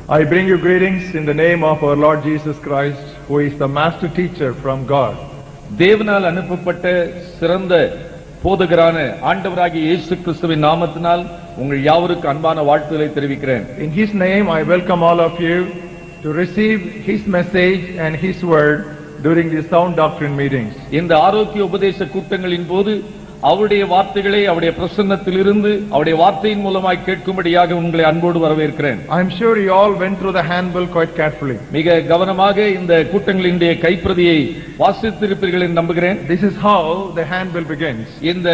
I bring you greetings in the name of our Lord Jesus Christ, who is the master teacher from God. தேவனால் அனுப்பப்பட்ட சிறந்த போதகரான ஆண்டவராகிய இயேசு கிறிஸ்துவின் நாமத்தினால் உங்கள் யாவருக்கும் அன்பான வாழ்த்துக்களை தெரிவிக்கிறேன். In his name I welcome all of you to receive his message and his word during the sound doctrine meetings. இந்த ஆரோக்கிய உபதேச கூட்டங்களின் போது அவருடைய வார்த்தைகளை அவருடைய பிரசன்னத்திலிருந்து அவருடைய வார்த்தையின் மூலமாய் கேட்கும்படியாக உங்களை அன்போடு வரவேற்கிறேன். I am sure you all went through the handbill quite carefully. மிக கவனமாக இந்த கூட்டங்களினுடைய கைப்பிரதியை வாசித்திருப்பீர்கள் என்று நம்புகிறேன். This is how the handbill begins. இந்த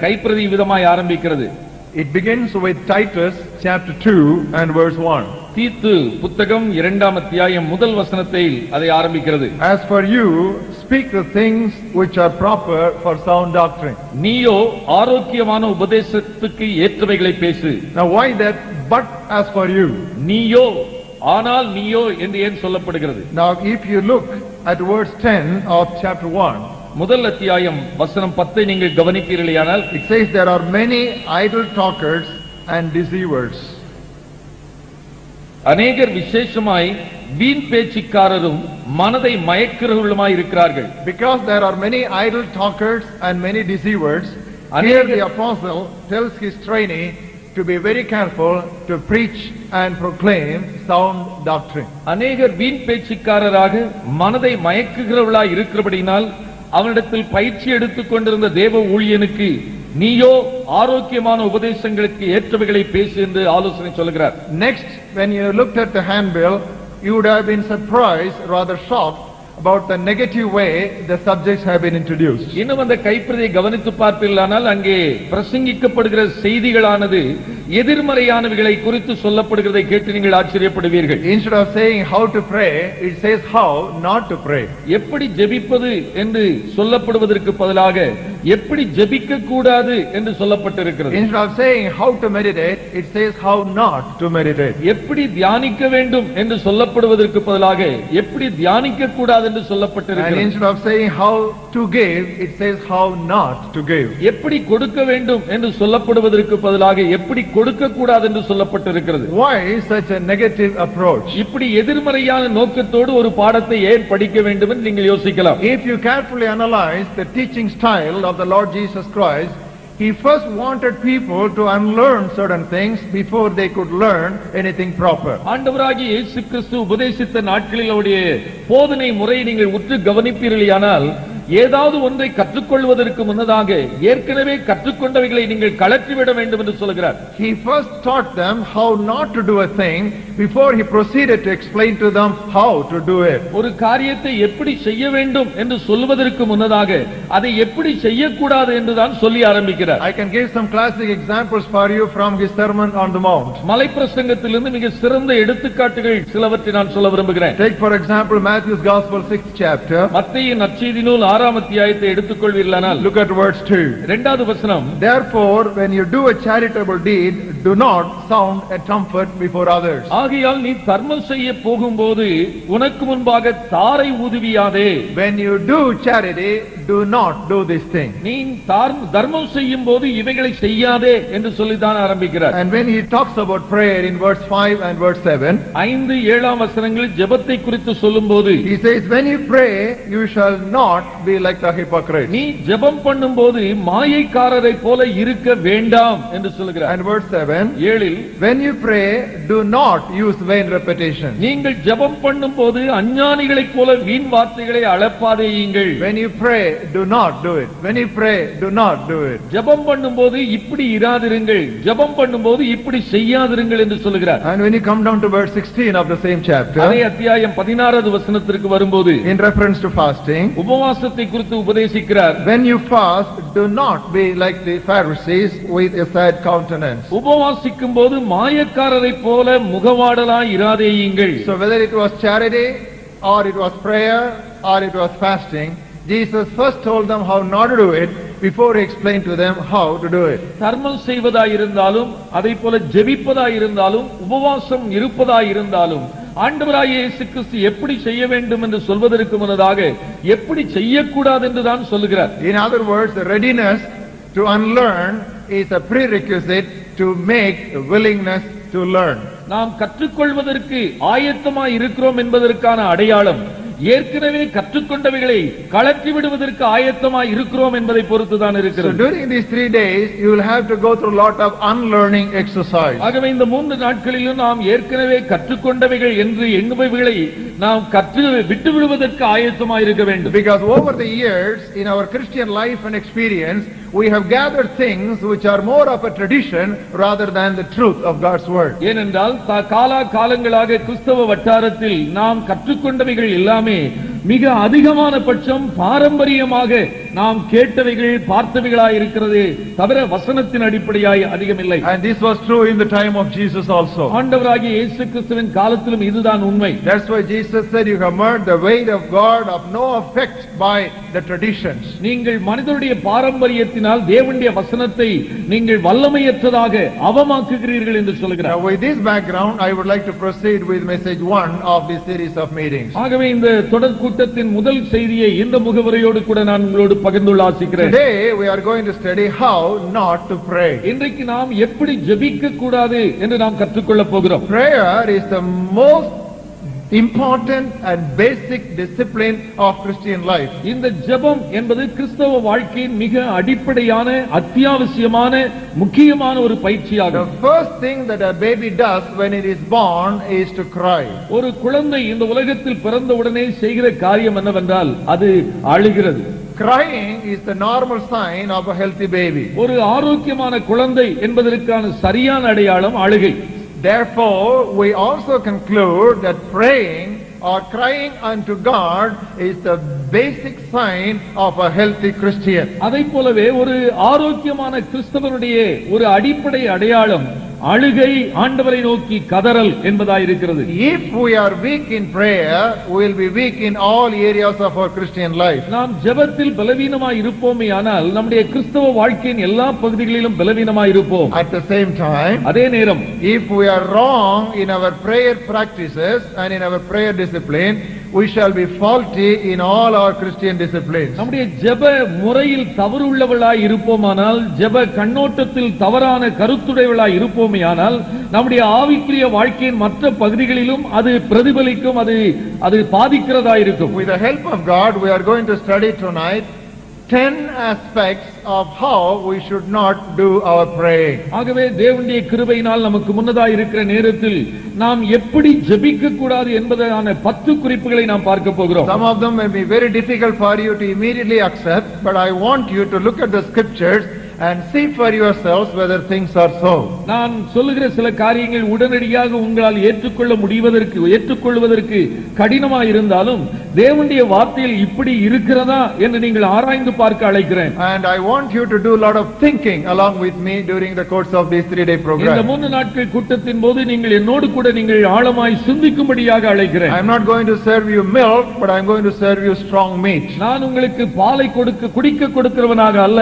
கைப்பிரதி விதமாய் ஆரம்பிக்கிறது. It begins with Titus chapter 2 and verse 1. தீத்து புத்தகம் 2ஆம் அத்தியாயம் முதல் வசனத்தில் அதை ஆரம்பிக்கிறது. As for you, speak the things which are proper for sound doctrine. நீயோ ஆரோக்கியமான உபதேசத்துக்கு ஏற்றவைகளை பேசு. Now why that but as for you? நீயோ ஆனால் நீயோ என்று ஏன் சொல்லப்படுகிறது? Now if you look at verse 10 of chapter 1, முதல் அத்தியாயம் வசனம் 10 நீங்கள் கவனிப்பீர்களானால் it says there are many idle talkers and deceivers. அநேகர் விசேஷமாய் வீண் பேச்சுக்காரரும் மனதை மயக்கிறவர்களுமாய் இருக்கிறார்கள். Because there are many idle talkers and many deceivers, here the apostle tells his trainee to be very careful to preach and proclaim sound doctrine. அநேகர் வீண் பேச்சுக்காரராக மனதை மயக்குகிறவர்களாய் இருக்கிறபடினால் அவனிடத்தில் பயிற்சி எடுத்துக் கொண்டிருந்த தேவ ஊழியனுக்கு நீயோ ஆரோக்கியமான உபதேசங்களுக்கு ஏற்றவைகளை பேசு என்று ஆலோசனை சொல்கிறார். Next, when you looked at the handbill, you would have been surprised, rather shocked about the negative way the subjects have been introduced. இன்னும் அந்த கைப்பிரதியை கவனித்து பார்ப்பீர்களானால் அங்கே பிரசங்கிக்கப்படுகிற செய்திகளானது எதிர்மறையானவைகளை குறித்து சொல்லப்படுகிறதை கேட்டு நீங்கள் ஆச்சரியப்படுவீர்கள். Instead of saying how to pray, it says how not to pray. எப்படி ஜெபிப்பது என்று சொல்லப்படுவதற்கு பதிலாக எப்படி ஜெபிக்க கூடாது என்று சொல்லப்பட்டிருக்கிறது. Instead of saying how to meditate, it says how not to meditate. எப்படி தியானிக்க வேண்டும் என்று சொல்லப்படுவதற்கு பதிலாக எப்படி தியானிக்க கூடாது என்று சொல்லப்பட்டிருக்கிறது. And instead of saying how to give, it says how not to give. எப்படி கொடுக்க வேண்டும் என்று சொல்லப்படுவதற்கு பதிலாக எப்படி கொடுக்க கூடாது என்று சொல்லப்பட்டிருக்கிறது. Why such a negative approach? இப்படி எதிர்மறையான நோக்கத்தோடு ஒரு பாடத்தை ஏன் படிக்க வேண்டும் என்று நீங்கள் யோசிக்கலாம். If you carefully analyze the teaching style of the Lord Jesus Christ, he first wanted people to unlearn certain things before they could learn anything proper. ஆண்டவராகிய இயேசு கிறிஸ்து உபதேசித்த நாட்களில் அவருடைய போதனை முறையை நீங்கள் உற்று கவனிப்பீர்களானால் ஏதாவது ஒன்றை கற்றுக்கொள்வதற்கு முன்னதாக ஏற்கனவே கற்றுக்கொண்டவைகளை நீங்கள் கலற்றிவிட வேண்டும் என்று சொல்கிறார். He first taught them how not to do a thing before he proceeded to explain to them how to do it. ஒரு காரியத்தை எப்படி செய்ய வேண்டும் என்று சொல்வதற்கு முன்னதாக அதை எப்படி செய்யக்கூடாது என்று தான் சொல்லி ஆரம்பிக்கிறார். I can give some classic examples for you from his sermon on the mount. மலைப்பிரசங்கத்திலிருந்து மிக சிறந்த எடுத்துக்காட்டுகள் சிலவற்றை நான் சொல்ல விரும்புகிறேன். Take for example Matthew's Gospel 6th chapter. மத்தேயு நற்செய்தி நூல் 6ஆம் அத்தியாயத்தை எடுத்துக்கொள்வீர்களானால் look at verse 2. 2வது வசனம், Therefore when you do a charitable deed, do not sound a trumpet before others. ஆகையால் நீ தர்மம் செய்ய போகும்போது உனக்கு முன்பாக தாரை ஊதுவியாதே. When you do charity, do not do this thing. நீ தர்மம் செய்யும் போது இவைகளை செய்யாதே என்று சொல்லித்தான் ஆரம்பிக்கிறார். And when he talks about prayer in verse 5 and verse 7, 5, 7ஆம் வசனங்களில் ஜெபத்தை குறித்து சொல்லும்போது he says when you pray, you shall not be like the hypocrites. நீ ஜெபம் பண்ணும்போது மாயைக்காரரை போல இருக்க வேண்டாம் என்று சொல்கிறார். And verse 7, 7இல் when you pray, do not use vain repetition. நீங்கள் ஜெபம் பண்ணும்போது அஞ்ஞானிகளைப் போல வீண் வார்த்தைகளை அளப்பாதேயுங்கள். When you pray, do not do it. When you pray, do not do it. ஜெபம் பண்ணும்போது இப்படி இராதிருங்கள், ஜெபம் பண்ணும்போது இப்படி செய்யாதிருங்கள் என்று சொல்கிறார். And when you come down to verse 16 of the same chapter, அதே அத்தியாயம் 16வது வசனத்திற்கு வரும்போது in reference to fasting, உபவாசத்தை குறித்து உபதேசிக்கிறார். when you fast, do not be like the Pharisees with a sad countenance. உபவாசிக்கும் போது மாயக்காரரை போல முகவாடலாய் இராதேயுங்கள். So whether it was charity or it was prayer or it was fasting, Jesus first told them how not to do it before he explained to them how to do it. தர்மம் செய்வதாய் இருந்தாலும் அதை போல ஜெபிப்பதாய் இருந்தாலும் உபவாசம் இருப்பதாய் இருந்தாலும் ஆண்டவராகிய இயேசு கிறிஸ்து எப்படி செய்ய வேண்டும் என்று சொல்வதற்கு முன்னதாக எப்படி செய்யக்கூடாது என்று தான் சொல்லுகிறார். In other words, the readiness to unlearn is a prerequisite to make the willingness to learn. நாம் கற்றுக்கொள்வதற்கு ஆயத்தமாய் இருக்கிறோம் என்பதற்கான அடையாளம் ஏற்கனவே கற்றுக்கொண்டவைகளை கலற்றி விடுவதற்கு ஆயத்தமாய் இருக்கிறோம் என்பதை பொறுத்துதான் So இருக்கிறது. during these 3 days, you will have to go through a lot of unlearning exercise. ஆகவே இந்த 3 நாட்களிலும் நாம் ஏற்கனவே கற்றுக்கொண்டவைகள் என்று எண்ணுபவைகளை நாம் கற்று விட்டு விடுவதற்கு ஆயத்தமாய் இருக்க வேண்டும். Because over the years, in our Christian life and experience, we have gathered things which are more of a tradition rather than the truth of God's word. ஏனென்றால் காலங்களாக கிறிஸ்தவ வட்டாரத்தில் நாம் கற்றுக்கொண்டவைகள் எல்லாமே மிக அதிகமான பட்சம் பாரம்பரியமாக நாம் கேட்டவைகள் பார்த்தவைகளாய் இருக்கிறது தவிர வசனத்தின் அடிப்படையாய் அதிகமில்லை. And this was true in the time of Jesus also. ஆண்டவராகிய இயேசு கிறிஸ்துவின் காலத்திலும் இதுதான் உண்மை. That's why Jesus said, you have made the word of God of no effect by the traditions. நீங்கள் மனிதருடைய பாரம்பரியத்தினால் தேவனுடைய வசனத்தை நீங்கள் வல்லமையற்றதாக அவமாக்குகிறீர்கள் என்று சொல்கிறார். Now with this background, I would like to proceed with message 1 of this series of meetings. ஆகவே இந்த தொடர் கூட்டத்தின் முதல் செய்தியை இந்த முகவரையோடு கூட நான் உங்களோடு பகிர்ந்துள்ள ஆசிக்கிறேன். Today we are going to study how not to pray. இன்றைக்கு நாம் எப்படி ஜெபிக்க கூடாது என்று நாம் கற்றுக்கொள்ளப் போகிறோம். Prayer is the most important and basic discipline of Christian life. இந்த ஜெபம் என்பது கிறிஸ்தவ வாழ்க்கையின் மிக அடிப்படையான அத்தியாவசியமான முக்கியமான ஒரு The பயிற்சியாகும். first thing that a baby does when it is born is to cry. ஒரு குழந்தை இந்த உலகத்தில் பிறந்தவுடனே செய்கிற காரியம் என்னவென்றால் அது அழுகிறது. Crying is the normal sign of a healthy baby. ஒரு ஆரோக்கியமான குழந்தை என்பதற்கான சரியான அடையாளம் அழுகை. Therefore, we also conclude that praying or crying unto God is the basic sign of a healthy Christian. அதைப் போலவே ஒரு ஆரோக்கியமான கிறிஸ்தவனுடைய ஒரு அடிப்படை அடையாளம் அழுகை, ஆண்டவரை நோக்கி கதறல் என்பதாயிருக்கிறது. If we are weak in prayer, we will be weak in all areas of our Christian life. நாம் ஜெபத்தில் பலவீனமாய் இருப்போமேயானால் நம்முடைய கிறிஸ்தவ வாழ்க்கையின் எல்லா பகுதிகளிலும் பலவீனமாய் இருப்போம். At the same time, அதே நேரம் if we are wrong in our prayer practices and in our prayer discipline, we shall be faulty in all our Christian disciplines. நம்முடைய ஜெப முறையில் தவறு உள்ளவர்களாய் இருப்போமானால், ஜெப கண்ணோட்டத்தில் தவறான கருத்துடையவர்களாய் இருப்போமேயானால், நம்முடைய ஆவிக்குரிய வாழ்க்கையின் மற்ற பகுதிகளிலும் அது பிரதிபலிக்கும், அது பாதிக்கிறதா இருக்கும். With the help of God, we are going to study tonight 10 aspects of how we should not do our praying. ஆகவே தேவனுடைய கிருபையினால் நமக்கு முன்னதாக இருக்கிற நேரத்தில் நாம் எப்படி ஜெபிக்க கூடாது என்பதான 10 குறிப்புகளை நாம் பார்க்க போகிறோம். Some of them may be very difficult for you to immediately accept, but I want you to look at the scriptures and see for yourselves whether things are so. நான் சொல்லுகிற சில காரியங்கள் உடனடியாக உங்களால் ஏற்றுக்கொள்வதற்கு கடினமாக இருந்தாலும் தேவனுடைய வார்த்தையில் இப்படி இருக்கிறதா என்று நீங்கள் ஆராய்ந்து பார்க்க அழைக்கிறேன். And I want you to do a lot of thinking along with me during the course of this 3-day இந்த program. 3 நாட்கள் கூட்டத்தின் போது நீங்கள் என்னோடு கூட நீங்கள் ஆழமாய் சிந்திக்கும்படியாக அழைக்கிறேன். I am not going to serve you milk, but I am going to serve you strong meat. நான் உங்களுக்கு பாலை குடிக்க கொடுக்கிறவனாக அல்ல,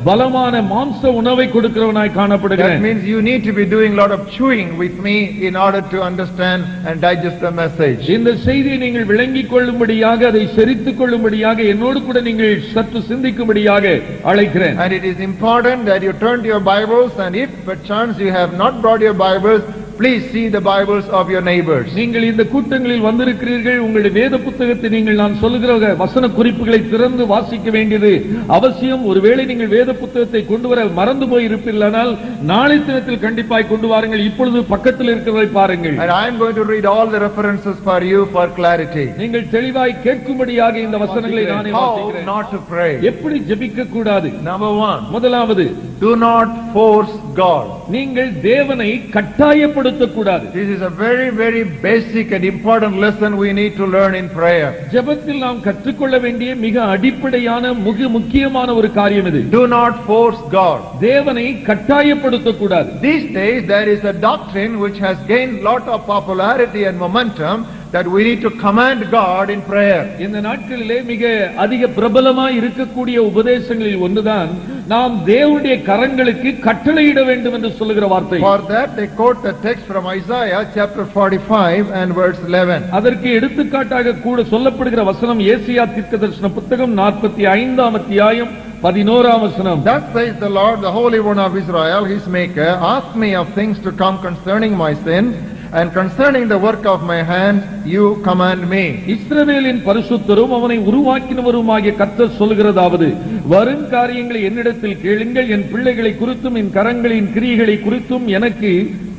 பலமான மாம்ச உணவை கொடுக்கிறவனாய் That காணப்படுகிறேன். means you need to be doing a lot of chewing with me in order to understand and digest the message. இந்த செய்தியை நீங்கள் விளங்கிக் கொள்ளும்படியாக, அதை செரித்துக் கொள்ளும்படியாக என்னோடு கூட நீங்கள் சற்று சிந்திக்கும்படியாக அழைக்கிறேன். And it is important that you turn to your Bibles, and if per chance you have not brought your Bibles, please see the Bibles of your neighbors. நீங்கள் இந்த கூட்டங்களில் வந்திருக்கிறீர்கள், உங்களுடைய வேத புத்தகத்தை நீங்கள் நான் சொல்லுகிற வசன குறிப்புகளை திறந்து வாசிக்க வேண்டியது அவசியம். ஒருவேளை நீங்கள் வேத புத்தகத்தை கொண்டு வர மறந்து போய் இருப்பீர்களானால் நாளை தினத்தில் கண்டிப்பாய் கொண்டு வாருங்கள். இப்பொழுது பக்கத்தில் இருக்கிறதை பாருங்கள். And I am going to read all the references for you for clarity. நீங்கள் தெளிவாய் கேட்கும்படியாக இந்த வசனங்களை நானே How வாசிக்கிறேன். not to pray. எப்படி ஜெபிக்க கூடாது? Number 1, முதலாவது, do not force God. நீங்கள் தேவனை கட்டாயப்படுத்த கூடாது. This is a very, very basic and important lesson we need to learn in prayer. ஜெபத்தில் நாம் கற்றுக்கொள்ள வேண்டிய மிக அடிப்படையான முக்கியமான ஒரு காரியம் இது. Do not force God. தேவனை கட்டாயப்படுத்த கூடாது. These days there is a doctrine which has gained lot of popularity and momentum that we need to command God in prayer. இந்த நாட்களிலே மிக அதிக பிரபலமாய் இருக்கக்கூடிய உபதேசங்களில் ஒன்றுதான் நாம் தேவனுடைய கரங்களுக்கு கட்டளையிட வேண்டும் என்று சொல்லுகிற வார்த்தை. For that they quote the text from Isaiah chapter 45 and verse 11. அதற்கு எடுத்துக்காட்டாக கூட சொல்லப்படுகிற வசனம் ஏசாயா தீர்க்கதரிசன புத்தகம் 45ஆம் அத்தியாயம் 11ஆம் வசனம். Thus says the Lord, the Holy One of Israel, his maker, ask me of things to come concerning my sins, and concerning the work of my hands, you command me. இஸ்ரவேலின் பரிசுத்தரும் அவனை உருவாக்கினவருமாகிய கர்த்தர் சொல்கிறதாவது, வரும் காரியங்களை என்னிடத்தில் கேளுங்கள், என் பிள்ளைகளை குறித்தும் என் கரங்களின் கிரியைகளை குறித்தும் எனக்கு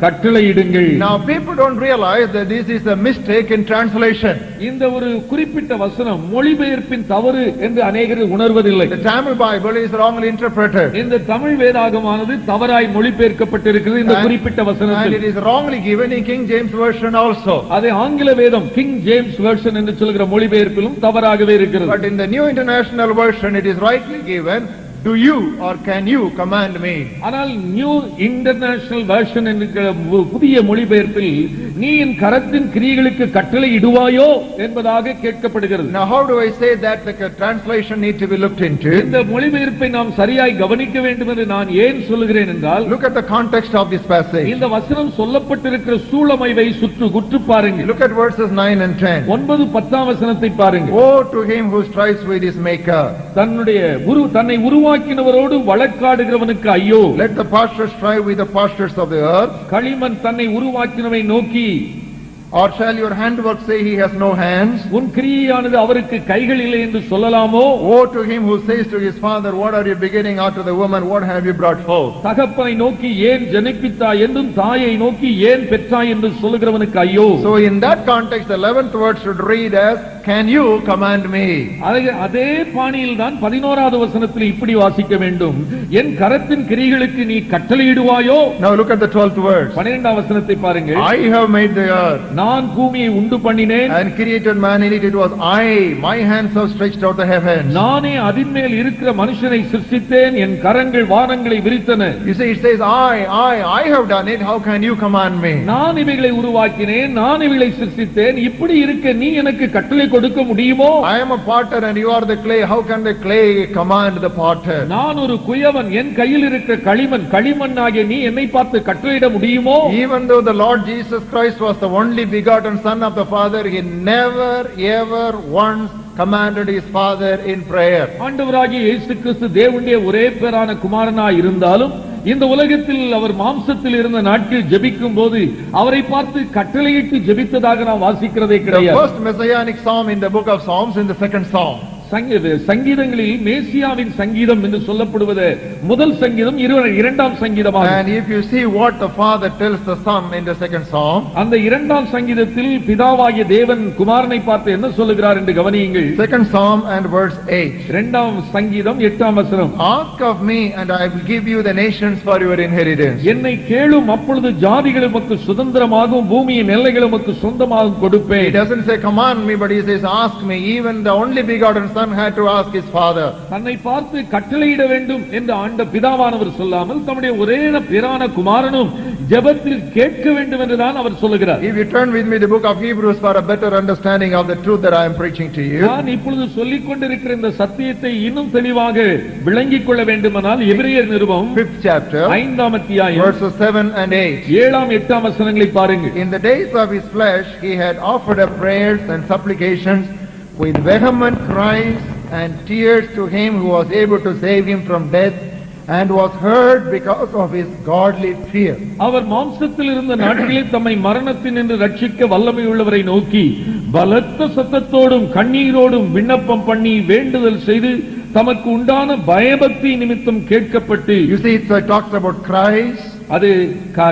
கட்டளையிடுங்கள். Now people don't realize that this is a mistake in translation. இந்த ஒரு குறிப்பிட்ட வசனம் மொழிபெயர்ப்பின் தவறு என்று அநேகர் உணர்வதில்லை. The Tamil Bible is wrongly interpreted. இந்த தமிழ் வேதாகமானது தவறாய் மொழிபெயர்க்கப்பட்டிருக்கிறது இந்த குறிப்பிட்ட And வசனத்தில். it is wrongly given in King James Version also. அதே ஆங்கில வேதம் கிங் ஜேம்ஸ் வெர்ஷன் என்று சொல்கிற மொழிபெயர்ப்பிலும் தவறாகவே இருக்கிறது. But in the New International Version it is rightly given, do you or can you command me? ஆனால் நியூ இன்டர்நேஷனல் வெர்ஷன் என்கிற புதிய மொழிபெயர்ப்பில் நீ என் கரத்தின் கிரியைகளுக்கு கட்டளை இடுவாயோ என்பதாக கேட்கப்படுகிறது. Now how do I say that the translation need to be looked into? இந்த மொழிபெயர்ப்பை நாம் சரியாய் கவனிக்க வேண்டும் என்று நான் ஏன் சொல்லுகிறேன் என்றால், Look at the context of this passage. இந்த வசனம் சொல்லப்பட்டிருக்கிற சூழமைவை உற்று பாருங்கள். Look at verses 9 and 10. 9 10 வசனத்தை பாருங்கள். Woe to him who strives with his maker. தன்னை உருவாக்கினவரோடு வழக்காடுகிறவனுக்கு ஐயோ. Let the pastor strive with the pastors of the earth. களிமண் தன்னை உருவாக்கினவை நோக்கி, Or shall your handwork say he has no hands? உன் கிரியையானது அவருக்கு கைகள் இல்லை என்று சொல்லலாமோ? Woe to him who says to his father, what are you beginning, or to the woman, what have you brought forth? தகப்பனை நோக்கி ஏன் ஜனிப்பித்தாய் என்றும் தாயை நோக்கி ஏன் பெற்றாய் என்று சொல்லுகிறவனுக்கு ஐயோ. So in that context the 11th word should read as, can you command me? அதே பாணியில் தான் 11வது வசனத்தில் இப்படி வாசிக்க வேண்டும், என் கரத்தின் கிரியைகளுக்கு நீ கட்டளையிடுவாயோ. Now look at the 12th verse. 12ஆம் வசனத்தை பாருங்கள். I have made the earth, நான் பூமியை உண்டு பண்ணினேன், and created man in it. It was I, my hands have stretched out the heavens. நானே அதின்மேல் இருக்கிற மனுஷனை சிருஷ்டித்தேன், என் கரங்கள் வானங்களை விரித்தன. You see, it says I have done it, how can you command me? நான் இவைகளை உருவாக்கினேன், நான் இவைகளை சிருஷ்டித்தேன், இப்படி இருக்க நீ எனக்கு கட்டளை கொடுக்க முடியுமோ? I am a potter and you are the clay, how can the clay command the potter? நான் ஒரு குயவன், என் கையில் இருக்கிற களிமண்ணாகிய நீ என்னை பார்த்து கட்டளையிட முடியுமோ? Even though the Lord Jesus Christ was the only begotten Son of the Father, he never ever once commanded his Father in prayer. ஆண்டவராகிய இயேசு கிறிஸ்து தேவனுடைய ஒரே பேரான குமாரனாய் இருந்தாலும் இந்த உலகத்தில் அவர் மாம்சத்தில் இருந்த நாட்கள் ஜெபிக்கும் போது அவரை பார்த்து கட்டளையிட்டு ஜெபித்ததாக நாம் வாசிக்கிறதே The கிடையாது. first messianic psalm in the book of Psalms, in the second psalm. சங்கீதங்களில் மேசியாவின் சங்கீதம் என்று சொல்லப்படுவது முதல் சங்கீதம், இரண்டாம் சங்கீதமாகும். And if you see what the Father tells the Son in the second psalm, அந்த இரண்டாம் சங்கீதத்தில் பிதாவாகிய தேவன் குமாரனை பார்த்து என்ன சொல்லுகிறார் என்று கவனியுங்கள். second psalm and verse 8. இரண்டாம் சங்கீதம் 8ஆம் வசனம். Ask of me and I will give you the nations for your inheritance. என்னை கேளும், அப்பொழுது ஜாதிகள் உமக்கு சுதந்திரமாகவும் பூமியின் எல்லைகள் உமக்கு சொந்தமாகவும் கொடுப்பேன். He doesn't say command me, but he says ask me. Even the only begotten Son had to ask his father. தன்னை பார்த்து கட்டளையிட வேண்டும் என்று ஆண்ட பிதாவானவர் சொல்லாமல் தம்முடைய ஒரே பேரான குமாரனும் ஜெபத்தில் கேட்க வேண்டும் என்றுதான் அவர் சொல்லுகிறார். If you turn with me the book of Hebrews for a better understanding of the truth that I am preaching to you. நான் இப்பொழுது சொல்லிக் கொண்டிருக்கிற இந்த சத்தியத்தை இன்னும் தெளிவாக விளங்கிக் கொள்ள வேண்டுமானால் எபிரேயர் நிருபம் 5th chapter 5ஆம் அத்தியாயம் verses 7 and 8. 7ஆம் 8ஆம் வசனங்களை பாருங்கள். In the days of his flesh he had offered up prayers and supplications with vehement cries and tears to him who was able to save him from death, and was heard because of his godly fear. அவர் மாம்சத்தில் இருந்த நாட்களில் தம்மை மரணத்தினின்று ரட்சிக்க வல்லமை உள்ளவரை நோக்கி பலத்த சத்தத்தோடும் கண்ணீரோடும் விண்ணப்பம் பண்ணி வேண்டுதல் செய்து தமக்கு உண்டான பயபக்தி நிமித்தம் கேட்கப்பட்டு. You see, it talks about cries. அது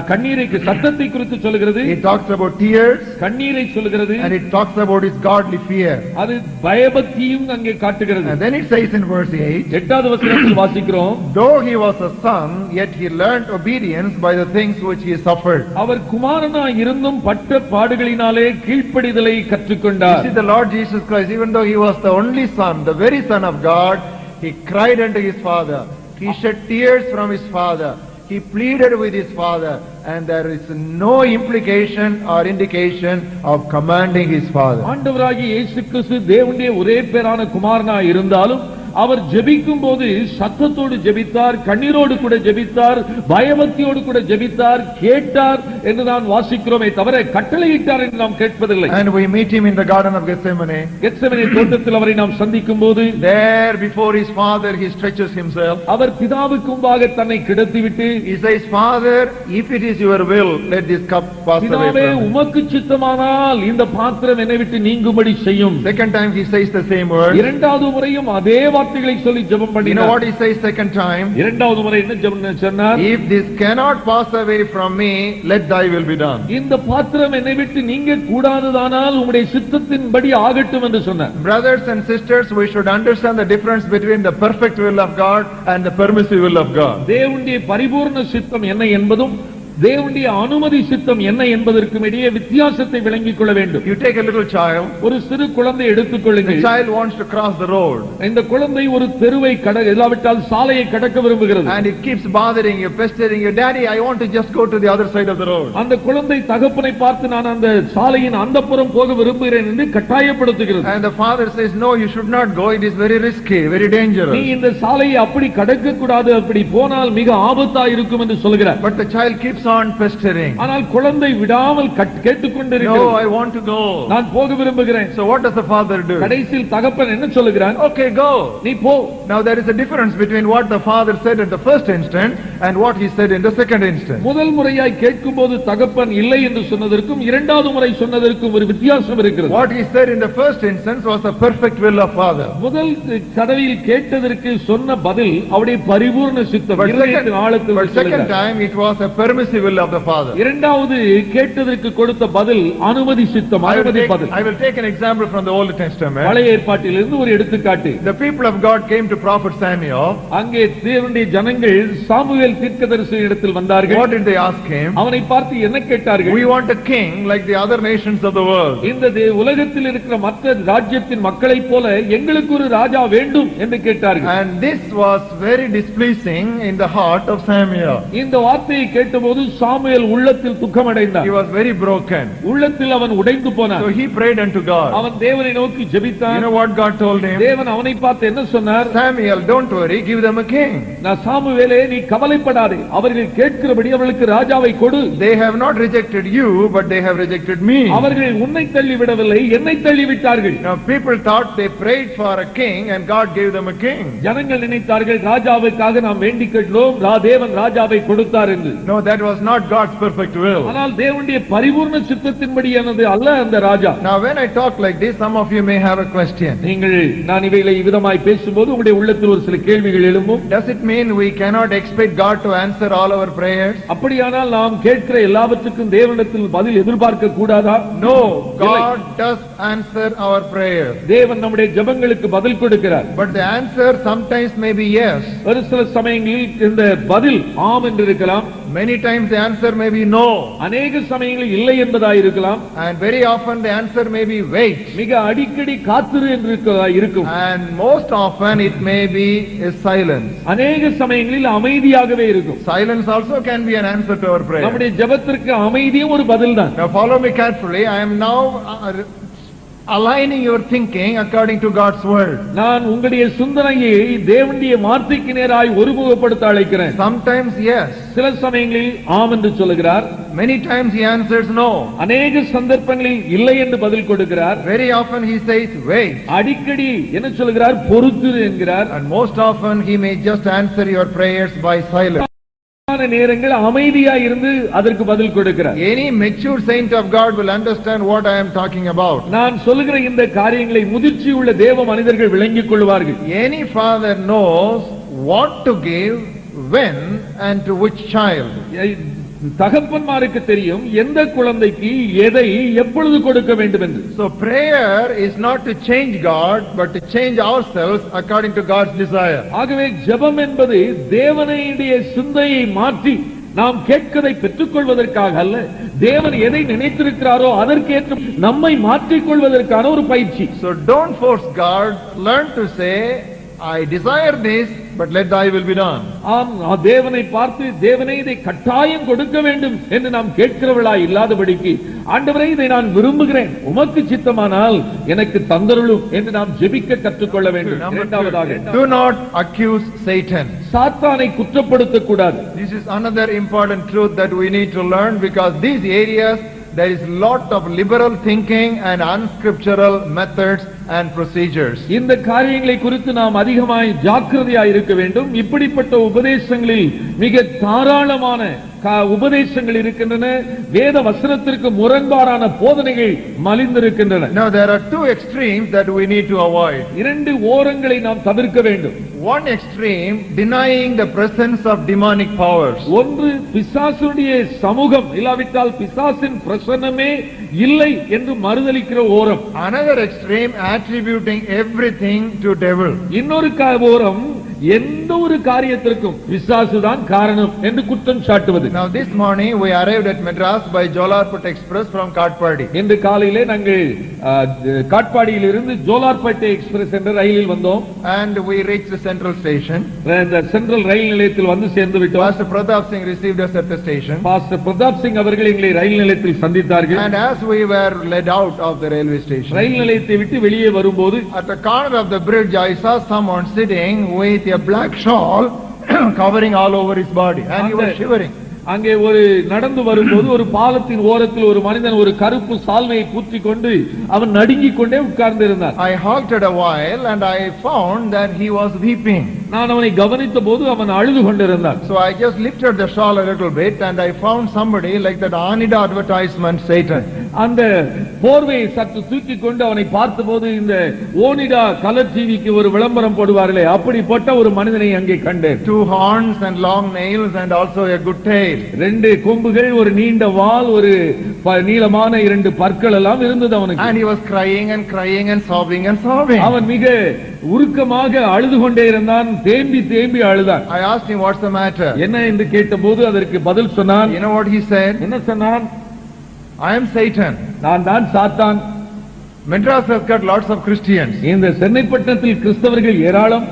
கண்ணீரை சத்தத்தை குறித்து சொல்கிறது. It talks about tears. கண்ணீரை சொல்கிறது. And it talks about his godly fear. அது பயபக்தியும் அங்கே காட்டுகிறது. And then it says in verse 8, 8வது வசனத்தில் வாசிக்கிறோம், though he was a son, yet he learned obedience by the things which he suffered. அவர் குமாரனாய் இருந்தும் பட்ட பாடுகளினாலே கீழ்ப்படிதலை கற்றுக்கொண்டார். You see, the Lord Jesus Christ, even though he was the only son, the very son of God, he cried unto his father. He shed tears from his father. He pleaded with his father, and there is no implication or indication of commanding his father. ஆண்டவராகிய இயேசு கிறிஸ்து தேவனுடைய ஒரே பேரான குமாரனா இருந்தாலும் அவர் ஜெபிக்கும் போது சத்தத்தோடு ஜெபித்தார், கண்ணீரோடு கூட ஜெபித்தார், பயபக்தியோடு கூட ஜெபித்தார், கேட்டார் என்று நான் வாசிக்கிறோமே தவிர கட்டளையிட்டார் என்று நாம் கேட்பதில்லை. And we meet him in the garden of Gethsemane. Gethsemane தோட்டத்தில் அவரை நாம் சந்திக்கும் போது There before his father he stretches himself. அவர் பிதாவுக்கு முன்பாக தன்னை கிடத்திவிட்டு He says, Father, if it is your will, let this cup pass away பிதாவே from me. உமக்கு சித்தமானால் இந்த பாத்திரம் என்னை விட்டு நீங்கும்படி செய்யும். Second time he says the same word. இரண்டாவது முறையும் அதே வார்த்தைகளை சொல்லி ஜெபம் You know பண்ணினார். what he says second time? இரண்டாவது முறை என்ன ஜெபம் சொன்னார்? If this cannot pass away from me, let thy will be done. இந்த பாத்திரம் என்னை விட்டு நீங்க கூடாததானால் உம்முடைய சித்தத்தின்படி ஆகட்டும் என்று சொன்னார். Brothers and sisters, we should understand the difference between the perfect will of God and the permissive will of God. தேவனுடைய பரிபூர்ண சித்தம் என்ன என்பதும் தேவனுடைய அனுமதி சித்தம் என்ன என்பதற்கும் இடையே வித்தியாசத்தை விளங்கிக் கொள்ள வேண்டும். You take a little child, ஒரு சிறு குழந்தை எடுத்துக் the கொள்ளுங்கள். child wants to cross the road இந்த குழந்தை ஒரு தெருவை இல்லாவிட்டால் சாலையை கடக்க விரும்புகிறது. and it keeps bothering you, pestering you. Daddy, I want to just go to the other side of the road. அந்த குழந்தை தகப்பனை பார்த்து நான் அந்த சாலையின் அந்தப்புறம் போக விரும்புகிறேன் என்று கட்டாயப்படுத்துகிறது. And the father says, no, you should not go. It is very risky, very நீ dangerous. இந்த சாலையை அப்படி கடக்க கூடாது, அப்படி போனால் மிக ஆபத்தா இருக்கும் என்று சொல்கிறார். But the child keeps on pestering. ஆனால் குழந்தை விடாமல் No, கேட்டுக்கொண்டிருக்கிறது. I want to go. நான் போக விரும்புகிறேன். So what does the father do? கடைசியில் தகப்பன் என்ன சொல்லுகிறான்? Okay, go. நீ போ. Now there is a difference between what the father said at the first instant and what he said in the second instant. முதல் முறையாய் கேட்கும்போது தகப்பன் இல்லை என்று சொன்னதற்கும் இரண்டாவது முறை சொன்னதற்கும் ஒரு வித்தியாசம் இருக்கிறது. What he said in the first instance was the perfect will of father. முதல் தடவையில் கேட்டதற்கு சொன்ன பதில் அவருடைய பரிபூர்ண சித்தம், இருதயத்தின் ஆழத்தில் But second time it was a permissive will of the father. இரண்டாவது கேட்டதற்கு கொடுத்த பதில் அனுமதி சித்தம், அனுமதி பதில். I will take an example from the Old Testament. பழைய ஏற்பாட்டிலிருந்து ஒரு எடுத்துக்காட்டு. The people of God came to prophet Samuel. அங்கே தேவனுடைய ஜனங்கள் சாமுவேல் தீர்க்கதரிசி இடத்தில் வந்தார்கள். What did they ask him? அவனை பார்த்து என்ன கேட்டார்கள்? We want a king like the other nations of the world. இந்த உலகத்தில் இருக்கிற மற்ற ராஜ்யத்தின் மக்களைப் போல எங்களுக்கு ஒரு ராஜா வேண்டும் என்று கேட்டார்கள். And this was very displeasing in the heart of Samuel. இந்த வார்த்தையை கேட்டபோது சாமுவேல் உள்ளத்தில் துக்கமடைந்தார். He was very broken. உள்ளத்தில் அவன் உடைந்து போனான். So he prayed unto God. அவன் தேவனை நோக்கி You ஜெபித்தான். know what God told him? தேவன் அவனை பார்த்து என்ன சொன்னார்? Samuel, don't worry, give them a king. நான் சாமுவேலே, நீ கவலைப்படாதே, அவர்கள் கேட்கிறபடி அவர்களுக்கு ராஜாவை கொடு. They have not rejected you, but they have rejected me. அவர்கள் உன்னை தள்ளிவிடவில்லை, என்னை தள்ளிவிட்டார்கள். Now people thought they prayed for a king and God gave them a king. ஜனங்கள் நினைத்தார்கள் ராஜாவுக்காக நாம் வேண்டிக் கேட்டோம், தேவன் ராஜாவை கொடுத்தார் என்று. No, that was not God's perfect will. ஆனால் தேவனுடைய பரிபூர்ண சித்தத்தின்படியானது அல்ல அந்த ராஜா. Now when I talk like this, some of you may have a question. நீங்கள் நான் இவைகளை விதமாய் பேசும்போது உங்களுடைய உள்ளத்தில் ஒரு சில கேள்விகள் எழும்பும். Does it mean we cannot expect God to answer all our prayers? அப்படியானால் நாம் கேட்கிற எல்லாவற்றுக்கும் தேவனிடத்தில் பதில் எதிர்பார்க்க கூடாதா? No, God does answer our prayers. தேவன் நம்முடைய ஜெபங்களுக்கு பதில் கொடுக்கிறார். But the answer sometimes may be yes. ஒரு சில சமயங்களில் இந்த பதில் ஆம் என்று இருக்கலாம். Many times the answer may be no. அநேக சமயங்களில் இல்லை என்பதாய் இருக்கலாம். And very often the answer may be wait. மிக அடிக்கடி காத்திரு என்று இருக்கும். And most often it may be a silence. அநேக சமயங்களில் அமைதியாகவே இருக்கும். Silence also can be an answer to our prayer. நம்முடைய ஜெபத்திற்கு அமைதியும் ஒரு பதில் தான். Now follow me carefully. I am now aligning your thinking according to God's word. நான் உங்களுடைய சிந்தனையை தேவனுடைய வார்த்தைக்கு நேராய் ஒருமுகப்படுத்த அழைக்கிறேன். Sometimes yes. சில சமயங்களில் ஆம் என்று சொல்லுகிறார். Many times he answers no. அநேக சந்தர்ப்பங்களில் இல்லை என்று பதில் கொடுக்கிறார். Very often he says wait. அடிக்கடி என்ன சொல்கிறார்? பொறுத்திரு என்கிறார். And most often he may just answer your prayers by silence. நேரங்கள் அமைதியா இருந்து அதற்கு பதில் கொடுக்கிறார். Any mature saint of God will understand what I am talking about. நான் சொல்லுகிற இந்த காரியங்களை முதிர்ச்சி உள்ள தேவ மனிதர்கள் விளங்கிக் கொள்வார்கள். Any father knows what to give, when, and to which child. தகப்பன்மாருக்கு தெரியும் எந்த குழந்தைக்கு எதை எப்பொழுது கொடுக்க வேண்டும் என்று. So prayer is not to change God, but to change ourselves according to God's desire. ஆகவே ஜெபம் என்பது தேவனுடைய சிந்தையை மாற்றி நாம் கேட்கதை பெற்றுக் கொள்வதற்காக அல்ல, தேவன் எதை நினைத்திருக்கிறாரோ அதற்கேற்ற நம்மை மாற்றிக் கொள்வதற்கான ஒரு பயிற்சி. So don't force God. Learn to say, I desire this, but let thy will be done. ஆம், தேவனை பார்த்து தேவனே இதை கட்டாயம் கொடுக்க வேண்டும் என்று நாம் கேட்கிறவளாய் இல்லாதபடிக்கு ஆண்டவரே இதை நான் விரும்புகிறேன் உமக்கு சித்தமானால் எனக்கு தந்தருளும் என்று நாம் ஜெபிக்க கற்றுக்கொள்ள வேண்டும். இரண்டாவதாக, Do not accuse Satan. சாத்தானை குற்றப்படுத்தக் கூடாது. This is another important truth that we need to learn, because these areas there is lot of liberal thinking and unscriptural methods and procedures. இந்த காரியங்களை குறித்து நாம் அதிகமாய் ஜாக்கிரதையாய் இருக்க வேண்டும். இப்படிப்பட்ட உபதேசங்களில் மிக தாராளமான உபதேசங்கள் இருக்கின்றன. வேத வசனத்திற்கு முரண்பாடான போதனைகள் மலிந்திருக்கின்றன. Now there are two extremes that we need to avoid. இரண்டு ஓரங்களை நாம் தவிர்க்க வேண்டும். One extreme, denying the presence of demonic powers. ஒன்று, பிசாசுடைய சமூகம் இல்லாவிட்டால் பிசாசின் பிரசன்னமே இல்லை என்று மறுதலிக்கிற ஓரம். Another extreme, attributing everything to devil. இன்னொரு ஓரம், எந்த ஒரு காரியத்திற்கும் பிசாசுதான் காரணம் என்று குற்றம் சாட்டுவது. Now this morning we arrived at Madras by Jolarpet Express from Katpadi. இன்று காலையிலே நாங்கள் காட்பாடியில் இருந்து ஜோலார்பேட்டை எக்ஸ்பிரஸ் என்ற ரயிலில் வந்தோம். And we reached the central station. இந்த சென்ட்ரல் ரயில் நிலையத்தில் வந்து சேர்ந்து விட்டோம். Pastor Pratap Singh received us at the station. Pastor Pratap Singh அவர்கள் எங்களை ரயில் நிலையத்தில் சந்தித்தார்கள். And as we were led out of the railway station, ரயில் நிலையத்தை விட்டு வெளியே வரும்போது at the corner of the bridge I saw someone sitting with a black shawl covering all over his body, and he was shivering. அங்கே ஒரு நடந்து வரும்போது ஒரு பாலத்தின் ஓரத்தில் ஒரு மனிதன் ஒரு கருப்பு சால்வையை கூற்றிக் கொண்டு அவன் நடுங்கிக் கொண்டே உட்கார்ந்து இருந்தான். I halted a while and I found that he was weeping. நான் அவனை கவனித்த போது அவன் அழுது கொண்டிருந்தான். So I just lifted the shawl a little bit and I found somebody like that Anida advertisement, Satan. அந்த போர்வையை சற்று தூக்கி கொண்டு அவனை பார்த்தபோது இந்த ஓனிடா கலர் டிவிக்கு ஒரு விளம்பரம் போடுவார்களே அப்படிப்பட்ட ஒரு மனிதனை அங்கே கண்டேன். 2 horns and long nails and also a good tail. 2 கொம்புகள், ஒரு நீண்ட வால், ஒரு நீளமான 2 பற்கள் எல்லாம் இருந்தது அவனுக்கு. And he was crying and crying and sobbing and sobbing. அவன் மிக உருக்கமாக அழுது கொண்டே இருந்தான், தேம்பி தேம்பி அழுதான். I asked him, what's the matter? என்ன என்று கேட்டபோது அதற்கு பதில் சொன்னான். You know what he said? என்ன சொன்னான்? I am Satan. நான் தான் சாத்தான். Madras has got lots of Christians. இந்த சென்னைப்பட்டினத்தில் கிறிஸ்தவர்கள் ஏராளம்.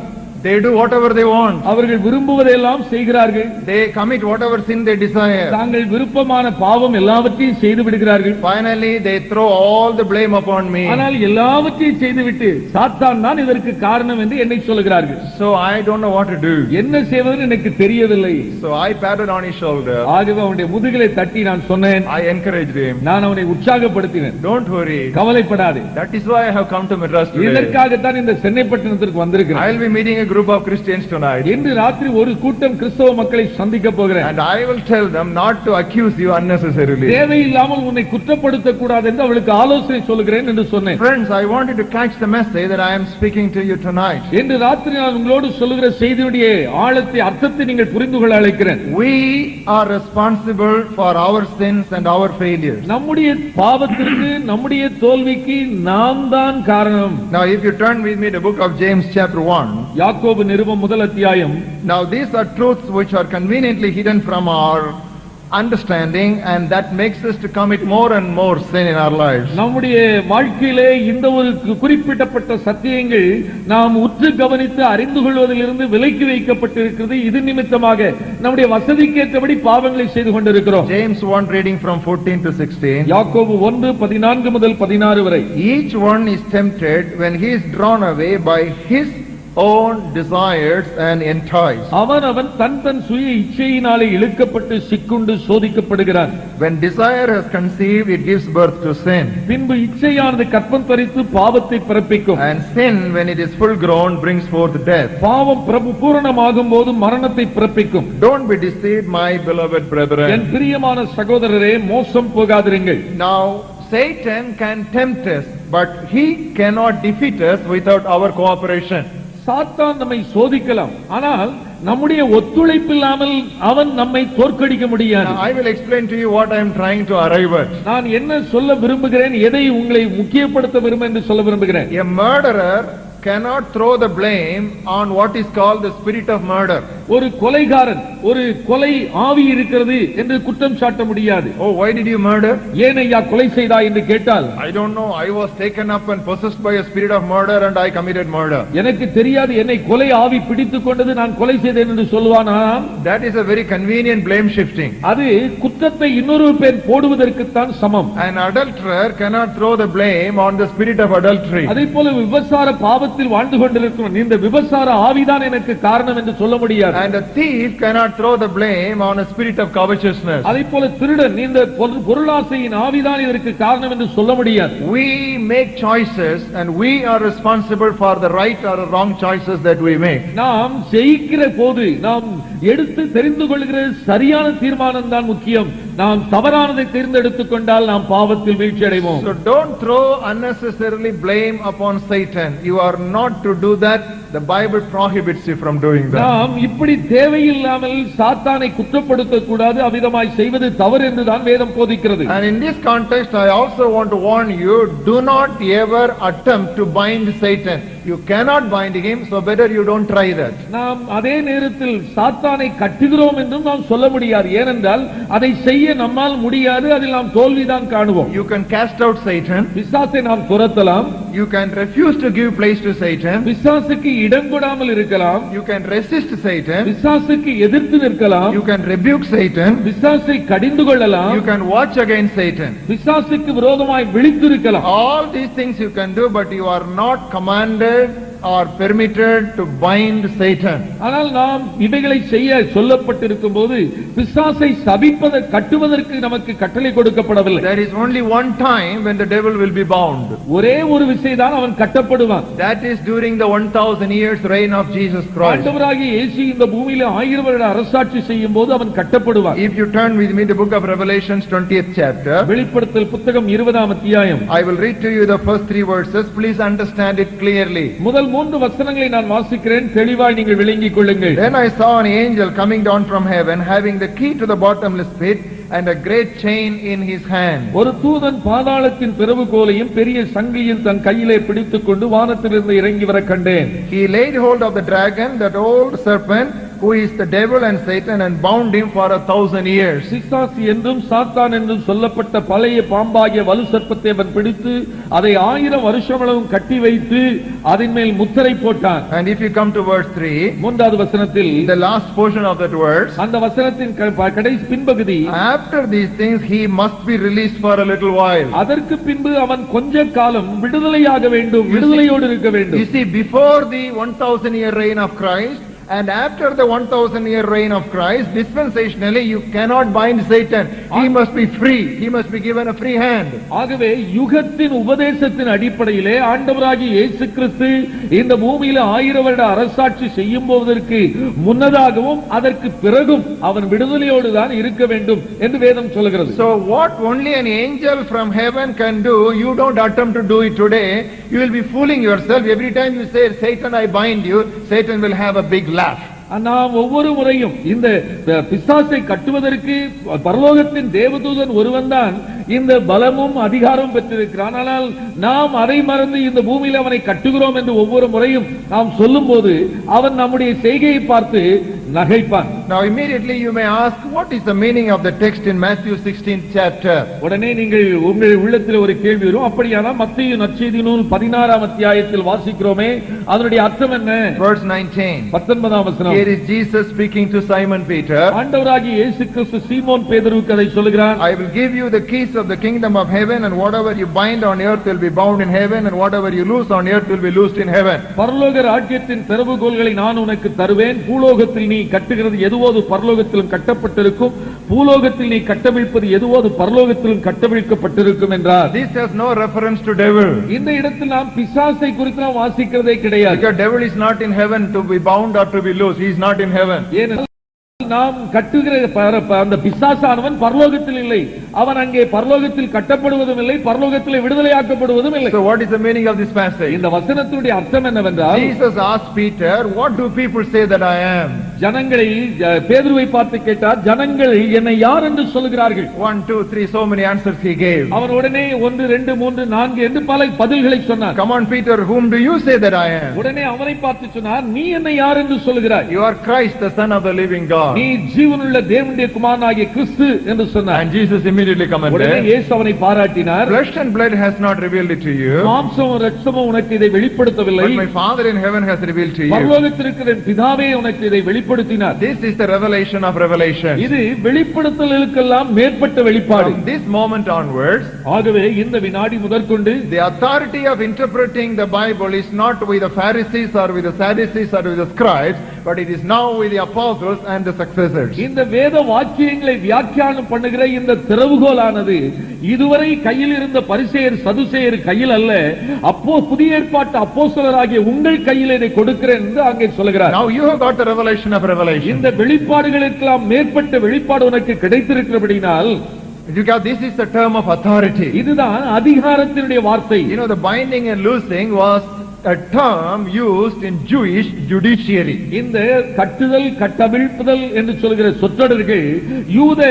They do whatever they want. அவர்கள் விரும்புவதெல்லாம் செய்கிறார்கள். They commit whatever sin they desire. தாங்கள் விருப்பமான பாவம் எல்லாவற்றையும் செய்து விடுகிறார்கள். Finally they throw all the blame upon me. ஆனால் எல்லாவற்றையும் செய்துவிட்டு சாத்தான் தான் இதற்கு காரணம் என்று என்னை சொல்கிறார்கள். So I don't know what to do. என்ன செய்வது எனக்கு தெரியவில்லை. So I patted on his shoulder. ஆகவே அவனுடைய முதுகிலை தட்டி நான் சொன்னேன். I encouraged him. நான் அவனை உற்சாகப்படுத்தினேன். Don't worry. கவலைப்படாதே. That is why I have come to Madras today. இதற்காகத்தான் இந்த சென்னைப்பட்டினத்திற்கு வந்திருக்கிறேன். I will be meeting a group of Christians tonight. இன்று ராத்திரி ஒரு கூட்டம் கிறிஸ்தவ மக்களை சந்திக்க போகிறேன். And I will tell them not to accuse you unnecessarily. தேவையில்லாமல் உன்னை குற்றப்படுத்த கூடாது என்று அவளுக்கு ஆலோசனை சொல்கிறேன் என்று சொன்னேன். Friends, I wanted to catch the message that I am speaking to you tonight. இன்று ராத்திரி நான் உங்களோடு சொல்லுகிற செய்தியுடைய ஆழத்தை, அர்த்தத்தை நீங்கள் புரிந்து கொள்ள அழைக்கிறேன். We are responsible for our sins and our failures. நம்முடைய பாவத்திற்கு, நம்முடைய தோல்விக்கு நாம் தான் காரணம். Now if you turn with me to the book of James chapter 1. யாக்கோபு நிருபம் முதல் அத்தியாயம். Now these are truths which are conveniently hidden from our understanding, and that makes us to commit more and more sin in our lives. நம்முடைய வாழ்க்கையிலே இந்த ஒரு குறிப்பிடப்பட்ட சத்தியங்கள் நாம் உற்று கவனித்து அறிந்து கொள்வதிலிருந்து விலக்கி வைக்கப்பட்டிருக்கிறது. இது நிமித்தமாக நம்முடைய வசதிக்கேற்றபடி பாவங்களை செய்து கொண்டிருக்கிறோம். James 1 reading from 14 to 16. யாக்கோபு 1:14 முதல் 16 வரை. Each one is tempted when he is drawn away by his own desires and enticed. அவன் தன் சுய இச்சையினாலே இழுக்கப்பட்டு சிக்குண்டு சோதிக்கப்படுகிறான். When desire has conceived, it gives birth to sin. பின்பு இச்சையானது கற்பம் தரித்து பாவத்தை பிறப்பிக்கும். And sin, when it is full grown, brings forth death. பாவம் பூரணமாகும் போது மரணத்தை பிறப்பிக்கும். Don't be deceived, my beloved brethren. என் பிரியமான சகோதரரே, மோசம் போகாதிருங்கள். Now Satan can tempt us, but he cannot defeat us without our cooperation. சாத்தான் நம்மை சோதிக்கலாம், ஆனால் நம்முடைய ஒத்துழைப்பு இல்லாமல் அவன் நம்மை தோற்கடிக்க முடியாது. Now I will explain to you what I am trying to arrive at. நான் என்ன சொல்ல விரும்புகிறேன், எதை உங்களை முக்கியப்படுத்த விரும்புகிறேன் என்று சொல்ல விரும்புகிறேன். A murderer cannot throw the blame on what is called the spirit of murder. ஒரு கொலைகாரன் ஒரு கொலை ஆவி இருக்கிறது என்று குற்றம் சாட்ட முடியாது. Oh, why did you murder? ஏன் ஐயா கொலை செய்தாய் என்று கேட்டால், I don't know, I was taken up and possessed by a spirit of murder and I committed murder. எனக்கு தெரியாது, என்னை கொலை ஆவி பிடித்துக் கொண்டது, நான் கொலை செய்தேன் என்று சொல்வானாம். That is a very convenient blame shifting. அது குற்றத்தை இன்னொரு பேர் போடுவதற்குத்தான் சமம். An adulterer cannot throw the blame on the spirit of adultery. அதேபோல விபசார பாவத்தில் வாழ்ந்து கொண்டிருக்கிறோம், இந்த விபசார ஆவிதான் எனக்கு காரணம் என்று சொல்ல முடியாது. And a thief cannot throw the blame on a spirit of covetousness. அதேபோல திருடன் இந்த பொருளாசையின் ஆவிதான் இதற்கு காரணம் என்று சொல்ல முடியாது. We make choices and we are responsible for the right or wrong choices that we make. நாம் ஜெயிக்கிற போது நாம் எடுத்து தெரிந்து கொள்கிற சரியான தீர்மானம் தான் முக்கியம். நாம் தவறானதை தேர்ந்தெடுத்துக் கொண்டால் நாம் பாவத்தில் வீழ்ச்சி அடைவோம். So don't throw unnecessarily blame upon Satan. You are not to do that. The Bible prohibits you from doing that. நாம் இப்படி தேவையில்லாமல் சாத்தானை குற்றப்படுத்த கூடாது, அவிதமாய் செய்வது தவறு என்று தான் வேதம் போதிக்கிறது. And in this context I also want to warn you, do not ever attempt to bind Satan. You cannot bind him, so better you don't try that. நாம் அதே நேரத்தில் சாத்தானை கட்டுகிறோம் என்றும் நாம் சொல்ல முடியாது. ஏனென்றால் அதை செய்ய நம்மால் முடியாது, அதில் நாம் தோல்விதான் காணுவோம். You can cast out Satan. பிசாசை நாம் துரத்தலாம். You can refuse to give place to Satan. பிசாசுக்கு இடம் கொடாமல் இருக்கலாம். You can resist Satan. பிசாசுக்கு எதிர்த்து நிற்கலாம். You can rebuke Satan. பிசாசை கடிந்து கொள்ளலாம். You can watch against Satan. பிசாசுக்கு விரோதமாய் விழித்திருக்கலாம். All these things you can do, but you are not commanded or permitted to bind Satan. ஆனால் நாம் இவைகளை செய்ய சொல்லப்பட்டிருக்கும் போது பிசாசை கட்டுவதற்கு நமக்கு கட்டளை கொடுக்கப்படவில்லை. There is only one time when the devil will be bound. ஒரே ஒரு விஷயம்தான் அவன் கட்டப்படுவான். That is during the 1000 years reign of Jesus Christ. ஆண்டவராகிய இயேசு இந்த பூமியிலே 1000 வருட அரசாட்சி செய்யும் போது அவன் கட்டப்படுவான். If you turn with me the book of Revelation 20th chapter, வெளிப்படுத்தல் புத்தகம் 20ஆம் அத்தியாயம், I will read to you the first 3 verses. Please understand it clearly. முதல் 3 வசனங்களை நான் வாசிக்கிறேன், தெளிவாய் நீங்கள் விளங்கிக் கொள்ளுங்கள். Then I saw an angel coming down from heaven, having the key to the bottomless pit and a great chain in his hand. ஒரு தூதன் பாதாளத்தின் திறவுகோலையும் பெரிய சங்கிலியும் தன் கையிலே பிடித்துக்கொண்டு வானத்திலிருந்து இறங்கி வர கண்டேன். He laid hold of the dragon, that old serpent, who is the devil and Satan, and bound him for 1000 years. பிசாசு என்றும் சாத்தான் என்றும் சொல்லப்பட்ட பழைய பாம்பாகிய வலு சர்ப்பத்தை அவன் பிடித்து அதை 1000 வருஷங்களவும் கட்டி வைத்து அதன் மேல் முத்திரை போட்டான். And if you come to verse 3, 3வது வசனத்தில், the last portion of that verse, அந்த வசனத்தின் கடைசி பின்பகுதி, after these things he must be released for a little while. அதற்கு பின்பு அவன் கொஞ்ச காலம் விடுதலையாக வேண்டும், விடுதலையோடு இருக்க வேண்டும். You see, before the 1000 year reign of Christ and after the 1000 year reign of Christ, dispensationally you cannot bind Satan. He must be free. He must be given a free hand. ஆகவே யுகத்தின் உபதேசத்தின் அடிப்படையிலே ஆண்டவராகிய இயேசு கிறிஸ்து இந்த பூமியில 1000 வருட அரசாட்சி செய்யும் போவதற்கு முன்னதாகவும் அதற்கு பிறகும் அவன் விடுதலையோடு தான் இருக்க வேண்டும் என்று வேதம் சொல்கிறது. So what only an angel from heaven can do, you don't attempt to do it today. You will be fooling yourself. Every time you say, Satan, I bind you, Satan will have a big laugh. நாம் ஒவ்வொரு முறையும் இந்த பிசாசை கட்டுவதற்கு பரலோகத்தின் தேவதூதன் ஒருவன் தான் இந்த பலமும் அதிகாரம் பெற்றிருக்கிறான். ஆனால் நாம் அதை மறந்து இந்த பூமியில் அவனை கட்டுகிறோம் என்று ஒவ்வொரு முறையும் நாம் சொல்லும் போது அவன் நம்முடைய செய்கையை பார்த்து நகைப்பான். Now immediately you may ask, what is the meaning of the text in Matthew 16th chapter? உடனே நீங்கள் உங்கள் உள்ளத்தில் ஒரு கேள்வி வரும், அப்படியானால் மத்தேயு நற்செய்தி நூல் 16ஆம் அத்தியாயத்தில் வாசிக்கிறோமே, அதனுடைய அர்த்தம் என்ன? Verse 19. 19ஆம் வசனம். Here is Jesus speaking to Simon Peter. ஆண்டவராகிய இயேசு கிறிஸ்து சீமோன் பேதுருவுக்கு அதை சொல்கிறார். I will give you the keys of the kingdom of heaven, and whatever you bind on earth will be bound in heaven, and whatever you loose on earth will be loosed in heaven. பரலோக ராஜ்யத்தின் திறவுகோல்களை நான் உனக்கு தருவேன். பூலோகத்தில் நீ கட்டுகிறது எதுவோ அது பரலோகத்திலும் கட்டப்பட்டிருக்கும், பூலோகத்தில் நீ கட்டவிழ்ப்பது எதுவோ அது பரலோகத்திலும் கட்டவிழ்க்கப்பட்டிருக்கும் என்றார். This has no reference to devil. இந்த இடத்தில் நாம் பிசாசை குறித்து நாம் வாசிக்கிறதே கிடையாது. Because devil is not in heaven to be bound or to be loose. He is not in heaven. ஏனென்றால் நாம் கட்டுகிற அந்த பிசாசானவன் பரலோகத்தில் இல்லை. அவன் அங்கே பரலோகத்தில் கட்டப்படுவதும் இல்லை, பரலோகத்தில் விடுதலையாக்கப்படுவதும் இல்லை. So what is the meaning of this passage? இந்த வசனத்துடைய அர்த்தம் என்னவென்றால், Jesus asked Peter, what do people say that I am? ஜனங்களை பேதுருவை பார்த்து கேட்டார், ஜனங்கள் என்னை யார் என்று சொல்லுகிறார்கள்? 1, 2, 3, so many answers he gave. அவன் உடனே 1, 2, 3, 4 என்று பல பதில்களை சொன்னார். Come on Peter, whom do you say that I am? உடனே அவனை பார்த்து சொன்னார், நீ என்னை யார் என்று சொல்லுகிறாய்? You are Christ, the Son of the living God. நீ ஜீவனுள்ள தேவனுடைய குமாரனாகிய கிறிஸ்து என்று சொன்னார். And Jesus immediately உடனே commented, இயேசு அவனை பாராட்டினார். flesh and blood has not revealed it to you, மாம்சமும் இரத்தமும் உனக்கு இதை வெளிப்படுத்தவில்லை, but my Father in heaven has revealed to you. பரலோகத்தில் இருக்கிற என் பிதாவே உனக்கு இதை வெளிப்படுத்தினார். This is the revelation of revelation. இது வெளிப்படுத்தலுக்கெல்லாம் மேற்பட்ட வெளிப்பாடு. From this moment onwards, ஆகவே இந்த வினாடி முதற்கொண்டு the authority of interpreting the Bible is not with the Pharisees or with the Sadducees or with the scribes, but it is now with the apostles and the successors. இந்த வேத வாக்கியங்களை வியாக்கியானம் பண்ணுகிற இந்த திறவுகோலானது இதுவரை கையில் இருந்த பரிசேயர் சதுசேயர் கையில் அல்ல, அப்போ புதிய ஏற்பாட்டு அப்போஸ்தலராகிய உங்கள் கையில் இதை கொடுக்கிறேன் என்று அங்கே சொல்கிறார். Now you have got the revelation of revelation. இந்த வெளிப்பாடுகளுக்கெல்லாம் மேற்பட்ட வெளிப்பாடு உனக்கு கிடைத்திருக்கிறபடினால், This is the term of authority. இதுதான் அதிகாரத்தினுடைய வார்த்தை. You know, the binding and loosing was a term used in Jewish judiciary. இந்த கட்டுதல் கட்டவிழ்ப்புதல் என்று சொல்கிற சொற்றொடர்கள் யூத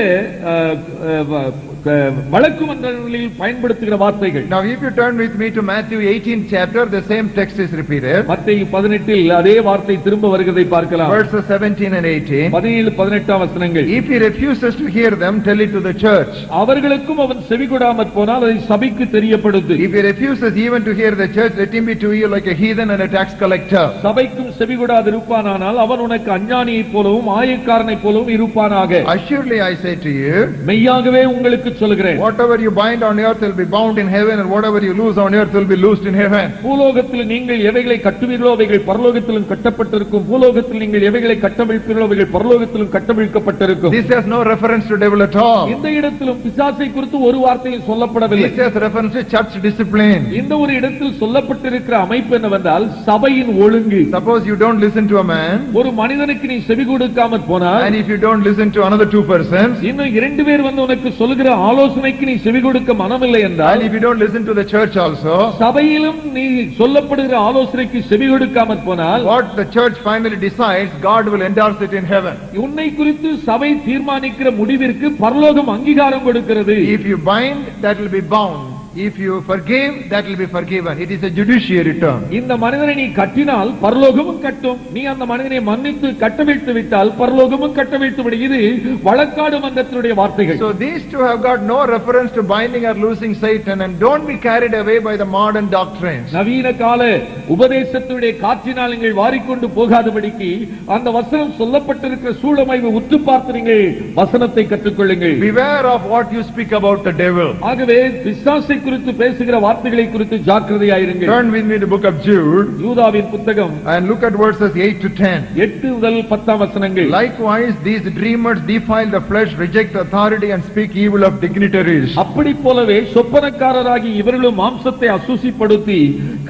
வழக்கு மன்றங்களில் பயன்படுத்துகிற வார்த்தைகள். Now if you turn with me to Matthew 18th chapter, the same text is repeated. மத்தேயு 18 அதே வார்த்தை திரும்ப வருகிறதை பார்க்கலாம். Verses 17 and 18. 17 18 வசனங்கள். If he refuses to hear them, tell it to the church. அவர்களுக்கும் அவன் செவிகொடாமற் போனால் அதை சபைக்கு தெரியப்படுத்து. If he refuses even to hear the church, let him be to you like a heathen and a tax collector. சபைக்கும் செவிகொடாது இருப்பானானால் அவன் உனக்கு அஞ்ஞானியைப் போலவும் ஆயக்காரனைப் போலவும் இருப்பானாக. Assuredly I say to you, மெய்யாகவே உங்களுக்கு சொல்கிறேன், whatever you bind on earth will be bound in heaven, and whatever you loose on earth will be loosed in heaven. பூலோகத்தில் நீங்கள் எவைகளை கட்டுவீர்களோ அவைகள் பரலோகத்திலும் கட்டப்பட்டிருக்கும், பூலோகத்தில் நீங்கள் எவைகளை கட்டவிழ்ப்பீர்களோ அவைகள் பரலோகத்திலும் கட்டவிழ்க்கப்பட்டிருக்கும். This has no reference to devil at all. இந்த இடத்திலும் பிசாசை குறித்து ஒரு வார்த்தையும் சொல்லப்படவில்லை. This has reference to church discipline. இந்த ஒரு இடத்தில் சொல்லப்பட்டிருக்கிற அமைப்பு என்னவென்றால் சபையின் ஒழுங்கு. Suppose you don't listen to a man, ஒரு மனிதனுக்கு நீ செவி கொடுக்காமற் போனால், and if you don't listen to another 2 persons, இன்னும் 2 பேர் வந்து உனக்கு சொல்லுகிற ஆலோசனைக்கு நீ செவி கொடுக்க மனமில்லை என்றால், and if you don't listen to the church also, சபையிலும் நீ சொல்லப்படுகிற ஆலோசனைக்கு செவி கொடுக்காமற் போனால், what the church finally decides, God will endorse it in heaven. உன்னை குறித்து சபை தீர்மானிக்கிற முடிவிற்கு பரலோகம் அங்கீகாரம் கொடுக்கிறது. If you bind, that will be bound. If you forgive, that will be forgiven. It is a judiciary term. இந்த மனிதனை நீ கட்டினால் பரலோகமும் கட்டும், நீ அந்த மனிதனை மன்னித்து கட்டவிழ்த்து விட்டால் பரலோகமும் கட்டவிழ்த்து விடும். இது வழக்காடு மன்றத்தினுடைய வார்த்தைகள். So these two have got no reference to binding or loosing Satan, and don't be carried away by the modern doctrines. நவீன கால உபதேசத்துடைய காற்றினால் நீங்கள் வாரிக்கொண்டு போகாதபடிக்கு அந்த வசனம் சொல்லப்பட்டிருக்கிற சூழமைவை உற்று பார்த்து நீங்கள் வசனத்தை கற்றுக்கொள்ளுங்கள். Beware of what you speak about the devil. ஆகவே பிசாசை குறித்து பேசுகிற வார்த்தைகளை குறித்து ஜாக்கிரதையாயிருங்கள். Turn with me to book of Jude, யூதாவின் புத்தகம், and look at verses 8 to 10. 8 முதல் 10 வசனங்கள். Likewise these dreamers defile the flesh, reject authority, and speak evil of dignitaries. அப்படி போலவே சொப்பனக்காரராகி இவர்களும் மாம்சத்தை அசுசிப்படுத்தி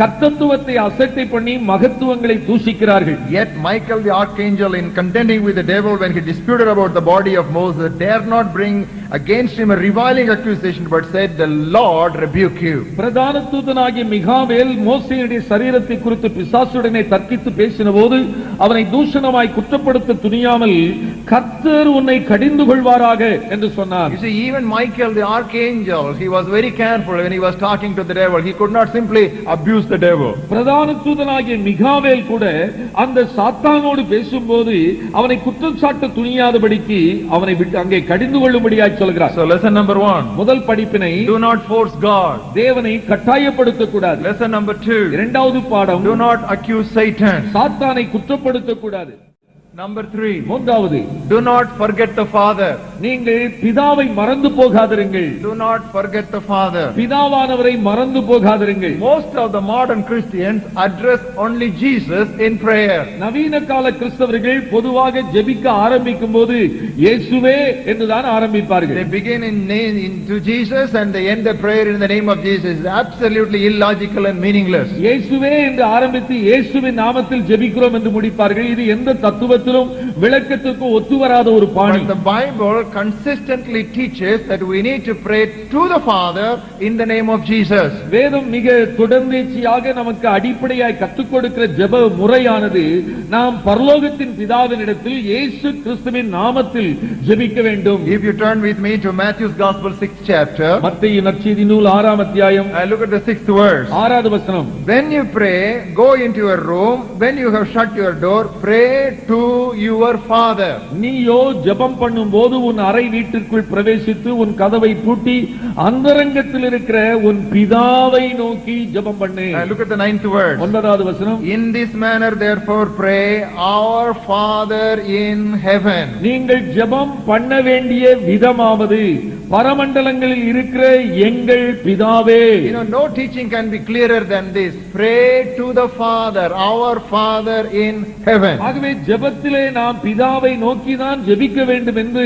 கர்த்தத்துவத்தை அசட்டை பண்ணி மகத்துவங்களை தூஷிக்கிறார்கள். Yet Michael the archangel, in contending with the devil when he disputed about the body of Moses, dare not bring against him a reviling accusation, but said, the Lord rebuke you. பிரதான தூதனாகிய மிகாவேல் மோசேயுடைய சரீரத்தை குறித்து பிசாசுடனே தர்க்கித்து பேசினபோது அவனை தூஷணமாய் குற்றப்படுத்த துணியாமல் கர்த்தர் உன்னை கடிந்து கொள்வாராக என்று சொன்னார். You see, even Michael the archangel, he was very careful when he was talking to the devil. He could not simply abuse the devil. பிரதான தூதனாகிய மிகாவேல் கூட அந்த சாத்தானோடு பேசும்போது அவனை குற்றம் சாட்ட துணியாதபடிக்கு அவனை விட்டு அங்கே கடிந்து கொள்ளும்படியாய் சொல்கிறார். So lesson number 1, முதல் படிப்பினை, do not force God. தேவனை கட்டாயப்படுத்த கூடாது. Lesson number 2, இரண்டாவது பாடம், do not accuse Satan. சாத்தானை குற்றப்படுத்த கூடாது. Number 3, மூன்றாவது, do not forget the Father. நீங்கள் பிதாவை மறந்து போகாதிருங்கள். Do not forget the Father. பிதாவானவரை மறந்து போகாதிருங்கள். Most of the modern Christians address only Jesus in prayer. நவீன கால கிறிஸ்தவர்கள் பொதுவாக ஜெபிக்க ஆரம்பிக்கும் போது இயேசுவே என்றுதான் ஆரம்பிப்பார்கள். They begin in name into Jesus and they end the prayer in the name of Jesus. It's absolutely illogical and meaningless. இயேசுவே என்று ஆரம்பித்து இயேசுவின் நாமத்தில் ஜெபிக்கிறோம் என்று முடிப்பார்கள். இது எந்த தத்துவத்தை வசனத்திலும் விளக்கத்துக்கு ஒத்து வராத ஒரு பாணி. But the Bible consistently teaches that we need to pray to the Father in the name of Jesus. வேதம் மிக தொடர்ந்தேச்சியாக நமக்கு அடிப்படையாய் கற்றுக் கொடுக்கிற ஜெப முறையானது நாம் பரலோகத்தின் பிதாவினிடத்தில் இயேசு கிறிஸ்துவின் நாமத்தில் ஜெபிக்க வேண்டும். If you turn with me to Matthew's Gospel 6th chapter, மத்தேயு நற்செய்தி நூல் 6ஆம் அத்தியாயம் I look at the 6th verse. 6வது வசனம். When you pray, go into your room. When you have shut your door, pray to your Father. நீயோ ஜெபம் பண்ணும்போது உன் அறை வீட்டிற்குள் பிரவேசித்து உன் கதவை பூட்டி அந்தரங்கத்தில் இருக்கிற உன் பிதாவை நோக்கி ஜெபம் பண்ணு. I look at the 9th verse. 9வது வசனம். In this manner therefore pray, our Father in heaven. நீங்கள் ஜெபம் பண்ண வேண்டிய விதமாவது பரமண்டலங்களில் இருக்கிற எங்கள் பிதாவே. You know, no teaching can be clearer than this. Pray to the Father, our Father in heaven. ஆகவே ஜெபத்திலே நாம் பிதாவை நோக்கிதான் ஜெபிக்க வேண்டும் என்று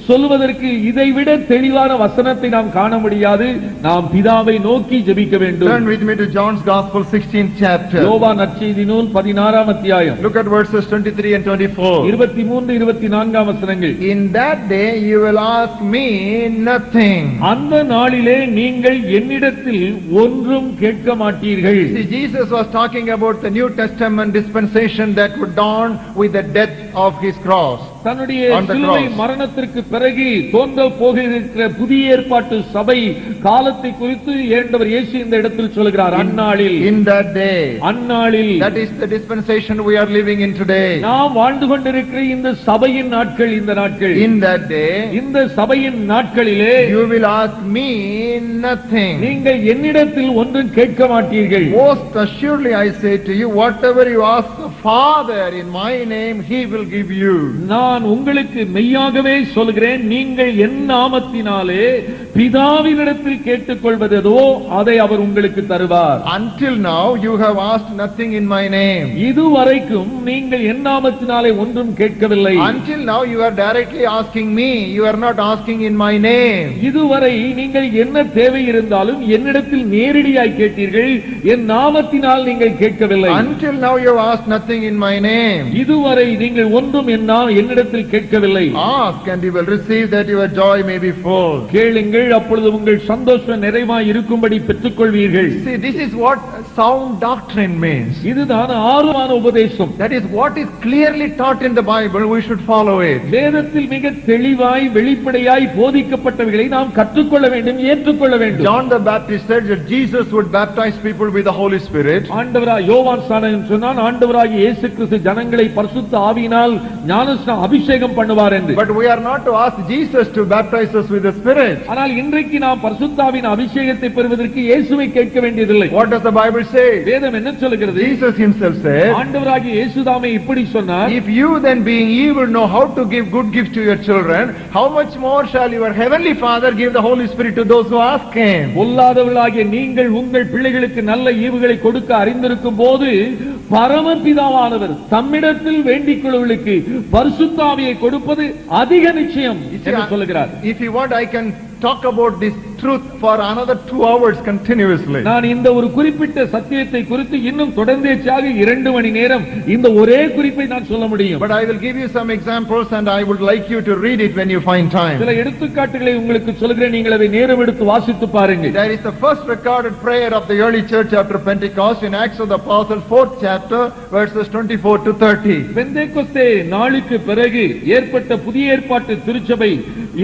சொல்வதற்கு இதைவிட தெளிவான வசனத்தை நாம் காண முடியாது. நாம் பிதாவை நோக்கி ஜெபிக்க வேண்டும். Turn with me to John's Gospel 16th chapter. யோவான் நற்செய்தி நூல் 16ஆம் அத்தியாயம். Look at verses 23 and 24. 23 24ஆம் வசனங்கள். In that day you will ask me nothing. அந்த நாளிலே நீங்கள் என்னிடத்தில் ஒன்றும் கேட்க மாட்டீர்கள். See, Jesus was talking about the New Testament dispensation that would dawn with the death of his cross. தன்னுடைய On the சிலுவை cross. மரணத்திற்கு பிறகு தோன்ற போகிற புதிய ஏற்பாட்டு சபை காலத்தை குறித்து ஆண்டவர் இயேசு இந்த இடத்தில் சொல்கிறார். அந்நாளில், In that day. அந்நாளில், That is the dispensation we are living in today. நாம் வாழ்ந்து கொண்டிருக்கிற இந்த சபையின் நாட்கள், இந்த நாட்கள், In that day இந்த சபையின் நாட்களிலே you will ask me nothing. நீங்கள் என்னிடத்தில் ஒன்றும் கேட்க மாட்டீர்கள். Most assuredly I say to you, whatever you ask the Father in my name, he will give you. நான் உங்களுக்கு மெய்யாகவே சொல்கிறேன், நீங்கள் என் நாமத்தினாலே பிதாவினிடத்தில் கேட்டுக்கொள்வதோ அதை அவர் உங்களுக்கு தருவார். Until now you have asked nothing in my name. இதுவரைக்கும் நீங்கள் என் நாமத்தினாலே ஒன்றும் கேட்கவில்லை. Until now you are directly asking me, you are not asking in my name. இதுவரை நீங்கள் என்ன தேவை இருந்தாலும் என்னிடத்தில் நேரடியாய் கேட்டீர்கள், என் நாமத்தினால் நீங்கள் கேட்கவில்லை. Until now you have asked nothing in my name. இதுவரை நீங்கள் ஒன்றும் என்னிடத்தில் கேட்கவில்லை. Ask and you will receive, that your joy may be full. கேளுங்கள், அப்பொழுது உங்கள் சந்தோஷம் நிறைவாய் இருக்கும்படி பெற்றுக்கொள்வீர்கள். See, this is what sound doctrine means. இதுதான் ஆர்வமான உபதேசம். That is what is clearly taught in the Bible, we should follow it. வேதத்தில் மிக தெளிவாய் வெளிப்படையாய் போதிக்கப்பட்டவைகளை நாம் கற்றுக்கொள்ள வேண்டும், ஏற்றுக்கொள்ள வேண்டும். John the Baptist said that Jesus would baptize people with the Holy Spirit. ஆண்டவராய் யோவான் ஸ்நானகன் சொன்னான், ஆண்டவராகிய இயேசு கிறிஸ்து ஜனங்களை பரிசுத்த ஆவியினால் ஞானஸ்நானம் அபிஷேகம் பண்ணுவார் என்று. But we are not to ask Jesus to baptize us with the Spirit. ஆனால் இன்றைக்கு நாம் பரிசுத்த ஆவியின் அபிஷேகத்தை பெறுவதற்கு இயேசுவை கேட்க வேண்டியதில்லை. What does the Bible say? வேதம் என்ன சொல்கிறது? Jesus himself said, ஆண்டவராகிய இயேசுதாமே இப்படி சொன்னார், if you then being evil know how to give good gifts to your children, how much more shall your heavenly Father give the Holy Spirit to those who ask him? பொல்லாதவர்களாகிய நீங்கள் உங்கள் பிள்ளைகளுக்கு நல்ல ஈவுகளை கொடுக்க அறிந்திருக்கும் போது பரமபிதாவானவர் தம்மிடத்தில் வேண்டிக் கொள்ளுவர்களுக்கு பரிசுத்த ஆவியை கொடுப்பது அதிக நிச்சயம் என்று சொல்லுகிறார். If you want, I can talk about this truth for another 2 hours continuously. நான் இந்த ஒரு குறிப்பிட்ட சத்தியத்தை குறித்து இன்னும் தொடர்ந்தேச்சாக 2 மணி நேரம் இந்த ஒரே குறிப்பை நான் சொல்ல முடியும். But I will give you some examples and I would like you to read it when you find time. சில எடுத்துக்காட்டுகளை உங்களுக்கு சொல்கிறேன், நீங்கள் அதை நேரம் எடுத்து வாசித்து பாருங்கள். There is the first recorded prayer of the early church after Pentecost in Acts of the Apostles 4th chapter verses 24 to 30. பெந்தேகொஸ்தே நாளுக்கு பிறகு ஏற்பட்ட புதிய ஏற்பாட்டு திருச்சபை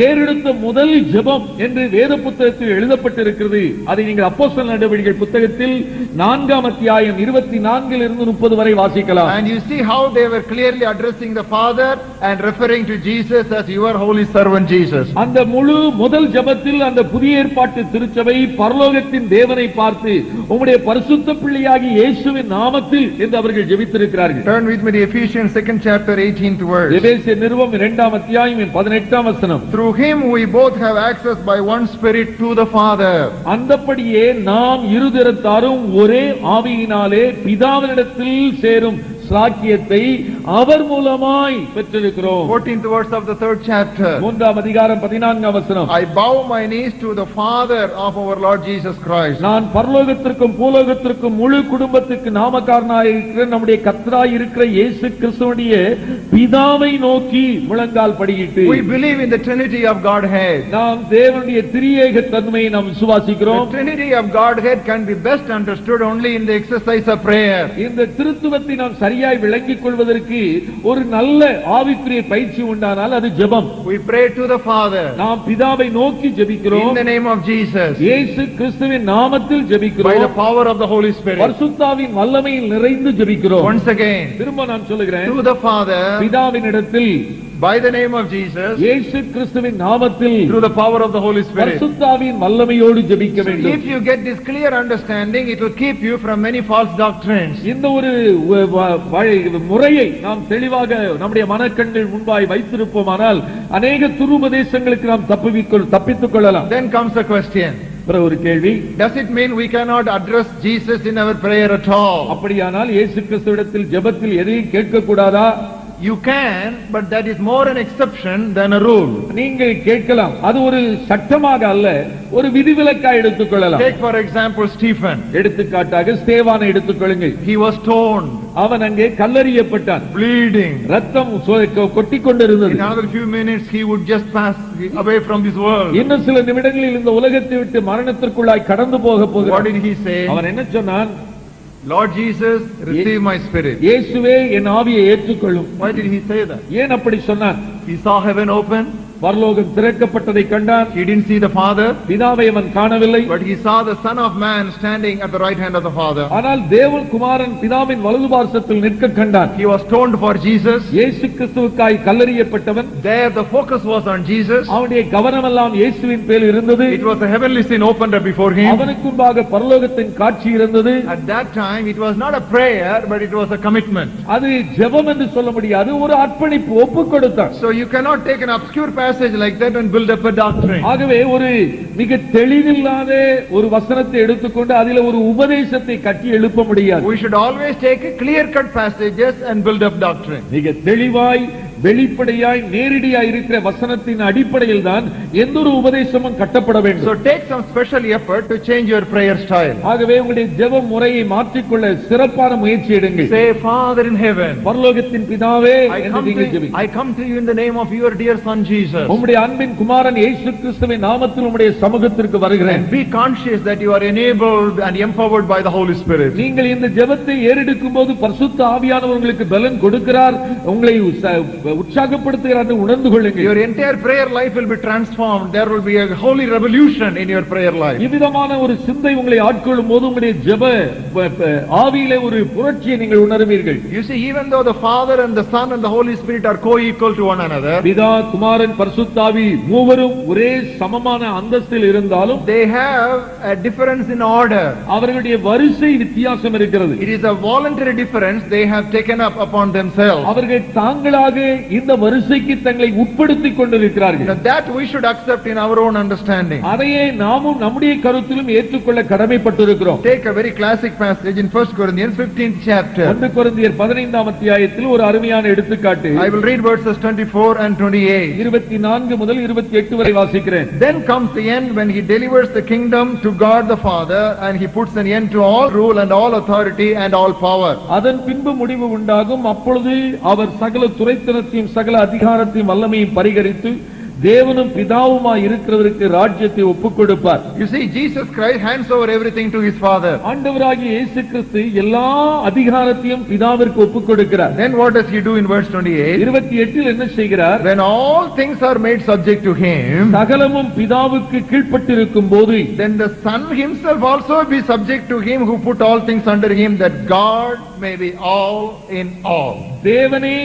ஏறெடுத்த முதல் ஜெபம் என்று வேத புத்தகத்தில் எழுதப்பட்டிருக்கிறது. அதை நீங்கள் அப்போஸ்தலர் நடவடிக்கைகள் புத்தகத்தில் 4ஆம் அத்தியாயம் 24 இலிருந்து 30 வரை வாசிக்கலாம். And you see how they were clearly addressing the Father and referring to Jesus as your holy servant Jesus. அந்த முழு முதல் ஜெபத்தில் அந்த புதிய ஏற்பாட்டு திருச்சபை பரலோகத்தின் தேவனை பார்த்து உம்முடைய பரிசுத்த பிள்ளையாகிய இயேசுவின் நாமத்தில் என்று அவர்கள் ஜெபித்திருக்கிறார்கள். Turn with me to Ephesians 2nd chapter 18th verse. எபேசியர் நிருபம் 2ஆம் அத்தியாயம் 18ஆம் வசனம். Through him we both have access by one Spirit to the Father. அந்தப்படியே நாம் இருதரத்தாரும் ஒரே ஆவியினாலே பிதாவினிடத்தில் சேரும் சாக்கியத்தை அவர் மூலமாய் பெற்றிருக்கிறோம். 14th verse of the 3rd chapter. 3ஆம் அதிகாரம் 14ஆம் வசனம். I bow my knees to the Father of our Lord Jesus Christ. நான் பரலோகத்திற்கும் பூலோகத்திற்கும் முழு குடும்பத்துக்கு நாமக்காரனாய் இருக்கிற நம்முடைய கர்த்தராய் இருக்கிற இயேசு கிறிஸ்துவுடைய பிதாவை நோக்கி முழங்கால் படியிட்டு. We believe in the Trinity of Godhead. நாம் தேவனுடைய திரியேக தன்மையை நாம் விசுவாசிக்கிறோம். The Trinity of Godhead can be best understood only in the exercise of prayer. இந்த திருத்துவத்தை நாம் சரியாய் விளங்கிக் கொள்வதற்கு ஒரு நல்ல ஆவிக்குரிய பயிற்சி உண்டானால் அது ஜெபம். We pray to the Father நாம் பிதாவை நோக்கி ஜெபிக்கிறோம். in the name of Jesus, இயேசு கிறிஸ்துவின் நாமத்தில் ஜெபிக்கிறோம். by the power of the Holy Spirit. பரிசுத்தாவின் வல்லமையில் நிறைந்து ஜெபிக்கிறோம். Once again, திரும்ப நான் சொல்லுகிறேன், to the Father பிதாவினிடத்தில் by the name of Jesus, இயேசு கிறிஸ்துவின் நாமத்தில் through the power of the Holy Spirit. பரிசுத்தாவின் வல்லமையோடு ஜெபிக்க So வேண்டும். if you get this clear understanding, it will keep you from many false doctrines. இந்த ஒரு முறையை நாம் தெளிவாக நம்முடைய மனக்கண்கள் முன்பாய் வைத்திருப்போமானால் அநேக துருபதேசங்களுக்கு நாம் தப்பித்துக் கொள்ளலாம். Then comes the question, ஒரு கேள்வி, does it mean we cannot address Jesus in our prayer at all? அப்படியானால் இயேசு கிறிஸ்துவிடத்தில் ஜெபத்தில் எதையும் கேட்க கூடாதா? You can, but that is more an exception than a rule. நீங்கள் கேட்கலாம், அது ஒரு சட்டமாக அல்ல, ஒரு விதிவிலக்காய் எடுத்துக்கொள்ளலாம். Take for example Stephen. எடுத்துக்காட்டாக ஸ்தேவானை எடுத்துக்கொள்ளுங்கள். He was stoned, அவன் அங்கே கல்லெறியப்பட்டான், bleeding, ரத்தம் கொட்டிக் கொண்டிருந்தது. In another few minutes he would just pass away from this world. இன்னும் சில நிமிடங்களில் இந்த உலகத்தை விட்டு மரணத்திற்குள்ளாய் கடந்து போக போகிறான். What did he say? அவன் என்ன சொன்னான்? Lord Jesus, receive my spirit. இயேசுவே என் ஆவியை ஏற்றுக்கொள்ளும். Why did he say that? ஏன் அப்படி சொன்னான்? He saw heaven open. பரலோகம் திறக்கப்பட்டதை கண்டான். He didn't see the Father, பிதாவை அவன் காணவில்லை. but he saw the Son of Man standing at the right hand of the Father. ஆனால் தேவன் குமாரன் பிதாவின் வலது பார்சத்தில் நிற்க கண்டான். He was stoned for Jesus. இயேசு கிறிஸ்துவுக்காய் கல்லெறியப்பட்டவன். There the focus was on Jesus. அவனுடைய கவனமெல்லாம் இயேசுவின் பேரில் இருந்தது. It was a heavenly scene opened up before him. அவனுக்கு முன்பாக பரலோகத்தின் காட்சி இருந்தது. At that time it was not a prayer, but it was a commitment. அது ஜெபம் என்று சொல்ல முடியாது, ஒரு அர்ப்பணிப்பு, ஒப்புக் கொடுத்தான். So you cannot take an obscure passage like that and build up a doctrine. ஆகவே ஒரு மிக தெளிவில்லாத ஒரு வசனத்தை எடுத்துக்கொண்டு அதிலே ஒரு உபதேசத்தை கட்டி எழுப்ப முடியாது. We should always take a clear cut passages and build up doctrine. மிக தெளிவாய் வெளிப்படையாய் நேரடியாய் இருக்கிற வசனத்தின் அடிப்படையில் தான் எந்த ஒரு உபதேசமும் கட்டப்பட வேண்டும். So take some special effort to change your prayer style. ஆகவே உங்களுடைய ஜெப முறையை மாற்றிக்கொள்ள சிறப்பான முயற்சி எடுங்கள். Say, Father in heaven, பரலோகத்தின் பிதாவே என்று நீங்கள் ஜெபியுங்கள். I come to you in the name of your dear son Jesus. உம்முடைய அன்பின் குமாரன் இயேசு கிறிஸ்துவின் நாமத்தில் உம்முடைய சமூகத்திற்கு வருகிறேன். And be conscious that you are enabled and empowered by the Holy Spirit. நீங்கள் இந்த ஜெபத்தை ஏறெடுக்கும்போது பரிசுத்த ஆவியானவர் உங்களுக்கு பலன் கொடுக்கிறார், உங்களை உற்சாகப்படுத்துகிறார் என்று உணர்ந்து கொள்ளுங்கள். Your entire prayer life will be transformed. There will be a holy revolution in your prayer life. இவ்விதமான ஒரு சிந்தை உங்களை ஆட்கொள்ளும் போது உங்களுடைய ஜெப ஆவியிலே ஒரு புரட்சியை நீங்கள் உணர்வீர்கள். You see, even though the Father and the Son and the Holy Spirit are co-equal to one another, பிதா குமாரன் பரிசுத்த ஆவி மூவரும் ஒரே சமமான அந்தஸ்தில் இருந்தாலும் they have a difference in order. அவர்களுடைய வரிசை வித்தியாசம் இருக்கிறது. It is a voluntary difference they have taken up upon themselves. அவர்கள் தாங்களாக இந்த வரிசைக்கு தங்களை உட்படுத்திக் கொண்டிருக்கிறார்கள். Now that we should accept in our own understanding. அதையே நாமும் நம்முடைய கருத்திலும் ஏற்றுக்கொள்ள கடமைப்பட்டிருக்கிறோம். Take a very classic passage in 1 Corinthians 15th chapter. 1 கொரிந்தியர் 15ஆம் அத்தியாயத்தில் ஒரு அருமையான எடுத்துக்காட்டு. I will read verses 24 and 28. 24 முதல் 28 வரை வாசிக்கிறேன். Then comes the end when he delivers the kingdom to God the Father and he puts an end to all rule and all authority and all power. அதன் பின்பு முடிவு உண்டாகும். அப்பொழுது அவர் சகல துரைத்தனத்தையும் சகல அதிகாரத்தையும் வல்லமையும் பரிகரித்து தேவனும் பிதாவுமாய் இருக்கிறவருக்கு ராஜ்யத்தை ஒப்புக் கொடுப்பார். You see, Jesus Christ hands over everything to his Father. ஆண்டவராகிய இயேசு கிறிஸ்து எல்லா அதிகாரத்தையும் பிதாவிற்கு ஒப்புக் கொடுக்கிறார். Then what does he do in verse 28? 28 என்ன செய்கிறார்? When all things are made subject to him, சகலமும் பிதாவுக்கு கீழ்ப்பட்டிருக்கும் போது, then the Son himself also be subject to him who put all things under him, that God may be all in all. தேவனே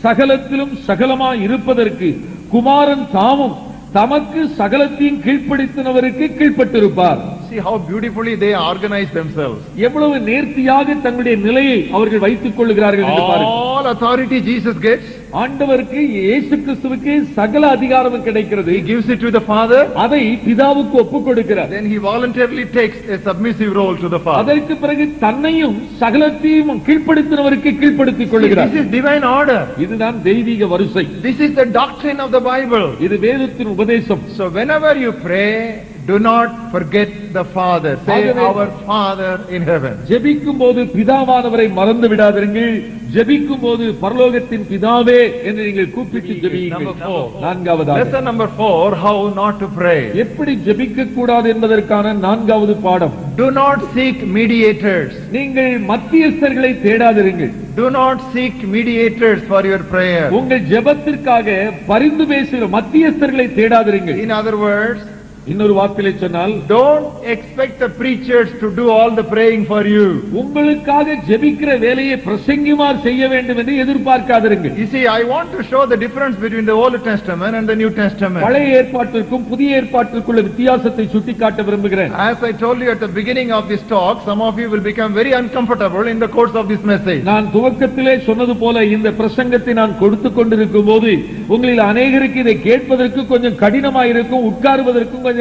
சகலத்திலும் சகலமாய் இருப்பதற்கு குமாரன் தாமும் தமக்கு சகலத்தையும் கீழ்ப்படுத்தினவருக்கு கீழ்ப்பட்டிருப்பார். See how beautifully they organize themselves. எவ்வளவு நேர்த்தியாக தங்களுடைய நிலையை அவர்கள் வைத்துக் கொள்கிறார்கள் என்று பாருங்கள். All authority Jesus gets. ஆண்டவருக்கு இயேசு கிறிஸ்துவுக்கு சகல அதிகாரமும் கிடைக்கிறது. He gives it to the Father. அதை பிதாவுக்கு ஒப்புக் கொடுக்கிறார். Then he voluntarily takes a submissive role to the Father. அதற்கு பிறகு தன்னையும் சகலத்தையும் கீழ்ப்படுத்தினவருக்கு கீழ்ப்படுத்திக் கொள்கிறார். This is divine order. இதுதான் தெய்வீக வரிசை. This is the doctrine of the Bible. இது வேதத்தின் உபதேசம். So whenever you pray, do not forget the Father. Say our Father in heaven. ஜெபிக்கும் போது பிதாவானவரை மறந்து விடாதீர்கள். ஜெபிக்கும் போது பரலோகத்தின் பிதாவே என்று நீங்கள் கூப்பிட்டு ஜெபியுங்கள். நான்காவதாக lesson number 4, how not to pray. எப்படி ஜெபிக்க கூடாது என்பதற்கான நான்காவது பாடம். Do not seek mediators. நீங்கள் மத்தியஸ்தர்களை தேடாதீர்கள். Do not seek mediators for your prayer. உங்கள் ஜெபத்திற்காக பரிந்து பேசுகிற மத்தியஸ்தர்களை தேடாதீர்கள். In other words, இன்னொரு வார்த்தையிலே சொன்னால், don't expect the preachers to do all the praying for you. உங்களுக்காக ஜெபிக்கிற வேலையை பிரசங்கிமார் செய்ய வேண்டும் என்று எதிர்பார்க்காதீர்கள். You see, I want to show the difference between the Old Testament and the New Testament. பழைய ஏற்பாட்டிற்கும் புதிய ஏற்பாட்டிற்குள்ள வித்தியாசத்தை சுட்டிக்காட்ட விரும்புகிறேன். As I told you at the beginning of this talk, some of you will become very uncomfortable in the course of this message. நான் துவக்கத்திலே சொன்னது போல இந்த பிரசங்கத்தை நான் கொடுத்து கொண்டிருக்கும் போது உங்களில் அநேகருக்கு இதை கேட்பதற்கு கொஞ்சம் கடினமாயிருக்கும், உட்காருவதற்கும் கொஞ்சம்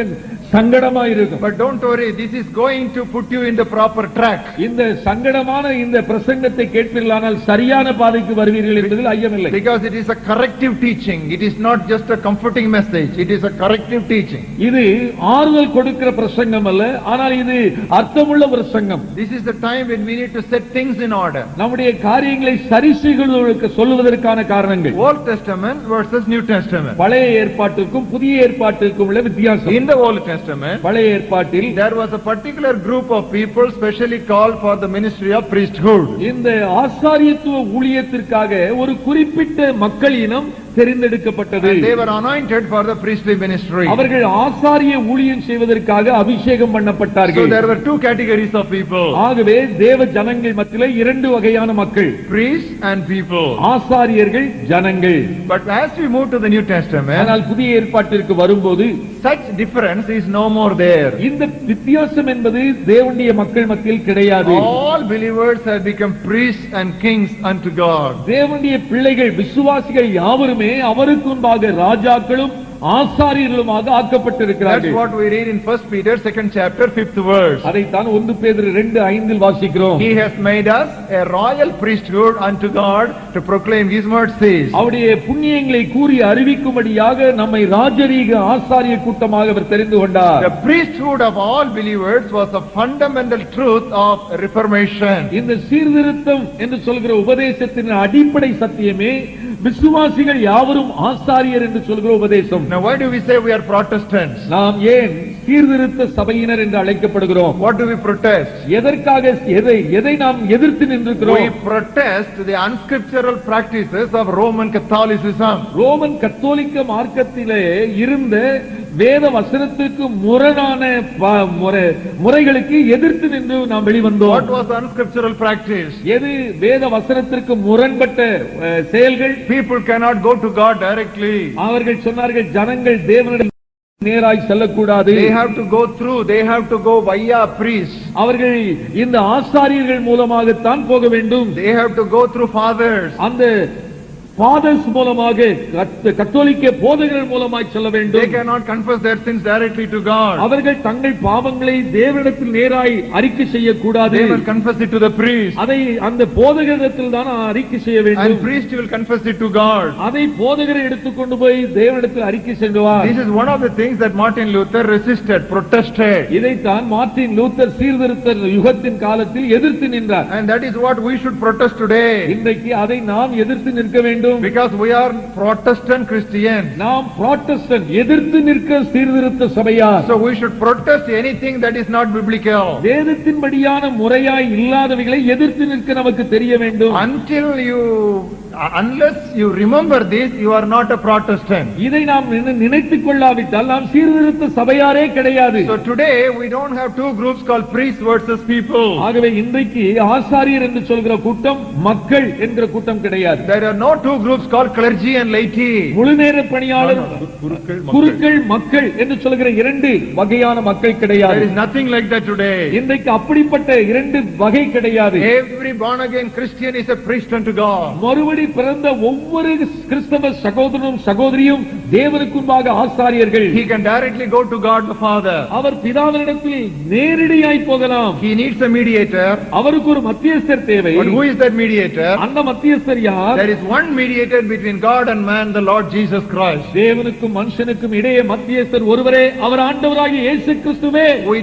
சங்கடமாயிருக்கும். But don't worry, this is going to put you in the proper track. இந்த சங்கடமான இந்த பிரசங்கத்தை கேட்பீர்களானால் சரியான பாதைக்கு வருவீர்கள் என்பதில் ஐயமில்லை. Because it is a corrective teaching. It is not just a comforting message. It is a corrective teaching. இது ஆறுதல் கொடுக்கிற பிரசங்கம் அல்ல, ஆனால் இது அர்த்தமுள்ள பிரசங்கம். This is the time when we need to set things in order. நம்முடைய காரியங்களை சரி செய்வதற்கு சொல்லுவதற்கான காரணங்கள். Old Testament versus New Testament. பழைய ஏற்பாட்டிற்கும் புதிய ஏற்பாட்டிற்கும் உள்ள வித்தியாசம். In the Old Testament, பழைய ஏற்பாட்டில் there was a particular group of people specially called for the ministry of priesthood. இந்த ஆசாரியத்துவ ஊழியத்திற்காக ஒரு குறிப்பிட்ட மக்கள் இனம் தெரிந்தெடுக்கப்பட்டது. And they were anointed for the priestly ministry. அவர்கள் ஆசாரிய ஊழியம் செய்வதற்காக அபிஷேகம் பண்ணப்பட்டார்கள். So there were two categories of people. ஆகவே தேவ ஜனங்கள் மத்தியிலே இரண்டு வகையான மக்கள், Priests and people. ஆசாரியர்கள், ஜனங்கள். But as we move to the New Testament, ஆனால் புதிய ஏற்பாட்டிற்கு வரும்போது such difference is no more there. இந்த வித்தியாசம் என்பது தேவனுடைய மக்கள் மத்தியில் கிடையாது. All believers have become priests and kings unto God. தேவனுடைய பிள்ளைகள், விசுவாசிகள் யாவருமே அவருக்கு முன்பாக ராஜாக்களும் ஆசாரியர்களுமாக ஆக்கப்பட்டிருக்கிறார்கள். That's what we read in 1 Peter 2nd chapter 5th verse. அதைத்தான் 1 பேதுரு 2:5 வாசிக்கிறோம். He has made us a royal priesthood unto God to proclaim his mercies. அவருடைய புண்ணியங்களை கூறி அறிவிக்கும்படியாக நம்மை ராஜரீக ஆசாரிய கூட்டமாக அவர் தெரிந்து கொண்டார். The priesthood of all believers was a fundamental truth of reformation. இந்த சீர்திருத்தம் என்று சொல்கிற உபதேசத்தின் அடிப்படை சத்தியமே விசுவாசிகள் யாவரும் ஆசாரியர் என்று சொல்கிற உபதேசம். Now why do we say we are Protestants? நாம் ஏன் சீர்திருத்த சபையினர் என்று அழைக்கப்படுகிறோம்? What do we protest? எதற்காக எதை நாம் எதிர்த்து நின்றிருக்கிறோம்? We protest the unscriptural practices of Roman Catholicism. Roman கத்தோலிக்க மார்க்கத்திலே இருந்த வேத வசனத்துக்கு முரணான முறைகளுக்கு எதிர்த்து நின்று நாம் வெளிவந்தோம். What was the unscriptural practice? எது வேத வசனத்திற்கு முரண்பட்ட செயல்கள்? People cannot go to God directly. அவர்கள் சொன்னார்கள், ஜனங்கள் தேவனிடம் நேராய் செல்லக்கூடாது. They have to go through, they have to go via priests. அவர்கள் இந்த ஆசாரியர்கள் மூலமாகத்தான் போக வேண்டும். They have to go through fathers. அந்த ஃபாதர்ஸ் மூலமாக, கத்தோலிக்க போதகர்கள் மூலமாய் செல்ல வேண்டும். They cannot confess their sins directly to God. அவர்கள் தங்கள் பாவங்களை தேவனிடத்தில் நேராய் அறிக்கை செய்யக்கூடாது. They will confess it to the priest. அதை அந்த போதகரிடத்தில் தான் அறிக்கை செய்ய வேண்டும். And priest will confess it to God. அதை போதகரை எடுத்துக்கொண்டு போய் தேவனிடத்தில் அறிக்கை செய்வார். This is one of the things that Martin Luther resisted, protested. இதைத்தான் மார்ட்டின் லூத்தர் சீர்திருத்த யுகத்தின் காலத்தில் எதிர்த்து நின்றார். And that is what we should protest today. இன்றைக்கு அதை நாம் எதிர்த்து நிற்க வேண்டும். Because we are Protestant Christians. நாம் புராட்டஸ்டன்ட், எதிர்த்து நிற்க சீர்திருத்த சபையார். So we should protest anything that is not biblical. வேதத்தின்படியான முறையாய் இல்லாதவைகளை எதிர்த்து நிற்க நமக்கு தெரிய வேண்டும். Until you unless you remember this, you are not a Protestant. இதை நாம் நினைத்துக் கொள்ளாவிட்டால் நாம் சீர்திருத்த சபையாரே கிடையாது. So today we don't have two groups called priests versus people. ஆகவே இன்றைக்கு ஆசாரியர் என்று சொல்கிற கூட்டம், மக்கள் என்கிற கூட்டம் கிடையாது. There are no two groups called clergy and laity. முழுநேர பணியாளர், குருக்கள், மக்கள் என்று சொல்கிற இரண்டு வகையான மக்கள் கிடையாது. There is nothing like that today. இன்றைக்கு அப்படிப்பட்ட இரண்டு வகை கிடையாது. Every born again Christian is a priest unto God. மறுபடி பிறந்த ஒவ்வொரு கிறிஸ்தவ சகோதரனும் சகோதரியும் தேவனுக்கு முன்பாக ஆசாரியர்கள். He can directly go to God the Father. அவர் பிதாவினிடத்தில் நேரடியாய் போகலாம். He needs a mediator. அவருக்கு ஒரு மத்தியஸ்தர் தேவை. But who is that mediator? அந்த மத்தியஸ்தர் யார்? There is one mediator between God and man, the Lord Jesus Christ. தேவனுக்கும் மனுஷனுக்கும் இடையே மத்தியஸ்தர் ஒருவரே, அவர் ஆண்டவராகிய இயேசு கிறிஸ்துவே. We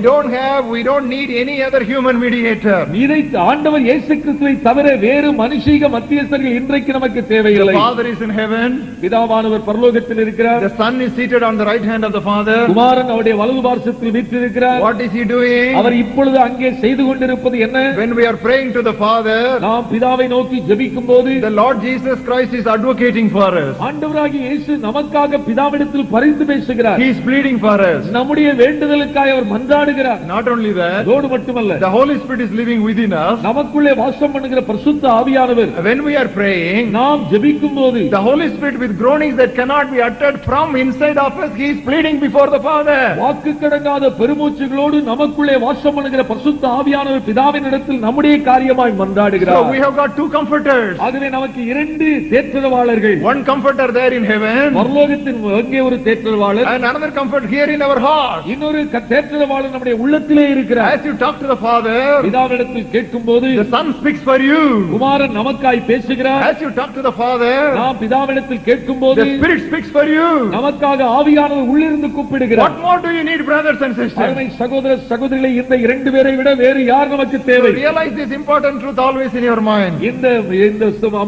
don't need any other human mediator. இதை ஆண்டவர் இயேசு கிறிஸ்துவை தவிர வேறு மனுஷீக மத்தியஸ்தர்கள் இன்றைக்கு நமக்கு தேவையில்லை. The Father is in heaven. பிதாவானவர் பரலோகத்தில் இருக்கிறார். The Son is seated on the right hand of the Father. குமாரன் அவருடைய வலது பார்சத்தில் வீற்றிருக்கிறார். What is he doing? அவர் இப்பொழுது அங்கே செய்து கொண்டிருப்பது என்ன? When we are praying to the Father, நாம் பிதாவை நோக்கி ஜெபிக்கும் போது the Lord Jesus Christ is advocating for us. ஆண்டவராகிய இயேசு நமக்காக பிதாவிடத்தில் பரிந்து பேசுகிறார். He is pleading for us. நம்முடைய வேண்டுதலுக்காக அவர் மன்றாடுகிறார். Not only that, அதோடு மட்டுமல்ல, the Holy Spirit is living within us. நமக்குள்ளே வாசம் பண்ணுகிற பரிசுத்த ஆவியானவர் When we are praying, நாம் ஜெபிக்கும் போது the Holy Spirit with groanings that cannot be uttered from inside of us, he is pleading before the Father. வாக்கு கடங்காத பெருமூச்சுகளோடு நமக்குள்ளே வாசம் பண்ணுகிற பரிசுத்த ஆவியானவர் பிதாவின் இடத்தில் நம்முடைய காரியமாய் மன்றாடுகிறார். So we have got two comforters. ஆகவே நமக்கு இரண்டு தேற்றரவாளர்கள். One comforter there in heaven, பரலோகத்தின் அங்கே ஒரு தேற்றரவாளர், and another comfort here in our heart. இன்னொரு தேற்றரவாளர் நம்முடைய உள்ளத்திலே இருக்கிறார். As you talk to the Father, பிதாவிடத்தில் கேட்கும்போது the Son speaks for you. குமாரன் நமக்காய் பேசுகிறார். As you talk to the Father, நாம் பிதாவிடத்தில் கேட்கும்போது the Spirit speaks for you. நமக்காக ஆவியானவர் உள்ளிருந்து கூப்பிடுகிறார். What more do you need, brothers and sisters? அருமை சகோதர சகோதரிகளே, இந்த இரண்டு பேரை விட வேறு யார் நமக்கு தேவை? Realize this important truth always in your mind. இந்த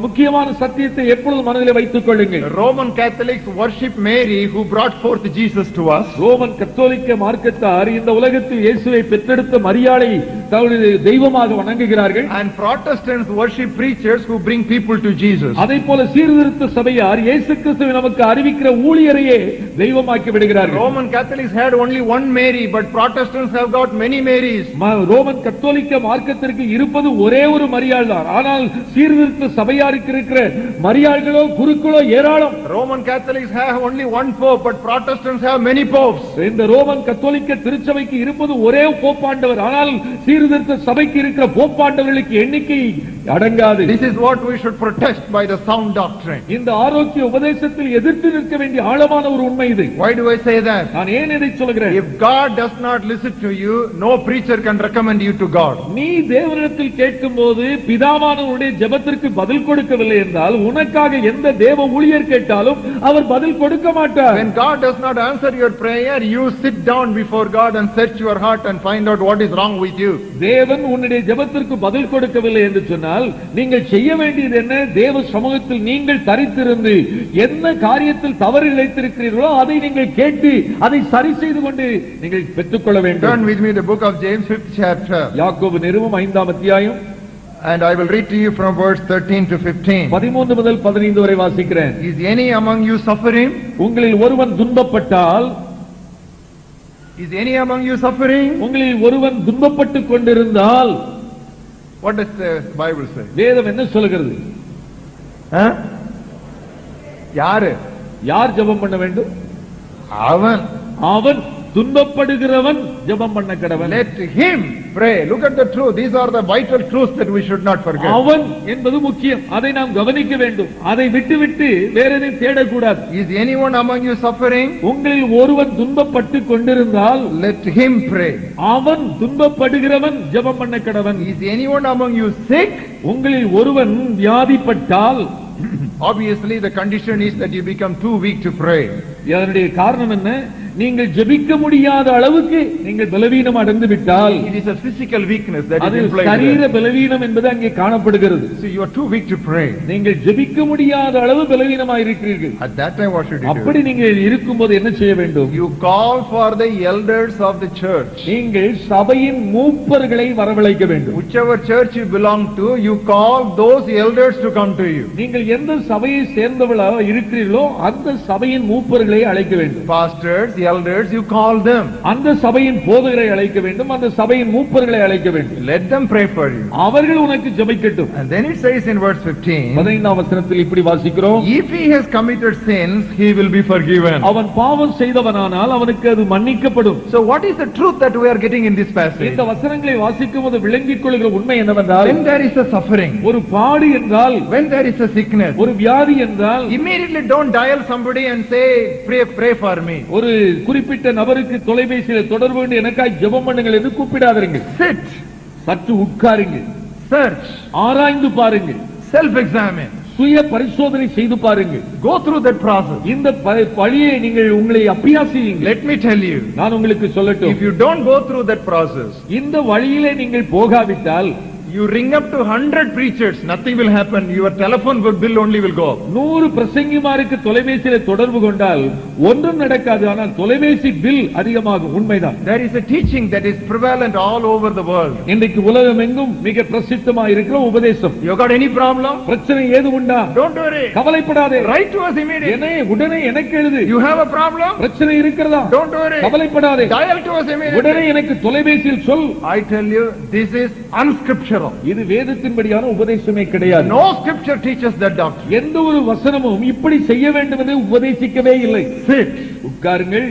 முக்கியமான சத்தியத்தை எப்பொழுது மனதிலே வைத்துக் கொள்ளுங்கள். Roman Catholics worship Mary who brought forth Jesus to us. Roman கத்தோலிக்க மார்க்கத்தார் இந்த உலகத்தில் இயேசுவை பெற்றெடுத்த மரியாளை தங்களுடைய தெய்வமாக வணங்குகிறார்கள். And Protestants worship preachers who bring people to Jesus. அதைப்போல சீர்திருத்த சபையார் இயேசு கிறிஸ்துவை நமக்கு அறிவிக்கிற ஊழியரையே தெய்வமாக்கி விடுகிறார்கள். Roman Catholics had only one Mary, but Protestants have got many Marys. Roman கத்தோலிக்க மார்க்கத்திற்கு இருப்பது ஒரே ஒரு மரியாள் தான். ஆனால் சீர்திருத்த சபையாருக்கு இருக்கிற மரியாள்களோ குருக்களோ ஏராளம். Roman Catholics have only one pope, but Protestants have many popes. இந்த ரோமன் கத்தோலிக்க திருச்சபைக்கு இருப்பது ஒரே போப்பாண்டவர். ஆனால் சீர்திருத்த சபைக்கு இருக்கிற போப்பாண்டவர்களுக்கு எண்ணிக்கை அடங்காது. This is what we should protest by the sound doctrine. இந்த ஆரோக்கிய உபதேசத்தில் எதிர்த்து நிற்க வேண்டிய ஆழமான ஒரு உண்மை இது. Why do I say that? நான் ஏன் இதை சொல்கிறேன்? If God does not listen to you, no preacher can recommend you to God. நீ தேவனிடத்தில் கேட்கும்போது பிதாவானவருடைய ஜெபத்திற்கு பதில் கொடுக்கவில்லை என்றால் உனக்காக எந்த தேவ ஊழியர் கேட்டாலும் அவர் பதில் கொடுக்க மாட்டார். When God does not answer your prayer, you sit down before God and search your heart and find out what is wrong with you. தேவன் உன்னுடைய ஜெபத்திற்கு பதில் கொடுக்கவில்லை என்று சொன்னால் நீங்கள் செய்ய வேண்டியது என்ன? தேவ சமூகத்தில் நீங்கள் தரித்திருந்து என்ன காரியத்தில் தவறு இழைத்திருக்கிறீர்களோ அதை நீங்கள் கேட்டு அதை சரி செய்து கொண்டு நீங்கள் பெற்றுக்கொள்ள வேண்டும். Turn with me the book of James 5th chapter. யாக்கோபு நிருபம் 5ஆம் அத்தியாயம். And I will read to you from verse 13 to 15. 13 முதல் 15 வரை வாசிக்கிறேன். Is any among you suffering? உங்களில் ஒருவன் துன்பப்பட்டால், Is any among you suffering? உங்களில் ஒருவன் துன்பப்பட்டுக் கொண்டிருந்தால், What does the Bible say? வேதம் என்ன சொல்கிறது? யாரு? யார் ஜெபம் பண்ண வேண்டும்? அவன். அவன் துன்பப்படுகிறவன் ஜெபம் பண்ண கடவன். Let him pray. Look at the truth. These are the vital truths that we should not forget. அவன் என்பது முக்கியம். அதை நாம் கவனிக்க வேண்டும். அதை விட்டு வேற எதையும் தேடக்கூடாது. Is anyone among you suffering? உங்களில் ஒருவன் துன்பப்பட்டு கொண்டிருந்தால், let him pray. அவன் துன்பப்படுகிறவன் ஜெபம் பண்ண கடவன். Is anyone among you sick? உங்களில் ஒருவன் வியாதிப்பட்டால், Obviously, the condition is that you become too weak to pray. அதனுடைய காரணம் என்ன? நீங்கள் ஜெபிக்க முடியாத அளவுக்கு நீங்கள் பலவீனம் அடைந்து விட்டால் It is a physical weakness that is அது implied சரீர there. பலவீனம் என்பது அங்கே காணப்படுகிறது. So you are too weak to pray. நீங்கள் ஜெபிக்க முடியாத அளவு பலவீனமாக இருக்கிறீர்கள். At that time, what should you அப்படி do? நீங்கள் இருக்கும்போது என்ன செய்ய வேண்டும்? You call for the elders of the church. நீங்கள் சபையின் மூப்பர்களை வரவழைக்க வேண்டும். Whichever church you belong to, you call those elders to come to you. நீங்கள் எந்த சபையை சேர்ந்தவர்களாக இருக்கிறீர்களோ அந்த சபையின் மூப்பர்களை அழைக்க வேண்டும். Pastors, elders, you call them. அந்த சபையின் போதகரை அழைக்க வேண்டும், அந்த சபையின் மூப்பர்களை அழைக்க வேண்டும். Let them pray for you. அவர்கள் உனக்கு ஜெபிக்கட்டும். And then it says in verse 15, 15ஆம் வசனத்தில் இப்படி வாசிக்கிறோம், if he has committed sins, he will be forgiven. அவன் பாவம் செய்தவனானால் அவனுக்கு அது மன்னிக்கப்படும். So what is the truth that we are getting in this passage? இந்த வசனங்களை வாசிக்கும் போது விளங்கிக் கொள்கிற உண்மை என்னவென்றால், When there is a suffering, ஒரு பாடு என்றால், when there is a sickness, ஒரு வியாதி என்றால், immediately don't dial somebody and say, pray for me. ஒரு குறிப்பிட்ட நபருக்கு தொலைபேசியில் தொடர்பு கொண்டு எனக்காய் ஜெபம் பண்ணுங்கள் என்று கூப்பிடாதீர்கள். Sit, சற்று உட்காருங்கள், search, ஆராய்ந்து பாருங்கள், self-examine, சுய பரிசோதனை செய்து பாருங்கள். go through that process. இந்த வழியை நீங்கள் உங்களை அபியாசியுங்கள். Let me tell you, நான் உங்களுக்கு சொல்லட்டும், if you don't go through that process, இந்த வழியிலே நீங்கள் போகாவிட்டால் you ring up to 100 preachers, nothing will happen. Your telephone bill only will go up. 100 பிரசங்கிமாருக்கு தொலைபேசியில தொடர்பு கொண்டால் ஒன்றும் நடக்காது, ஆனால் தொலைபேசி பில் அதிகமாகும். உண்மைதான். There is a teaching that is prevalent all over the world. இன்றைக்கு உலகம் எங்கும் மிக பிரசித்தமாக இருக்கிற உபதேசம். You got any problem? பிரச்சனை ஏது உண்டா? Don't worry. கவலைப்படாதே. Write to us immediately. உடனே எனக்கு எழுது. You have a problem? பிரச்சனை இருக்கிறதா? Don't worry. கவலைப்படாதே. Dial to us உடனே immediately. எனக்கு தொலைபேசியில் சொல். I tell you, this is unscriptural. இது வேதத்தின்படியான உபதேசமே கிடையாது. No scripture teaches that doctrine. எந்த ஒரு வசனமும் இப்படி செய்ய வேண்டும் என்று உபதேசிக்கவே இல்லை. Sit, உட்காருங்கள்,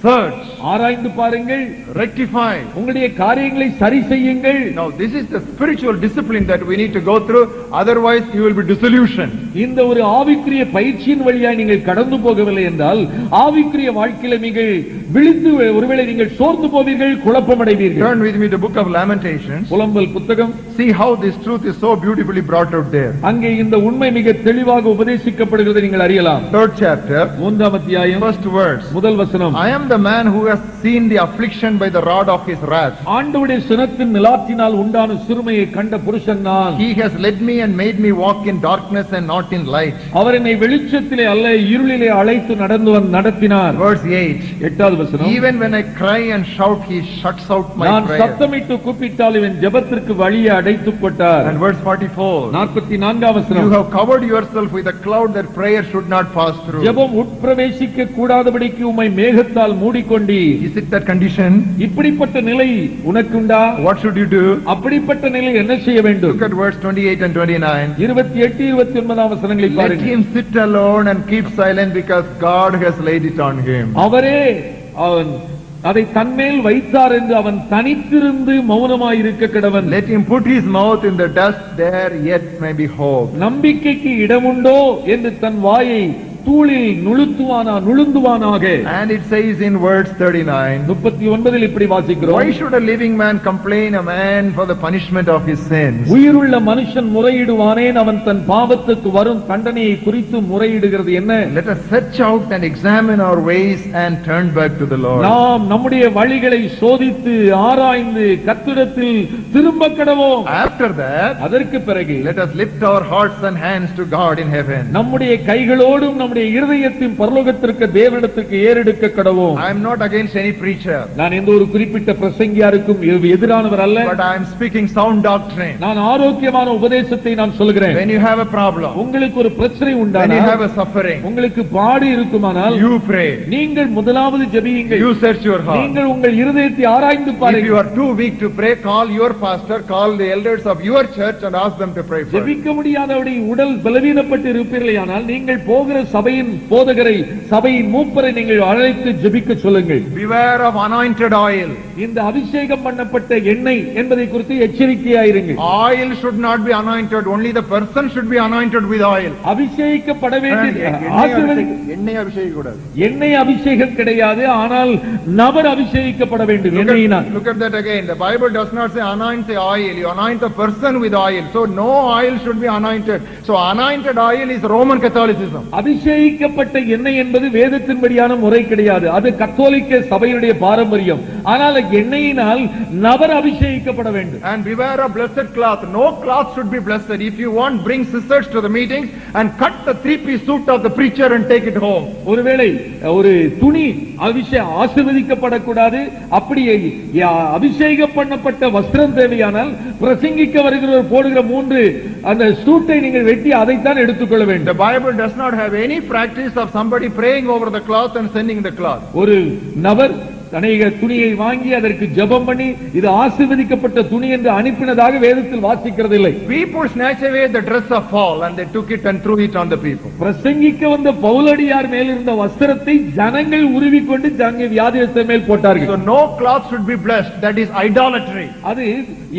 search, ஆராய்ந்து பாருங்கள், rectify. உங்களுடைய காரியங்களை சரி செய்யுங்கள். Now this is the spiritual discipline that we need to go through, otherwise you will be disillusioned. இந்த ஒரு ஆவிக்குரிய பயிற்சியின் வழியாக நீங்கள் கடந்து போகவில்லை என்றால் ஆவிக்குரிய வாழ்க்கையில நீங்கள் விழித்து ஒருவேளை நீங்கள் சோர்ந்து போவீர்கள், குழப்பமடைவீர்கள். Turn with me to the book of Lamentations. புலம்பல் புத்தகம். See how this truth is so beautifully brought out there. அங்கே இந்த உண்மை மிக தெளிவாக உபதேசிக்கப்படுகிறது நீங்கள் அறியலாம். 3rd chapter, 3ஆம் அத்தியாயம், 1st verse. முதல் வசனம். I am the man who has seen the affliction by the rod of his wrath. ஆண்டவருடைய சினத்தின் நிலாத்தினால் உண்டான சிறுமையை கண்ட புருஷன் நான். He has led me and made me walk in darkness and not in light. அவர் என்னை வெளிச்சத்திலே அல்ல இருளிலே அழைத்து நடத்தினார். Verse 8. 8வது வசனம். Even when I cry and shout, he shuts out my நான் prayer. சத்தமிட்டு கூப்பிட்டால் இவன் ஜெபத்திற்கு வழியை அடைத்துப் போட்டார். And verse 44. 44ஆம் வசனம். You have covered yourself with a cloud that prayer should not pass through. ஜெபம் உட்பிரவேசிக்க கூடாதபடிக்கு உம்மை மேகத்தால் மூடிக்கொண்டீர். Is it that condition? இப்படிப்பட்ட நிலை உனக்குண்டா? What should you do? அப்படிப்பட்ட நிலை என்ன செய்ய வேண்டும்? Look at verse 28 and 29. 28 29ஆம் வசனங்களை Let பாருங்கள். him sit alone and keep silent because God has laid it on him. அவரே அவன் அதை தன்மேல் வைத்தார் என்று அவன் தனித்திருந்து மௌனமாய் இருக்க கடவன். Let him put his mouth in the dust, there yet may be hope. நம்பிக்கைக்கு இடமுண்டோ என்று தன் வாயை தூளில் நுழுந்துவானாக. And it says in verse 39, 39 இப்படி வாசிக்கிறோம். why should a living man complain a man for the punishment of his sins? உயிருள்ள மனுஷன் முறையிடுவானேன், அவன் தன் பாவத்துக்கு வரும் தண்டனையை குறித்து முறையிடுகிறது என்ன? Let us search out and examine our ways and turn back to the Lord. நாம் நம்முடைய வழிகளை சோதித்து ஆராய்ந்து கர்த்தரிடத்தில் திரும்ப கடவோம். After that, அதற்கு பிறகு let us lift our hearts and hands to God in heaven. நம்முடைய கைகளோடும் நம்முடைய இருதயத்தின் பரலோகத்திற்கு தேவனிடத்திற்கு ஏறெடுக்க கடவோம். I am not against any preacher, நான் எந்த ஒரு குறிப்பிட்ட பிரசங்கியாருக்கும் எதிரானவர் அல்ல. but I am speaking sound doctrine. நான் ஆரோக்கியமான உபதேசத்தை நான் சொல்கிறேன். When you have a problem, உங்களுக்கு ஒரு பிரச்சனை when you உண்டானால், have a suffering, உங்களுக்கு பாடு இருக்குமானால் you pray. நீங்கள் முதலாவது ஜெபியுங்கள். You search your heart. நீங்கள் உங்கள் இருதயத்தை ஆராய்ந்து If you பாருங்கள். are too weak to pray, call your pastor, call the elders of your church and ask them to pray for you. ஜெபிக்க முடியாதபடி உடல் பலவீனப்பட்டு இருப்பீர்களானால் நீங்கள் போகிற சபையின் போதகரை, சபையின் மூப்பரை நீங்கள் அழைத்து ஜெபிக்க சொல்லுங்கள். Beware of anointed oil. இந்த அபிஷேகம் பண்ணப்பட்ட எண்ணெய் என்பதை குறித்து எச்சரிக்கையாயிருங்கள். Oil should not be anointed, only the person should be anointed with oil. அபிஷேகிக்கப்பட வேண்டிய எண்ணெய் அபிஷேகம் கூடாது. எண்ணெய் அபிஷேகம் கிடையாது, ஆனால் நபர் அபிஷேகிக்கப்பட வேண்டும் எண்ணெயினால். Look at that again. The Bible does not say anoint the oil. You anoint the person with oil. So no oil should be anointed. So anointed oil is Roman Catholicism. அபிஷேகிக்கப்பட்ட எண்ணெய் என்பது வேதத்தின்படியான முறை கிடையாது, அது கத்தோலிக்க சபையுடைய பாரம்பரியம். ஆனால் எண்ணெயினால் நபர் அபிஷேகிக்கப்பட வேண்டும். And beware of blessed cloth. No cloth should be blessed. If you want, bring scissors to the meetings and cut the three-piece suit of the preacher and take it home. ஒருவேளை ஒரு துணி ஆசீர்வதிக்கப்படக்கூடாது, அப்படியே அபிஷேகம் பண்ணப்பட்ட வஸ்திரம் தேவையானால் பிரசங்கிக்க வருகிறவர் போடுகிற 3 அந்த சூட்டை நீங்கள் வெட்டி அதைத்தான் எடுத்துக்கொள்ள வேண்டும். The Bible does not have any practice of somebody praying over the cloth and sending the cloth. ஒரு நபர் அநேக துணியை வாங்கி அதற்கு ஜெபம் பண்ணி இது ஆசீர்வதிக்கப்பட்ட துணி என்று அனுப்பினதாக வேதத்தில் வாசிக்கிறது இல்லை. People snatch away the dress of Paul and they took it and threw it on the people. பிரசங்கிக்க வந்த பவுலடியார் மேல் இருந்த வஸ்திரத்தை ஜனங்கள் உருவிக்கொண்டு ஜனங்க வியாதியஸ்தர் மேல் போட்டார்கள். So no cloth should be blessed. That is idolatry. அது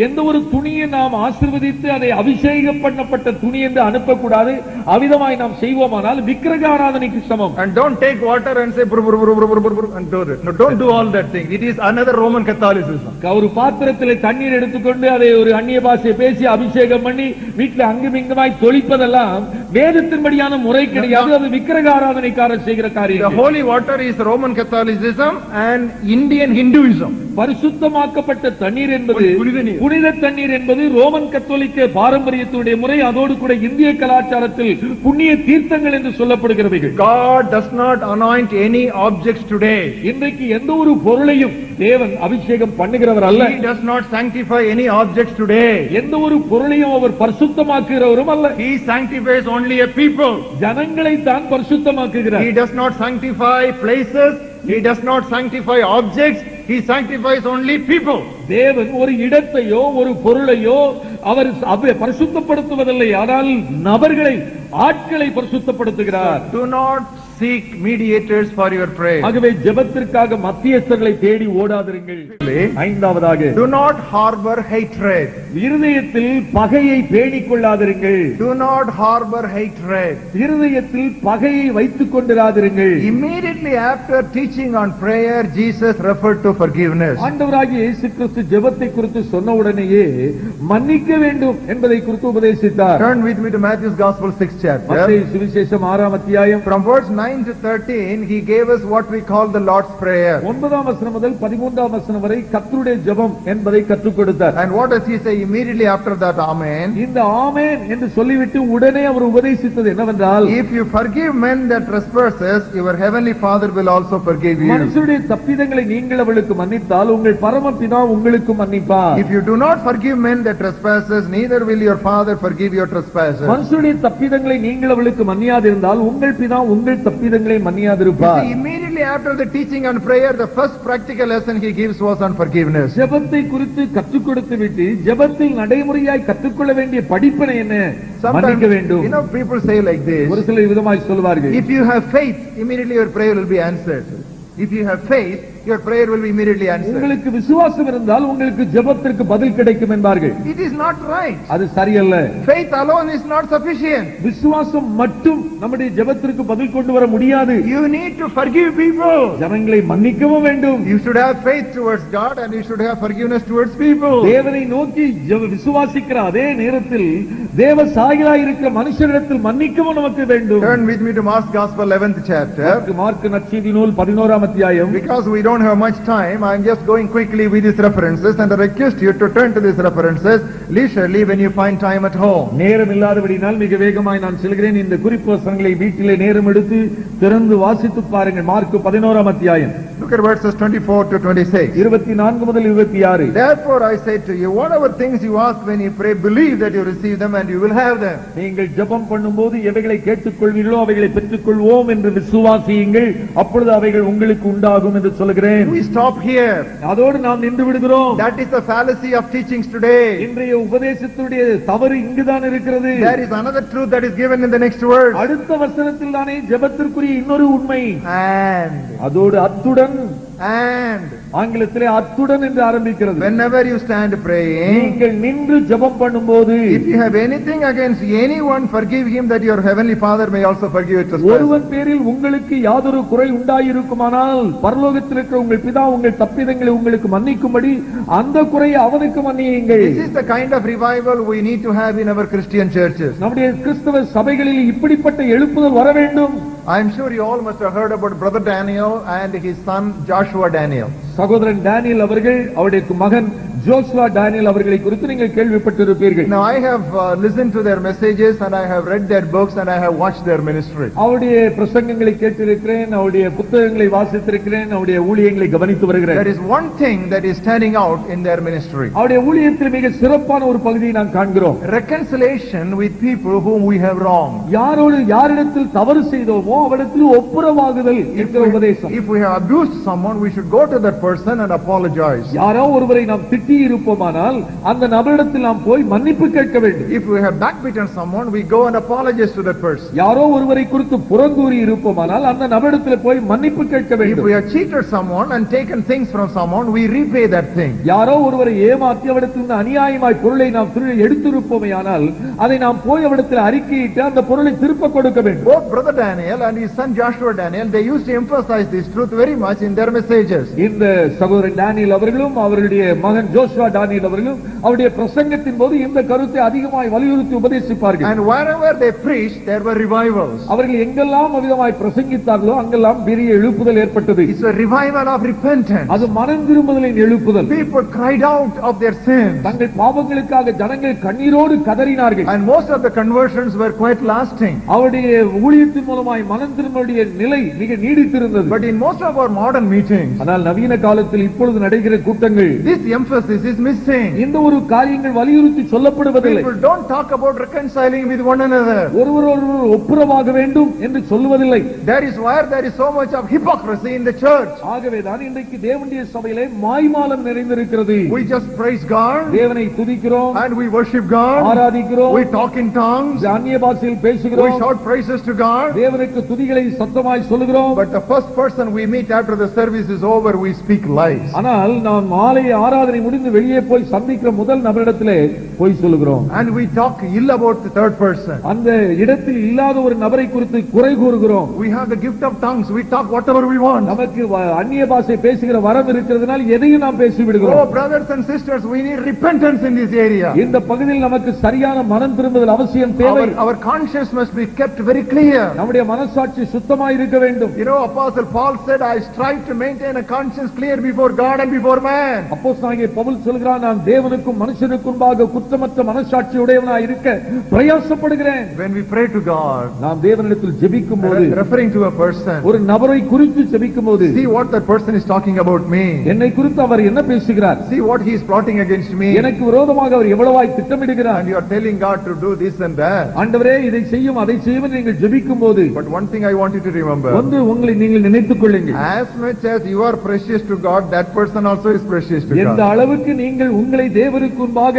எந்த ஒரு துணியை நாம் ஆசீர்வதித்து அதை அபிஷேகம் பண்ணப்பட்ட துணி என்று அனுப்பக்கூடாது. அவிதமாய் நாம் செய்வோமானால் விக்கிரக ஆராதனைக்கு சமம். And don't take water and say and do it. No, don't do all that thing. It is another Roman Catholicism. ஒரு பாத்திரத்திலே தண்ணீர் எடுத்துக்கொண்டு அதை ஒரு அந்நிய பாஷையை பேசி அபிஷேகம் பண்ணி வீட்டில் அங்குமிங்குமாய் தொளிப்பதெல்லாம் வேதத்தின்படியான முறை கிடையாது, அது விக்கிரக ஆராதனைக்காரர் செய்கிற காரியம். The holy water is Roman Catholicism and Indian Hinduism. பரிசுத்தமாக்கப்பட்ட தண்ணீர் என்பது புனித தண்ணீர் என்பது ரோமன் கத்தோலிக்க பாரம்பரியத்துடைய முறை, அதோடு கூட இந்திய கலாச்சாரத்தில் புண்ணிய தீர்த்தங்கள் என்று சொல்லப்படுகிறவைகள். God does not anoint any objects today. இன்றைக்கு எந்த ஒரு பொருளையும் தேவன் அபிஷேகம் பண்ணுகிறவர் அல்ல. He does not sanctify any objects today. எந்த ஒரு பொருளையும் அவர் பரிசுத்தமாக்குகிறவரும் அல்ல. He sanctifies only a people. ஜனங்களை தான் பரிசுத்தமாக்குகிறார். He does not sanctify places. He does not sanctify objects. He sanctifies only people. தேவன் ஒரு இடத்தையோ ஒரு பொருளையோ அவர் பரிசுத்தப்படுத்துவதில்லை, ஆனால் நபர்களை, ஆட்களை பரிசுத்தப்படுத்துகிறார். Do not seek mediators for your prayer. ஆகவே ஜெபத்திற்காக மத்தியஸ்தர்களை தேடி ஓடாதிருங்கள். ஐந்தாவதாக, do not harbor hatred. இருதயத்தில் பகையை பேணிக் கொள்ளாதிருங்கள். Do not harbor hatred. இருதயத்தில் பகையை வைத்துக் கொண்டிராதிருங்கள். Immediately after teaching on prayer, Jesus referred to forgiveness. ஆண்டவராகிய இயேசு கிறிஸ்து ஜெபத்தை குறித்து சொன்ன உடனேயே மன்னிக்க வேண்டும் என்பதை குறித்து உபதேசித்தார். Turn with me to Matthew's Gospel 6th chapter. மத்தேயு சுவிசேஷம் 6ஆம் அத்தியாயம். From verse 9 to 13, he gave us what we call the Lord's Prayer. 9ஆம் வசனம் முதல் 13ஆம் வசனம் வரை கர்த்தருடைய ஜெபம் என்பதை கற்றுக் கொடுத்தார். And what does he say immediately after that? Amen. இந்த ஆமென் என்று சொல்லிவிட்டு உடனே அவர் உபதேசித்தது என்னவென்றால், if you forgive men that trespasses, your heavenly Father will also forgive you. மனுஷருடைய தப்பிதங்களை நீங்கள் அவளுக்கு மன்னித்தால் உங்கள் பரமபிதா உங்களுக்கு மன்னிப்பார். If you do not forgive men that trespasses, neither will your Father forgive your trespasses. மனுஷருடைய தப்பிதங்களை நீங்கள் அவளுக்கு மன்னியாதிருந்தால் உங்கள் பிதா உங்கள் தப்பிதங்களை மன்னியாதிருப்பார். Immediately after the teaching on prayer, the first practical lesson he gives was on forgiveness. ஜெபத்தை குறித்து கற்றுக் கொடுத்து விட்டு ஜெபத்தில் நடைமுறையாய் கற்றுக்கொள்ள வேண்டிய படிப்பினை என்ன? மன்னிக்க வேண்டும். You know, people say like this. ஒரு சிலர் விதமாய் சொல்வார்கள், if you have faith, immediately your prayer will be answered. If you have faith, your prayer will be immediately answered. உங்களுக்கு விசுவாசம் இருந்தால் உங்களுக்கு ஜெபத்திற்கு பதில் கிடைக்கும் என்பார்கள். It is not right. அது சரியல்ல. Faith alone is not sufficient. விசுவாசம் மட்டும் நம்முடைய ஜெபத்திற்கு பதில் கொண்டு வர முடியாது. You need to forgive people. ஜனங்களை மன்னிக்கவும் வேண்டும். You should have faith towards God and you should have forgiveness towards people. தேவனை நோக்கி விசுவாசிக்கிற அதே நேரத்தில் தேவ சாயலாய் இருக்கிற மனுஷரிடத்தில் மன்னிக்கவும் நமக்கு வேண்டும். Turn with me to Mark's Gospel 11th chapter. Mark நற்செய்தி நூல் 11ஆம் அத்தியாயம். Because we don't have much time, I am just going quickly with these references and I request you to turn to these references leisurely when you find time at home. நேரம் இல்லாதபடியால் மிக வேகமாய் நான் செல்கிறேன். இந்த குறிப்பு வசனங்களை வீட்டிலே நேரம் எடுத்து திறந்து வாசித்து பாருங்கள். மார்க் 11ஆம் அத்தியாயம். Look at verses 24 to 26. 24 முதல் 26. Therefore I say to you, whatever things you ask when you pray, believe that you receive them and you will have them. நீங்கள் ஜெபம் பண்ணும்போது எவைகளை கேட்டுக்கொள்வீர்களோ அவைகளை பெற்றுக்கொள்வோம் என்று விசுவாசியுங்கள், அப்பொழுது அவைகள் உங்களுக்கு உண்டாகும் என்று சொல்கிறார். நினைக்கிறேன். We stop here. அதோடு நாம் நின்று விடுகிறோம். That is the fallacy of teachings today. இன்றைய உபதேசத்துடைய தவறு இங்குதான் இருக்கிறது. There is another truth that is given in the next verse. அடுத்த வசனத்தில் தானே ஜெபத்திற்குரிய இன்னொரு உண்மை. And அதோடு அத்துடன், and ஆங்கிலத்திலே அத்துடன் என்று ஆரம்பிக்கிறது. whenever you stand praying, நீங்கள் நின்று ஜெபம் பண்ணும்போது, if you have anything against anyone, forgive him, that your heavenly Father may also forgive your trespasses. ஒருவன் பேரில் உங்களுக்கு யாதொரு குறை உண்டாயிருக்குமானால் பரலோகத்தில் இருக்கிற உங்கள் பிதா உங்கள் தப்பிதங்களை உங்களுக்கு மன்னிக்கும்படி அந்த குறையை அவனுக்கு மன்னியுங்கள். This is the kind of revival we need to have in our Christian churches. நம்முடைய கிறிஸ்தவ சபைகளில் இப்படிப்பட்ட எழுப்புதல் வர வேண்டும். I am sure you all must have heard about Brother Daniel and his son Joshua Daniel. சகோதரன் டேனியல் அவர்கள், அவருடைய மகன் ஜோஷுவா டேனியல் அவர்களை குறித்து நீங்கள் கேள்விப்பட்டிருப்பீர்கள். Now I have listened to their messages and I have read their books and I have watched their ministry. அவருடைய பிரசங்கங்களை கேட்டிருக்கிறேன், அவருடைய புத்தகங்களை வாசித்திருக்கிறேன், அவருடைய ஊழியங்களை கவனித்து வருகிறேன். There is one thing that is standing out in their ministry. அவருடைய ஊழியத்தில் மிக சிறப்பான ஒரு பகுதியை நாம் காண்கிறோம். Reconciliation with people whom we have wronged. யாரோடு யாரிடத்தில் தவறு செய்தோமோ அவரிடத்தில் ஒப்புரவாகுதல் என்கிற உபதேசம். If we have abused someone, we should go to that person and apologize. யாரோ ஒருவரை நாம் திட்டி இருப்போமானால் அந்த நபரிடத்தில் நாம் போய் மன்னிப்பு கேட்க வேண்டும். If we have backbitten someone, we go and apologize to that person. யாரோ ஒருவரை குறித்து புறங்கூறி இருப்போமானால் அந்த நபரிடத்தில் போய் மன்னிப்பு கேட்க If வேண்டும். we have cheated someone and taken things from someone, we repay that thing. யாரோ ஒருவரை ஏமாற்றி அவரிடத்தில் அநியாயமாய் பொருளை நாம் எடுத்திருப்போமேயானால் அதை நாம் போய் அவரிடத்தில் அறிக்கையிட்டு அந்த பொருளை திருப்ப கொடுக்க வேண்டும். Both Brother Daniel and his son Joshua Daniel, they used to emphasize this truth very much in their messages. இந்த சகோதரன் டேனியல் அவர்களும் அவருடைய மகன் ஜோஷுவா டேனியல் அவர்களும் அவருடைய பிரசங்கத்தின் போது இந்த கருத்தை அதிகமாய் வலியுறுத்தி உபதேசிப்பார்கள். And wherever they preached, there were revivals. அவர்கள் எங்கெல்லாம் விதமாய் பிரசங்கித்தார்களோ அங்கெல்லாம் பெரிய எழுப்புதல் ஏற்பட்டது. It's a revival of repentance. அது மனம் திரும்புதலின் எழுப்புதல். People cried out of their sins. தங்கள் பாவங்களுக்காக ஜனங்கள் கண்ணீரோடு கதறினார்கள். And most of the conversions were quite lasting. அவருடைய ஊழியத்தின் மூலமாய் மனம் திரும்புடைய நிலை மிக நீடித்திருந்தது. But in most of our modern meetings, ஆனால் நவீன காலத்தில் இப்பொழுது நடைகிற கூட்டங்கள் this emphasis is missing. இந்த ஒரு காரியங்கள் வலியுறுத்தி சொல்லப்படுவதில்லை. People don't talk about reconciling with one another. ஒருவர் ஒப்புரவாக வேண்டும் என்று சொல்லுவதில்லை. That is why there is so much of hypocrisy in the church. ஆகவேதான் இன்றைக்கு தேவனுடைய சபையிலே மாய்மாலம் நிறைந்திருக்கிறது. We just praise God தேவனை துதிக்கிறோம், and we worship God. ஆராதிக்கிறோம், We talk in tongues. அந்நிய பாஷையில் We பேசுகிறோம், shout praises to God. தேவனுக்கு துதிகளை சத்தமாய் சொல்லுகிறோம். But the first person we meet after the service is over, we speak lies. ஆனால் நாம் மாலை ஆராதனை முடிந்து வெளியே போய் சந்திக்கிற முதல் நபரிடத்திலே போய் சொல்லுகிறோம். And we talk ill about the third person. அந்த இடத்தில் இல்லாத ஒரு நபரை குறித்து குறை கூறுகிறோம். We have the gift of tongues. We talk whatever we want. நமக்கு அந்நிய பாஷை பேசுகிற வரம் இருக்கிறதுனால் எதையும் நாம் பேசி Oh, விடுகிறோம். brothers and sisters, we need repentance in this area. இந்த பகுதியில் நமக்கு சரியான மனம் திரும்புதல் அவசியம் தேவை. Our conscience must be kept very clear. நம்முடைய மனசாட்சி சுத்தமாய் இருக்க வேண்டும். You know, Apostle Paul said, I strive to maintain a conscience clear before God and before man. அப்போஸ்தலனாகிய பவுல் சொல்கிறான், நான் தேவனுக்கும் மனுஷனுக்கும்பாக குற்றமற்ற மனசாட்சி உடையவனாய் இருக்க பிரயாசப்படுகிறேன். When we pray to God, நாம் தேவனிடத்தில் ஜெபிக்கும் போது, referring to a person, ஒரு நபரை குறித்து ஜெபிக்கும் போது, see what that person is talking about me. என்னை குறித்து அவர் என்ன பேசுகிறார், See what he is plotting against me. எனக்கு விரோதமாக அவர் எவ்வளவாய் திட்டமிடுகிறார். And you are telling God to do this and that. ஆண்டவரே இதை செய்யும் அதை செய்யும் என்று நீங்கள் ஜெபிக்கும் போது, But one thing I want you to remember. ஒன்று உங்களை நீங்கள் நினைத்துக் கொள்ளுங்கள், As much as you are precious to God, that person also is precious to எந்த God. அளவுக்கு நீங்கள் உங்களை தேவனுக்கு முன்பாக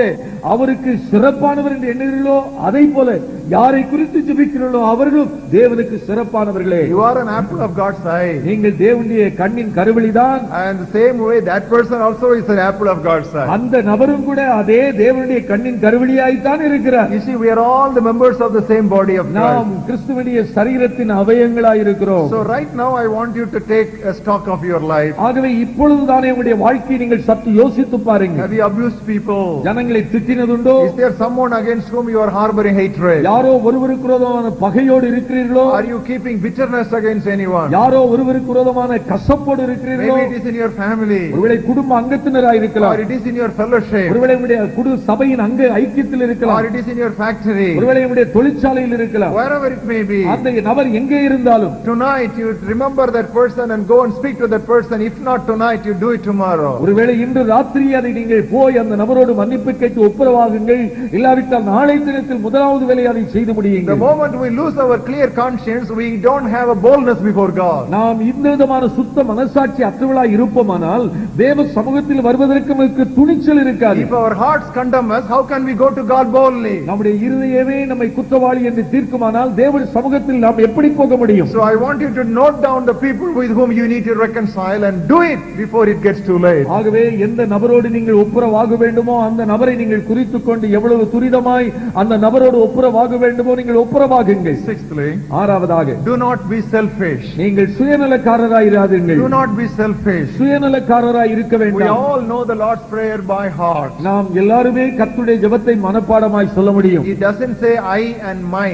அவருக்கு சிறப்பானவர் என்று எண்ணுகிறீர்களோ அதை போல யாரை குறித்து ஜெபிக்கிறீர்களோ அவர்களும் தேவனுக்கு சிறப்பானவர்களே. You are an apple of God's eye. நீங்கள் தேவனுடைய கண்ணின் கருவிழிதான். And the same way, that person also is an apple of God's eye. அந்த நபரும் கூட அதே தேவனுடைய கண்ணின் கருவிழியாய்த்தான் இருக்கிறார். You see, we are all the members of the same body of நாம் Christ. கிறிஸ்துவினுடைய சரீரத்தின் அவயங்களாய் இருக்கிறோம். So right now, I want you to take a stock of your life. ஆகவே இப்பொழுதுதானே உங்களுடைய வாழ்க்கையை நீங்கள் சற்று யோசித்து பாருங்கள். Have you abused people? ஜனங்களை திட்டினதுண்டோ? Is there someone against whom you are harboring hatred? யாரோ ஒருவருக்கு விரோதமான பகையோடு இருக்கிறீர்களோ? Are you keeping bitterness against anyone? யாரோ ஒருவருக்கு விரோதமான கசப்போடு இருக்கிறீர்களோ? Maybe it is in your family. ஒருவேளை குடும்ப அங்கத்தினராய் Or இருக்கலாம், it is in your fellowship. ஒருவேளை உங்களுடைய குடு சபையின் அங்க ஐக்கியத்தில் Or இருக்கலாம், it is in your factory. ஒருவேளை உங்களுடைய தொழிற்சாலையில் இருக்கலாம். Wherever it may be. அந்த நபர் எங்கே இருந்தாலும் Tonight you remember that person and go and speak to that person. If not tonight, you do it tomorrow. ஒருவேளை இன்று ராத்திரி அதை நீங்கள் போய் அந்த நபரோடு மன்னிப்பு கேட்டு ஒப்புரவாகுங்கள். இல்லாவிட்டால் நாளை தினத்தில் முதலாவது வேலை அதை அதை செய்து The முடியுங்கள். moment we lose our clear conscience, we don't have a boldness before God. நாம் இந்த விதமான சுத்த மனசாட்சி அற்றவளாய் இருப்போமானால் தேவ சமூகத்தில் வருவதற்கு நமக்கு துணிச்சல் இருக்காது. If our hearts condemn us, how can we go to God boldly? நம்முடைய இருதயமே நம்மை குற்றவாளி என்று தீர்க்குமானால் தேவ சமூகத்தில் நாம் எப்படி போக முடியும்? So I want you to note down the people with whom you need to reconcile and do it before it gets too late. ஆகவே எந்த நபரோடு நீங்கள் ஒப்புரவாக வேண்டுமோ அந்த நபரை நீங்கள் குறித்துக் கொண்டு எவ்வளவு துரிதமாய் அந்த நபரோடு ஒப்புரவாக வேண்டுமோ நீங்கள் ஒப்புரவாகுங்கள். Sixthly, ஆறாவதாக, do not be selfish. நீங்கள் சுயநலக்காரராய் இராதீர்கள். Do not be selfish. சுயநலக்காரராய் இருக்க We வேண்டாம். all know the Lord's Prayer by heart. நாம் எல்லாருமே கர்த்தருடைய ஜெபத்தை மனப்பாடமாய் சொல்ல முடியும். It doesn't say I and my,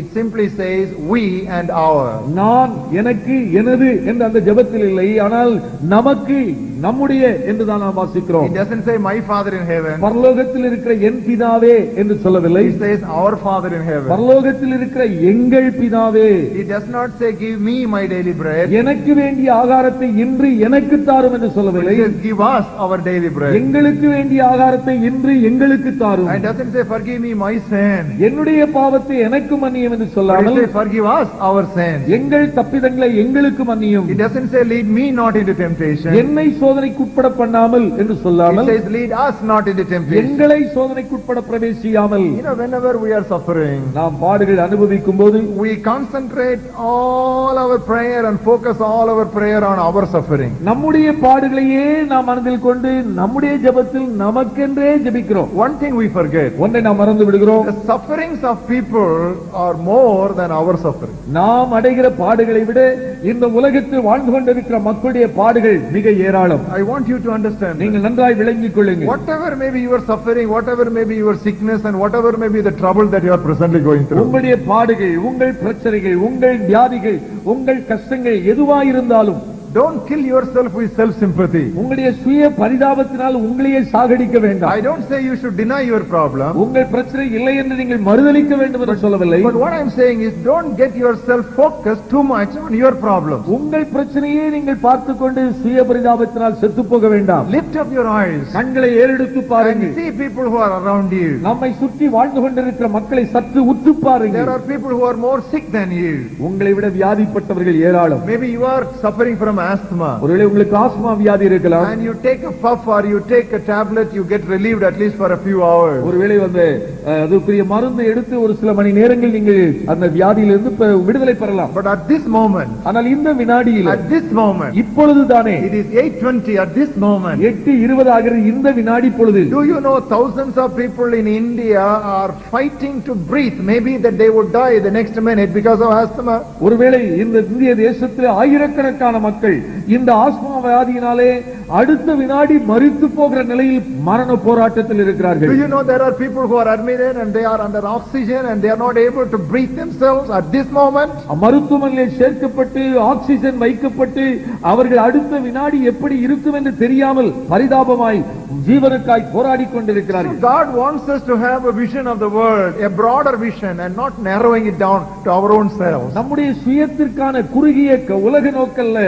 it simply says we and our. நான், எனக்கு, எனது என்ற அந்த ஜெபத்தில் இல்லை, ஆனால் நமக்கு, நம்முடைய என்று தான் நாம் வாசிக்கிறோம். It doesn't say my Father in heaven. பரலோகத்தில் இருக்கிற என் பிதாவே என்று சொல்லவில்லை. It says our Father in heaven. பரலோகத்தில் இருக்கிற எங்கள் பிதாவே. It does not say give me my daily bread. எனக்கு வேண்டிய ஆகாரத்தை இன்று எனக்கு தாரும் என்று It சொல்லவில்லை. says give us our daily bread. எங்களுக்கு வேண்டிய ஆகாரத்தை இன்று எங்களுக்கு தாரும். And it doesn't say forgive me my sin. என்னுடைய பாவத்தை எனக்கு மன்னியும் என்று But it சொல்லாமல் says forgive us our sins. எங்கள் தப்பிதங்களை எங்களுக்கு மன்னியும். It doesn't say lead me not into temptation. என்னை சோதனைக்குட்பட பண்ணாமல் என்று It சொல்லாமல் says lead us not into temptation. எங்களை சோதனைக்குட்பட பிரவேசியாமல். You know, whenever we are suffering, நாம் பாடுகள் அனுபவிக்கும் போது we concentrate all our prayer and focus all our prayer on our suffering. நம்முடைய பாடுகளையே நாம் மனதில் கொண்டு நம்முடைய ஜெபத்தில் நமக்கென்றே ஜெபிக்கிறோம். One thing we forget, ஒன்றை நாம் மறந்து விடுகிறோம். the sufferings of people are more than our suffering. நாம் அடைகிற பாடுகளை விட இந்த உலகத்தில் வாழ்ந்து கொண்டிருக்கிற மக்களுடைய பாடுகள் மிக ஏராளம். I want you to understand that. நீங்கள் நன்றாய் விளங்கிக் கொள்ளுங்கள். Whatever may be your suffering, whatever may be your sickness, and whatever may be the trouble that you are presently going through, உங்களுடைய பாடுகள், உங்கள் பிரச்சனைகள், உங்கள் வியாதிகள், உங்கள் கஷ்டங்கள் எதுவாயிருந்தாலும் don't kill yourself with self-sympathy. உங்களுடைய சுய பரிதாபத்தினால் உங்களையே சாகடிக்க வேண்டாம். I don't say you should deny your problem. உங்கள் பிரச்சனை இல்லை என்று நீங்கள் மறுதலிக்க வேண்டும் என்று சொல்லவில்லை. But what I'm saying is don't get yourself focused too much on your problems. உங்கள் பிரச்சனையே நீங்கள் பார்த்துக் கொண்டு சுய பரிதாபத்தினால் செத்து போக வேண்டாம். Lift up your eyes கண்களை ஏறெடுத்து and பாருங்கள். see people who are around you. நம்மை சுற்றி வாழ்ந்து கொண்டிருக்கிற மக்களை சற்று உற்று There பாருங்கள். are people who are more sick than you. உங்களை விட வியாதிப்பட்டவர்கள் ஏராளம். Maybe you are suffering from asthma. ஒருவேளை உங்களுக்கு ஆஸ்மா வியாதி இருக்கலாம். And you take a puff or you take a tablet, you get relieved at least for a few hours. ஒருவேளை வந்து அதுக்குரிய மருந்து எடுத்து ஒரு சில மணி நேரங்கள் நீங்கள் அந்த வியாதியிலிருந்து விடுதலை பெறலாம். But at this moment, ஆனால் இந்த வினாடியில், at this moment, இப்பொழுதுதானே it is 8:20 at this moment. 8:20 ஆகிற இந்த வினாடி பொழுது, Do you know thousands of people in India are fighting to breathe? Maybe that they would die the next minute because of asthma. ஒருவேளை இந்த இந்திய தேசத்தில் ஆயிரக்கணக்கான மக்கள் இந்த ஆஸ்மா வியாதியினாலே அடுத்த வினாடி மரித்து போகிற நிலையில் மரண போராட்டத்தில் இருக்கிறார்கள். Do you know there are people who are admitted and they are under oxygen and they are not able to breathe themselves at this moment? மருத்துவமனையில் சேர்க்கப்பட்டு ஆக்சிஜன் வைக்கப்பட்டு அவர்கள் அடுத்த வினாடி எப்படி இருக்கும் என்று தெரியாமல் பரிதாபமாய் ஜீவனுக்காய் போராடி கொண்டிருக்கிறார்கள். God wants us to have a vision of the world, a broader vision, and not narrowing it down to our own selves. நம்முடைய சுயத்திற்கான குறுகிய உலக நோக்கல்ல,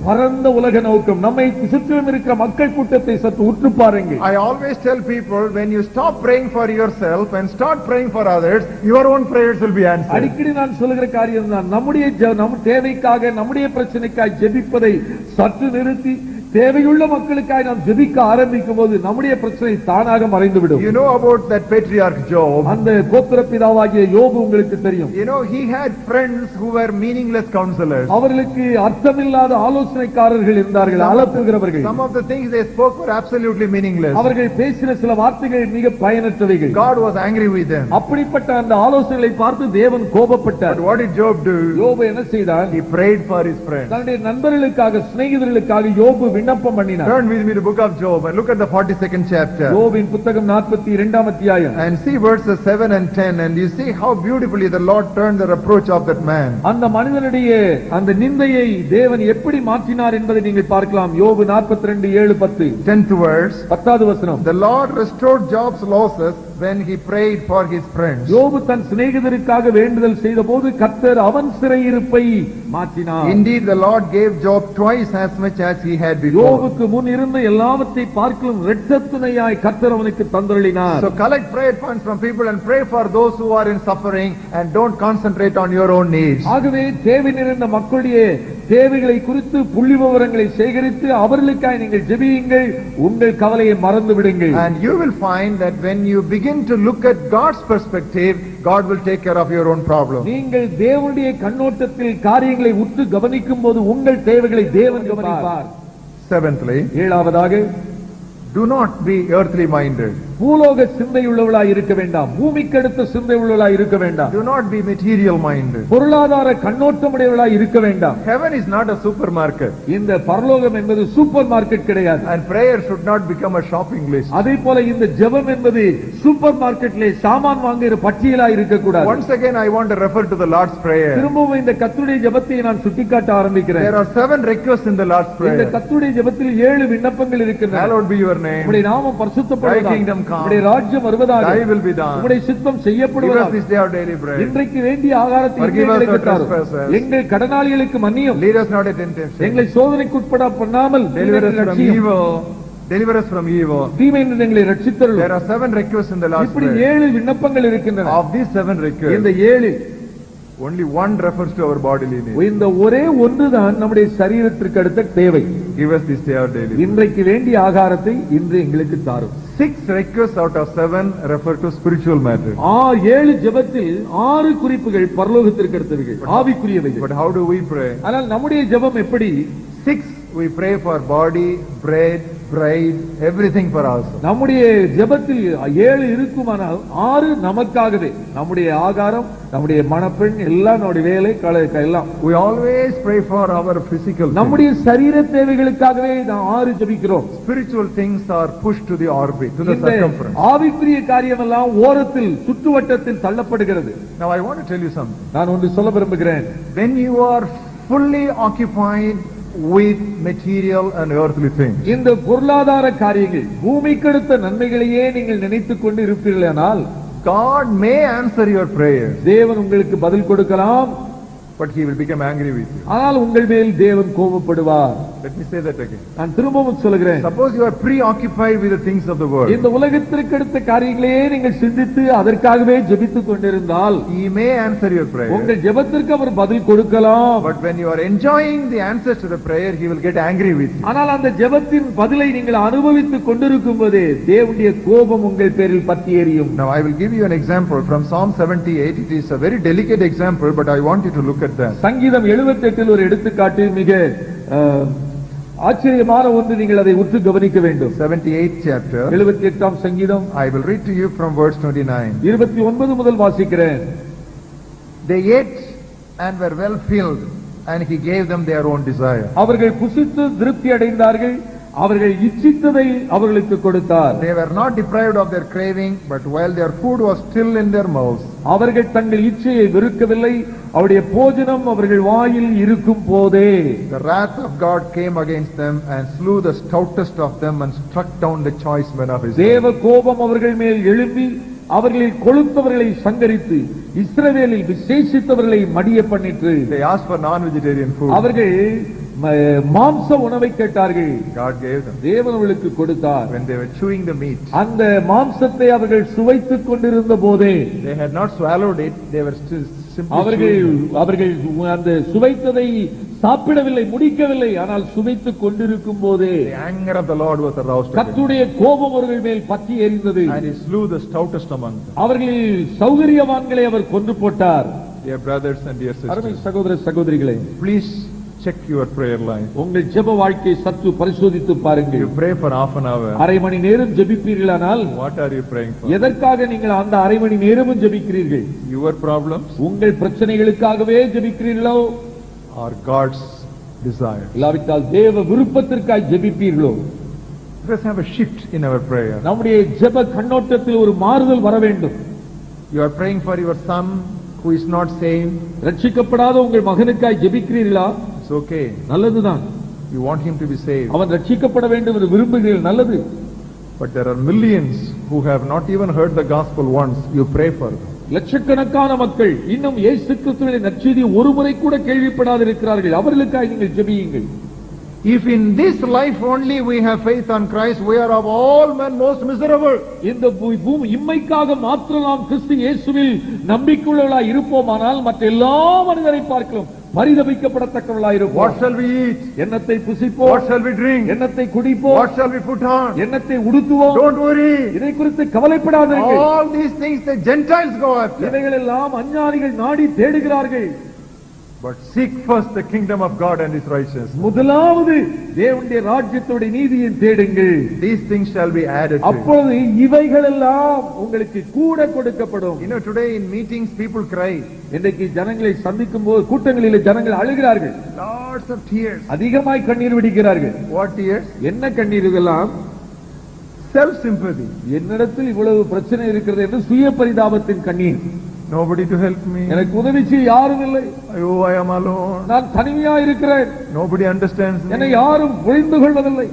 பரந்த உலக நோக்கம். நம்மை சுற்றிலும் இருக்கிற மக்கள் கூட்டத்தை சற்று உற்று பாருங்கள். I always tell people, when you stop praying for yourself and start praying for others, your own prayers will be answered. அடிக்கடி நான் சொல்லுகிற காரியம் தான், நம்முடைய நம் தேவைக்காக, நம்முடைய பிரச்சனைக்காய் ஜெபிப்பதை சற்று நிறுத்தி தேவையுள்ள மக்களுக்காய் நாம் ஜெபிக்க ஆரம்பிக்கும் போது நம்முடைய பிரச்சனை தானாக மறைந்துவிடும். You know about that patriarch Job. அந்த கோத்திர பிதாவாகிய யோபு உங்களுக்கு தெரியும். You know, he had friends who were meaningless counselors. அவர்களுக்கு அர்த்தமில்லாத ஆலோசனைக்காரர்கள் இருந்தார்கள், அலப்புகிறவர்கள். Some of the things they spoke were absolutely meaningless. அவர்கள் பேசின சில வார்த்தைகள் மிக பயனற்றவைகள். God was angry with them. அப்படிப்பட்ட அந்த ஆலோசனைகளை பார்த்து தேவன் கோபப்பட்டார். But what did Job do? யோபு என்ன செய்தார்? He prayed for his friends. தன்னுடைய நண்பர்களுக்காக, சிநேகிதர்களுக்காக யோபு விண்ணப்பம் பண்ணினார். Turn with me to the book of Job and look at the 42nd chapter. யோபின் புத்தகம் 42ஆம் அத்தியாயம். And see verses 7 and 10, and you see how beautifully the Lord turned the reproach of that man. அந்த மனிதனுடைய அந்த நிந்தையை தேவன் எப்படி மாற்றினார் என்பதை நீங்கள் பார்க்கலாம். யோபு 42:7-10. 10th verse. 10வது வசனம். The Lord restored Job's losses when he prayed for his friends. யோபு தன் சிநேகிதருக்காக வேண்டுதல் செய்தபோது கர்த்தர் அவன் சிறையிருப்பை மாற்றினார். Indeed, the Lord gave Job twice as much as he had before. யோபுக்கு முன் இருந்த எல்லாவற்றை பார்க்கலும் இரட்டத்துணையாய் கர்த்தர் அவனுக்கு தந்தருளினார். So collect prayer points from people and pray for those who are in suffering and don't concentrate on your own needs. ஆகவே தேவை நிறைந்த மக்களுடைய தேவைகளை குறித்து புள்ளி விவரங்களை சேகரித்து அவர்களுக்காய் நீங்கள் ஜெபியுங்கள், உங்கள் கவலையை மறந்து விடுங்கள். And you will find that when you begin to look at God's perspective, God will take care of your own problem. நீங்கள் தேவனுடைய கண்ணோட்டத்தில் காரியங்களை உற்று கவனிக்கும் போது உங்கள் தேவைகளை தேவன் கவனிப்பார். Seventhly, ஏழாவதாக, do not be earthly minded. பூலோக சிந்தையுள்ளவளாய் இருக்க வேண்டாம், பூமிக்கு அடுத்த சிந்தையுள்ளவளாய் இருக்க வேண்டாம். Do not be material minded. பொருளாதார கண்ணோட்டமுடையவளாய் இருக்க வேண்டாம். Heaven is not a supermarket. இந்த பரலோகம் என்பது சூப்பர் மார்க்கெட் கிடையாது. And prayer should not become a shopping list. அதே போல இந்த ஜெபம் என்பது சூப்பர் மார்க்கெட்ல சாமான் வாங்குகிற பட்டியலாய் இருக்க கூடாது. Once again I want to refer to the Lord's prayer. திரும்பவும் இந்த கர்த்தருடைய ஜெபத்தை நான் சுட்டிக்காட்ட ஆரம்பிக்கிறேன். There are 7 requests in the Lord's இந்த prayer. கர்த்தருடைய ஜெபத்தில் 7 விண்ணப்பங்கள் இருக்கின்றன. Hallowed be your name. உம்முடைய நாமம் பரிசுத்தப்படுவதாக, உம்முடைய ராஜ்யம் வருவதாக, Thy will be done. உம்முடைய சித்தம் Give us செய்யப்படுவதாக, this day our daily bread. இன்றைக்கு வேண்டிய ஆகாரத்தை Forgive us எங்களுக்கு our தாரும், trespasses. எங்கள் கடனாளிகளுக்கு மன்னியும், Lead us not into temptation. எங்களை சோதனைக்குட்பட பண்ணாமல் Deliver us எங்களை from ரட்சியும். evil. Deliver us from evil. தீமையிலிருந்து எங்களை ரட்சித்தருளும். There are 7 requests in the Lord's இப்படி prayer. 7 விண்ணப்பங்கள் இருக்கின்றன. Of these 7 இந்த requests, 7 only one refers to our bodily needs. இந்த ஒரே ஒன்றுதான் நம்முடைய சரீரத்திற்கு அடுத்த தேவை. Give us this day our daily bread. இன்றைக்கு வேண்டிய ஆகாரத்தை இன்று எங்களுக்கு தாரும். 6 requests out of 7 refer to spiritual matters. 7 ஜெபத்தில் 6 குறிப்புகள் பரலோகத்திற்கு அடுத்தவைகள், ஆவிக்குரியவைகள். But how do we pray? ஆனால் நம்முடைய ஜெபம் எப்படி? 6 we pray for body, bread, bride, everything for us. நம்முடைய ஜெபத்தில் 7 இருக்குமானால் 6 நமக்காகவே, நம்முடைய ஆகாரம், நம்முடைய மணப்பெண் எல்லாம், நம்முடைய வேலை எல்லாம். We always pray for our physical things. நம்முடைய சரீர தேவைகளுக்காகவே நாம் 6 ஜெபிக்கிறோம். Spiritual things are pushed to the orbit, to the இந்த circumference. ஆவிக்குரிய காரியம் எல்லாம் ஓரத்தில், சுற்றுவட்டத்தில் தள்ளப்படுகிறது. Now I want to tell you something. நான் ஒன்று சொல்ல விரும்புகிறேன். When you are fully occupied with material and earthly things, இந்த பொருளாதார காரியங்கள், பூமிக்கு அடுத்த நன்மைகளையே நீங்கள் நினைத்துக் கொண்டு இருப்பீர்களானால் God may answer your prayers, தேவன் உங்களுக்கு பதில் கொடுக்கலாம், but he will become angry with you. ஆனால் உங்கள் மேல் தேவன் கோபப்படுவார். Let me say that again. நான் திரும்பவும் சொல்கிறேன். Suppose you are preoccupied with the things of the world. இந்த உலகத்திற்கு அடுத்த காரியங்களையே நீங்கள் சிந்தித்து அதற்காகவே ஜெபித்துக் கொண்டிருந்தால் He may answer your prayer. உங்கள் ஜெபத்திற்கு அவர் பதில் கொடுக்கலாம். But when you are enjoying the answers to the prayer, he will get angry with you. ஆனால் அந்த ஜெபத்தின் பதிலை நீங்கள் அனுபவித்துக் கொண்டிருக்கும் போதே தேவனுடைய கோபம் உங்கள் பேரில் பற்றி எரியும். Now I will give you an example from Psalm 78. It is a very delicate example, but I want you to look at that. சங்கீதம் 78 ஒரு எடுத்துக்காட்டு, மிக ஆச்சரியமான ஒன்று, நீங்கள் அதை உற்று கவனிக்க வேண்டும். 78th chapter. 78ஆம் சங்கீதம். I will read to you from verse 29. 29 முதல் வாசிக்கிறேன். They ate and were well filled, and he gave them their own desire. அவர்கள் புசித்து திருப்தி அடைந்தார்கள், அவர்கள் இச்சித்ததை அவர்களுக்கு கொடுத்தார். They were not deprived of their craving, but while their food was still in their mouths, அவர்கள் தங்கள் இச்சையை வெறுக்கவில்லை, அவருடைய போஜனம் அவர்கள் வாயில் இருக்கும் போதே the wrath of God came against them and slew the stoutest of them and struck down the choice men of Israel. தேவ கோபம் அவர்கள் மேல் எழும்பி அவர்களில் கொழுத்தவர்களை சங்கரித்து இஸ்ரவேலில் விசேஷித்தவர்களை மடிய பண்ணிற்று. They asked for non-vegetarian food. அவர்கள் மாம்ச உணவை கேட்டார்கள், God gave them. தேவன் அவர்களுக்கு கொடுத்தார். When they were chewing the meat, அந்த மாம்சத்தை அவர்கள் சுவைத்துக் கொண்டிருந்த போதே, they had not swallowed it, they were still simply அவர்கள் chewing. அவர்கள் அந்த சுவைத்ததை சாப்பிடவில்லை, முடிக்கவில்லை, ஆனால் சுவைத்துக் கொண்டிருக்கும் போதே The anger of the Lord was aroused against them, கர்த்தருடைய கோபம் அவர்கள் மேல் பற்றி எரிந்தது. and he slew the stoutest among them. அவர்களில் சௌகரியவான்களை அவர் கொன்று போட்டார். Dear brothers and dear அருமை sisters, சகோதர சகோதரிகளே, please check your prayer life. உங்கள் ஜெப வாழ்க்கையை சற்று பரிசோதித்து பாருங்கள். You pray for half an hour. அரை மணி நேரம் ஜெபிப்பீர்களானால் What are you praying for? எதற்காக நீங்கள் அந்த அரை மணி நேரமும் ஜெபிக்கிறீர்கள்? Your problems உங்கள் பிரச்சனைகளுக்காகவே ஜெபிக்கிறீர்களோ, or God's desire? இல்லாவிட்டால் தேவ விருப்பத்திற்காக ஜெபிப்பீர்களோ? Let us have a shift in our prayer. நம்முடைய ஜெப கண்ணோட்டத்தில் ஒரு மாறுதல் வர வேண்டும். You are praying for your son who is not saved. ரட்சிக்கப்படாத உங்கள் மகனுக்காய் ஜெபிக்கிறீர்களா? It's okay. நல்லதுதான். You want him to be saved. அவன் ரட்சிக்கப்பட வேண்டும் என்று விரும்புகிறீர்கள், நல்லது. But there are millions who have not even heard the gospel once. You pray for them. லட்சக்கணக்கான மக்கள் இன்னும் இயேசு கிறிஸ்துவின் நற்செய்தியை ஒருமுறை கூட கேள்விப்படாதிருக்கிறார்கள். அவர்களுக்காக நீங்கள் ஜெபியுங்கள். If in this life only we have faith on Christ, we are of all men most miserable. இந்த பூமி இம்மைக்காக மாத்திரம் நாம் கிறிஸ்து இயேசுவில் நம்பிக்கையுள்ளவர்களாய் இருப்போமானால் மற்ற எல்லா மனிதரை பார்க்கலாம் பரிதபிக்கப்படத்தக்கவர்களாய் இருப்போம். What shall we eat? என்னத்தை புசிப்போம்? What shall we drink? என்னத்தை குடிப்போம்? What shall we put on? என்னத்தை உடுத்துவோம்? Don't worry. இதை குறித்து கவலைப்படாதீர்கள். All these things the Gentiles go after. இவைகள் எல்லாம் அஞ்ஞானிகள் நாடி தேடுகிறார்கள். But seek first the kingdom of God and His righteousness. முதலாவது தேவனுடைய ராஜ்யத்தோட நீதியை தேடுங்கள். These things shall be added to you. அப்பொழுது இவைகள் எல்லாம் உங்களுக்கு கூட கொடுக்கப்படும். You know, today in meetings people cry. இன்றைக்கு ஜனங்களை சந்திக்கும் போது கூட்டங்களிலே ஜனங்கள் அழுகிறார்கள். Lots of tears. அதிகமாய் கண்ணீர் வடிக்கிறார்கள். What tears? என்ன கண்ணீர் இதெல்லாம்? Self sympathy. என்னிடத்தில் இவ்வளவு பிரச்சனை இருக்கிறது என்று சுய பரிதாபத்தின் கண்ணீர். Nobody to help me. எனக்கு உதவி செய்ய யாரும் இல்லை. Oh, I am alone. நான் தனிமையா இருக்கிறேன். Nobody understands me. என்னை யாரும் புரிந்து கொள்வதில்லை.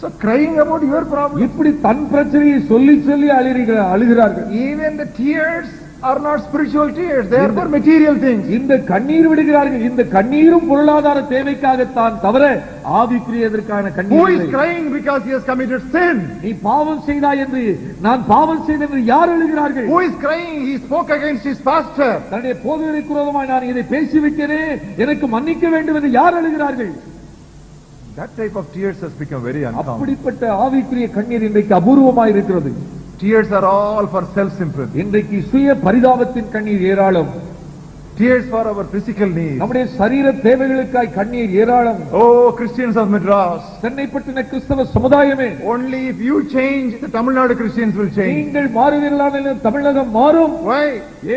So crying about your problem. இப்படி தன் பிரச்சனையை சொல்லி சொல்லி அழுகிறார்கள். Even the tears are not spiritual tears. They are for material things. இந்த கண்ணீர் விடுகிறார்கள். இந்த கண்ணீரும் பொருளாதார தேவைக்காகத்தான் தவிர ஆவிக்குரியதற்கான கண்ணீர். Who is crying because he has committed sin? நீ பாவம் செய்தாய் என்று நான் பாவம் செய்தேன் என்று யார் அழுகிறார்கள்? Who is crying? He spoke against his pastor. தன்னுடைய போதகருக்கு விரோதமாய் நான் இதை பேசிவிட்டேனே எனக்கு மன்னிக்க வேண்டும் என்று யார் அழுகிறார்கள்? That type of tears has become very uncommon. அப்படிப்பட்ட ஆவிக்குரிய கண்ணீர் இன்றைக்கு அபூர்வமாய் இருக்கிறது. Tears are all for self sympathy. இன்றைக்கு சுய பரிதாபத்தின் கண்ணீர் ஏராளம். Tears for our physical needs. நம்முடைய சரீர தேவைகளுக்காய் கண்ணீர் ஏராளம். Oh, Christians of Madras. சென்னைப்பட்டின கிறிஸ்தவ சமுதாயமே, Only if you change, the Tamil Nadu Christians will change. நீங்கள் மாறுவீர்களானால் தமிழகம் மாறும். Why?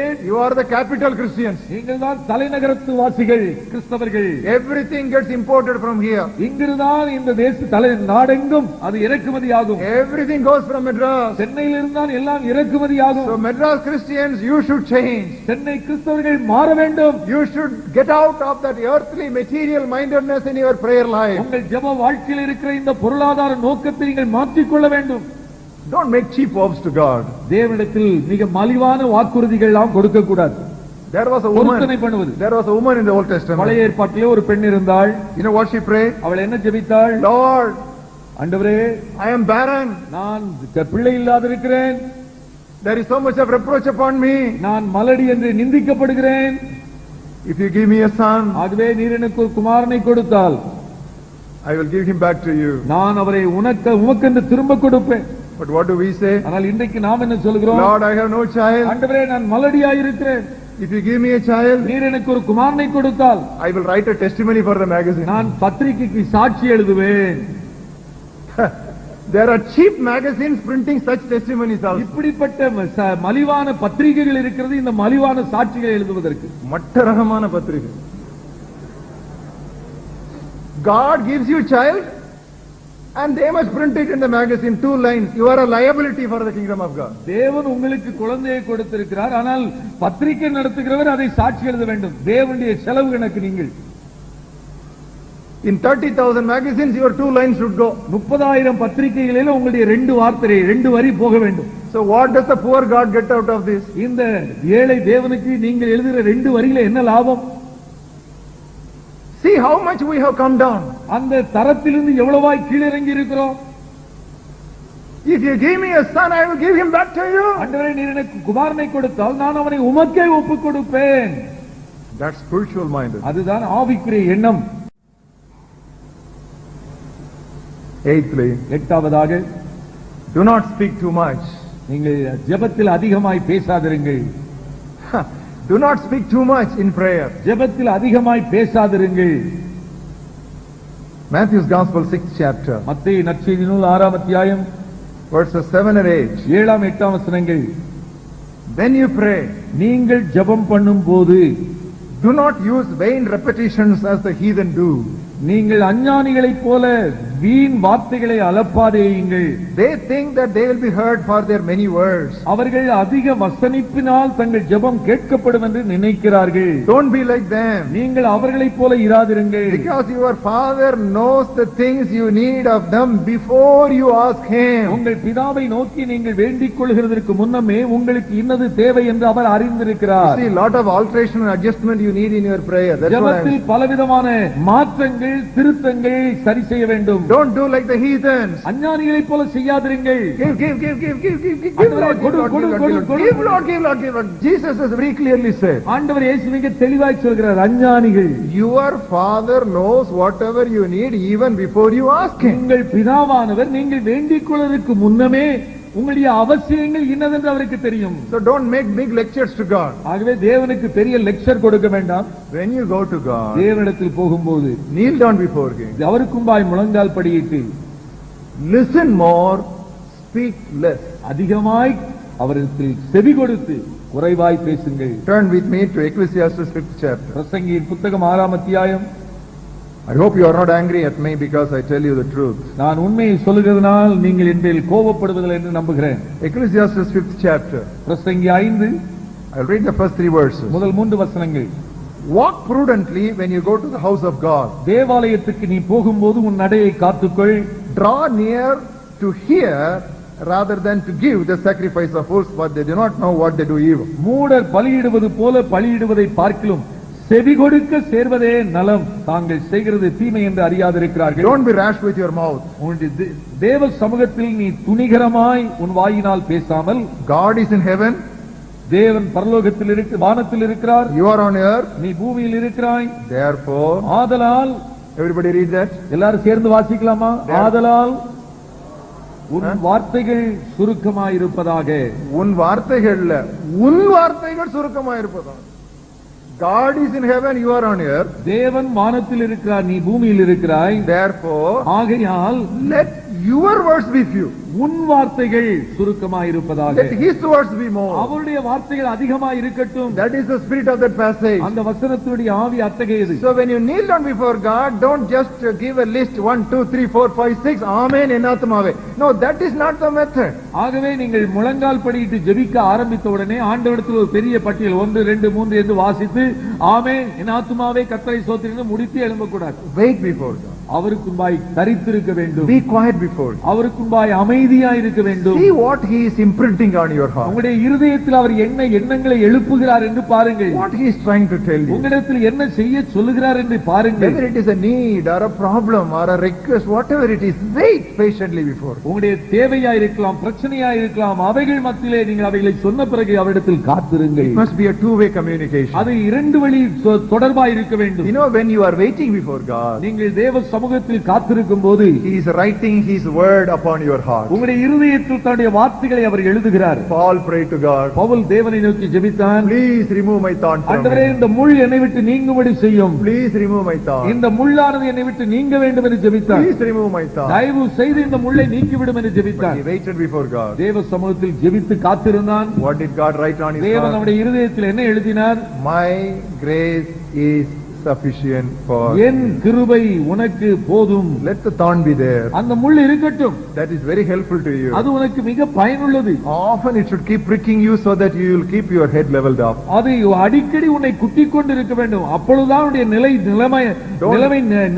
ஏன்? You are the capital Christians. நீங்கள் தான் தலைநகரத்து வாசிகள் கிறிஸ்தவர்கள். Everything gets imported from here. இங்கிருந்தான் இந்த தேச நாடெங்கும் அது இறக்குமதியாகும். Everything goes from Madras. சென்னையில் இருந்தால் எல்லாம் இறக்குமதியாகும். So Madras Christians, you should change. Chennai கிறிஸ்தவர்கள் மாற வேண்டும். You should get out of that earthly material mindedness in your prayer life. உங்கள் ஜெப வாழ்க்கையில் இருக்கிற இந்த பொருளாதார நோக்கத்தை நீங்கள் மாற்றிக்கொள்ள வேண்டும். Don't make cheap hopes to God. தேவனிடத்தில் மிக மலிவான வாக்குறுதிகள் எல்லாம் கொடுக்க கூடாது. There was a பொருத்தனை பண்ணுவது. There was a woman in the Old Testament. பழைய ஏற்பாட்டிலே ஒரு பெண் இருந்தாள். You know what she prayed? அவள் என்ன ஜெபித்தாள்? Lord, ஆண்டவரே, I am barren. நான் பிள்ளை இல்லாதிருக்கிறேன். There is so much of reproach upon me. நான் மலடி என்று நிந்திக்கப்படுகிறேன். If you give me a son, ஆகவே நீர் எனக்கு ஒரு குமாரனை கொடுத்தால் I will give him back to you. நான் அவரை உமக்கென்று திரும்ப கொடுப்பேன். But what do we say? ஆனால் இன்றைக்கு நாம் என்ன சொல்கிறோம்? Lord, I have no child. ஆண்டவரே, நான் மலடியாயிருக்கிறேன். If you give me a child, நீர் எனக்கு ஒரு குமாரனை கொடுத்தால் I will write a testimony for the magazine. நான் பத்திரிகைக்கு சாட்சி எழுதுவேன். There are cheap magazines printing such testimonies also. இப்படிப்பட்ட மலிவான பத்திரிகைகள் இருக்கிறது இந்த மலிவான சாட்சிகள் எழுதுவதற்கு. மட்டரகமான பத்திரிகை. God gives you child and they must print it in the magazine, 2 lines. You are a liability for the kingdom of God. தேவன் உங்களுக்கு குழந்தையை கொடுத்திருக்கிறார், ஆனால் பத்திரிகை நடத்துகிறவர் அதை சாட்சி எழுத வேண்டும். தேவனுடைய செலவு கணக்கு நீங்கள். In 30,000 magazines, your 2 lines should go. 30,000 பத்திரிகைகளில் உங்களுடைய 2 வார்த்தை 2 வரி போக வேண்டும். So what does the poor God get out of this? இந்த ஏழை தேவனுக்கு நீங்கள் எழுதுகிற 2 வரியில என்ன லாபம்? See how much we have come down. அந்த தரத்திலிருந்து எவ்வளவாய் கீழிறங்கி இருக்கிறோம். If you give me a son, I will give him back to you. ஆண்டவரே, நீர் எனக்கு குமாரனை கொடுத்தால் நான் அவனை உமக்கே ஒப்புக் கொடுப்பேன். That's spiritual minded. அதுதான் ஆவிக்குரிய எண்ணம். Eighthly, எட்டாவதாக, do not speak too much. நீங்கள் ஜெபத்தில் அதிகமாய் பேசாதிருங்கள். Do not speak too much in prayer. ஜெபத்தில் அதிகமாய் பேசாதிருங்கள். Matthew's Gospel, 6th chapter, மத்தேயு நற்செய்தி நூல் 6ஆம் அத்தியாயம் verses 7 and 8. 7ஆம் 8ஆம் வசனங்கள். When you pray, நீங்கள் ஜெபம் பண்ணும் போது do not use vain repetitions as the heathen do. நீங்கள் அஞ்ஞானிகளைப் போல வீண் வார்த்தைகளை அலப்பாதேயுங்கள். They think that they will be heard for their many words. அவர்கள் அதிக வசனிப்பினால் தங்கள் ஜெபம் கேட்கப்படும் என்று நினைக்கிறார்கள். Don't be like them. நீங்கள் அவர்களைப் போல இராதிருங்கள். Because your Father knows the things you need of them before you ask Him. உங்கள் பிதாவை நோக்கி நீங்கள் வேண்டிக் கொள்கிறதற்கு முன்னமே உங்களுக்கு இன்னது தேவை என்று அவர் அறிந்திருக்கிறார். See, lot of alteration and adjustment you need in your prayer. That's what I'm ஜெபத்தில் பலவிதமான மாற்றங்கள் திருத்தங்கள் சரி செய்ய வேண்டும். Don't do like the heathens. அஞ்ஞானிகளைப் போல செய்யாதிருங்கள். Give Lord. Jesus has very clearly said. ஆண்டவர் இயேசு மிக தெளிவாய் சொல்கிறார், அஞ்ஞானிகள். Your Father knows whatever you need even before you ask Him. உங்கள் பிதாவானவர் நீங்கள் வேண்டிக் கொள்வதற்கு முன்னமே உங்களுடைய அவசியங்கள் இன்னதென்று அவருக்கு தெரியும். So don't make big lectures to God. ஆகவே தேவனுக்கு பெரிய லெக்சர் கொடுக்க வேண்டாம். When you go to God, தேவனிடத்தில் போகும்போது kneel down before Him. அவருக்கும்பாய் முழங்கால் படியிட்டு Listen more, speak less. அதிகமாய் அவரிடத்தில் செவி கொடுத்து குறைவாய் பேசுங்கள். Turn with me to Ecclesiastes 5th chapter. பிரசங்கியின் புத்தகம் 6ஆம் அத்தியாயம். I hope you are not angry at me because I tell you the truth. நான் உண்மையை சொல்லுகிறதனால் நீங்கள் என் மேல் கோபப்படுவதில்லை என்று நம்புகிறேன். Ecclesiastes 5th chapter. பிரசங்கி 5 I'll read the first 3 verses. முதல் 3 வசனங்கள். Walk prudently when you go to the house of God. தேவாலயத்துக்கு நீ போகும்போது உன் நடையை காத்துக்கொள். Draw near to hear rather than to give the sacrifice of fools, but they do not know what they do evil. மூடர் பலியிடுவது போல பலியிடுவதை பார்க்கிலும் செவி கொடுக்க சேர்வதே நலம், தாங்கள் செய்கிறது தீமை என்று அறியாதிருக்கிறார்கள். Don't be rash with your mouth. தேவ சமூகத்தில் நீ துணிகரமாய் உன் வாயினால் பேசாமல். God is in heaven. தேவன் பரலோகத்தில் இருக்கு, வானத்தில் இருக்கிறார். You are on earth. நீ பூமியில் இருக்கிறாய். Therefore, ஆதலால், everybody read that. எல்லாரும் சேர்ந்து வாசிக்கலாமா? ஆதலால் உன் வார்த்தைகள் சுருக்கமாய் இருப்பதாக. உன் வார்த்தைகள் சுருக்கமாய் இருப்பதாக. God is in heaven, you are on earth. தேவன் வானத்தில் இருக்கிறார், நீ பூமியில் இருக்கிறாய். Therefore, ஆகையால் let your words be few. உன் வார்த்தைகள் சுருக்கமாய் இருப்பதாக. Let his words be more. அவருடைய வார்த்தைகள் அதிகமாய் இருக்கட்டும். That is the spirit of that passage. அந்த வசனத்துடைய ஆவி அத்தகையது. So when you kneel down before God, don't just give a list 1 2 3 4 5 6 amen enathmave. No, that is not the method. ஆகவே நீங்கள் முழங்கால் படியிட்டு ஜெபிக்க ஆரம்பித்த உடனே ஆண்டவரிடத்தில் ஒரு பெரிய பட்டியல் 1 2 3 என்று வாசித்து ஆமென் என் ஆத்துமாவே கர்த்தரை ஸ்தோத்திரின்னு முடித்து எழும்பக்கூடாது. Wait before God. அவருக்கும்பாய் தரித்திருக்க வேண்டும். Be quiet before Him. அவருக்கும்பாய் அமைதியாய் இருக்க வேண்டும். See what He is imprinting on your heart. உங்களுடைய இருதயத்தில் அவர் என்ன எண்ணங்களை எழுப்புகிறார் என்று பாருங்கள். What He is trying to tell you. உங்களிடத்தில் என்ன செய்ய சொல்லுகிறார் என்று பாருங்கள். Whether it is a need or a problem or a request, whatever it is, wait patiently before Him. உங்களுடைய தேவையா இருக்கலாம், பிரச்சனையா இருக்கலாம், அவைகள் மத்தியிலே நீங்கள் அவைகளை சொன்ன பிறகு அவரிடத்தில் காத்திருங்கள். It must be a two-way communication. அது 2 வழி தொடர்பாய் இருக்க வேண்டும். You know, when you are waiting before God, நீங்கள் தேவ சமூகத்தில் காத்திருக்கும் போது He is writing His word upon your heart. உங்களுடைய இருதயத்தில் தன்னுடைய வார்த்தைகளை அவர் எழுதுகிறார். Paul prayed to God. Pavul தேவனை நோக்கி ஜெபித்தான். Please remove my thorn from ஆண்டவரே, me. இந்த முள் என்னை விட்டு நீங்கும்படி செய்யும். Please remove my thorn. இந்த முள்ளானது என்னை விட்டு நீங்க வேண்டும் என்று ஜெபித்தான். Please remove my thorn. தயவு செய்து இந்த முள்ளை நீக்கிவிடும் என்று But ஜெபித்தான். he waited before God. தேவ சமூகத்தில் ஜெபித்து காத்திருந்தான். What did God write on his தேவன் heart? அவருடைய இருதயத்தில் என்ன எழுதினார்? My grace is sufficient for என் கிருபை உனக்கு போதும். Let the thorn be there. அந்த முள் இருக்கட்டும். That is very helpful to you. அது உனக்கு மிக பயனுள்ளது. Often it should keep pricking you so that you will keep your head leveled up. அது அடிக்கடி உன்னை குத்திக் கொண்டு இருக்க வேண்டும். அப்பொழுதுதான் உன்னுடைய நிலைமை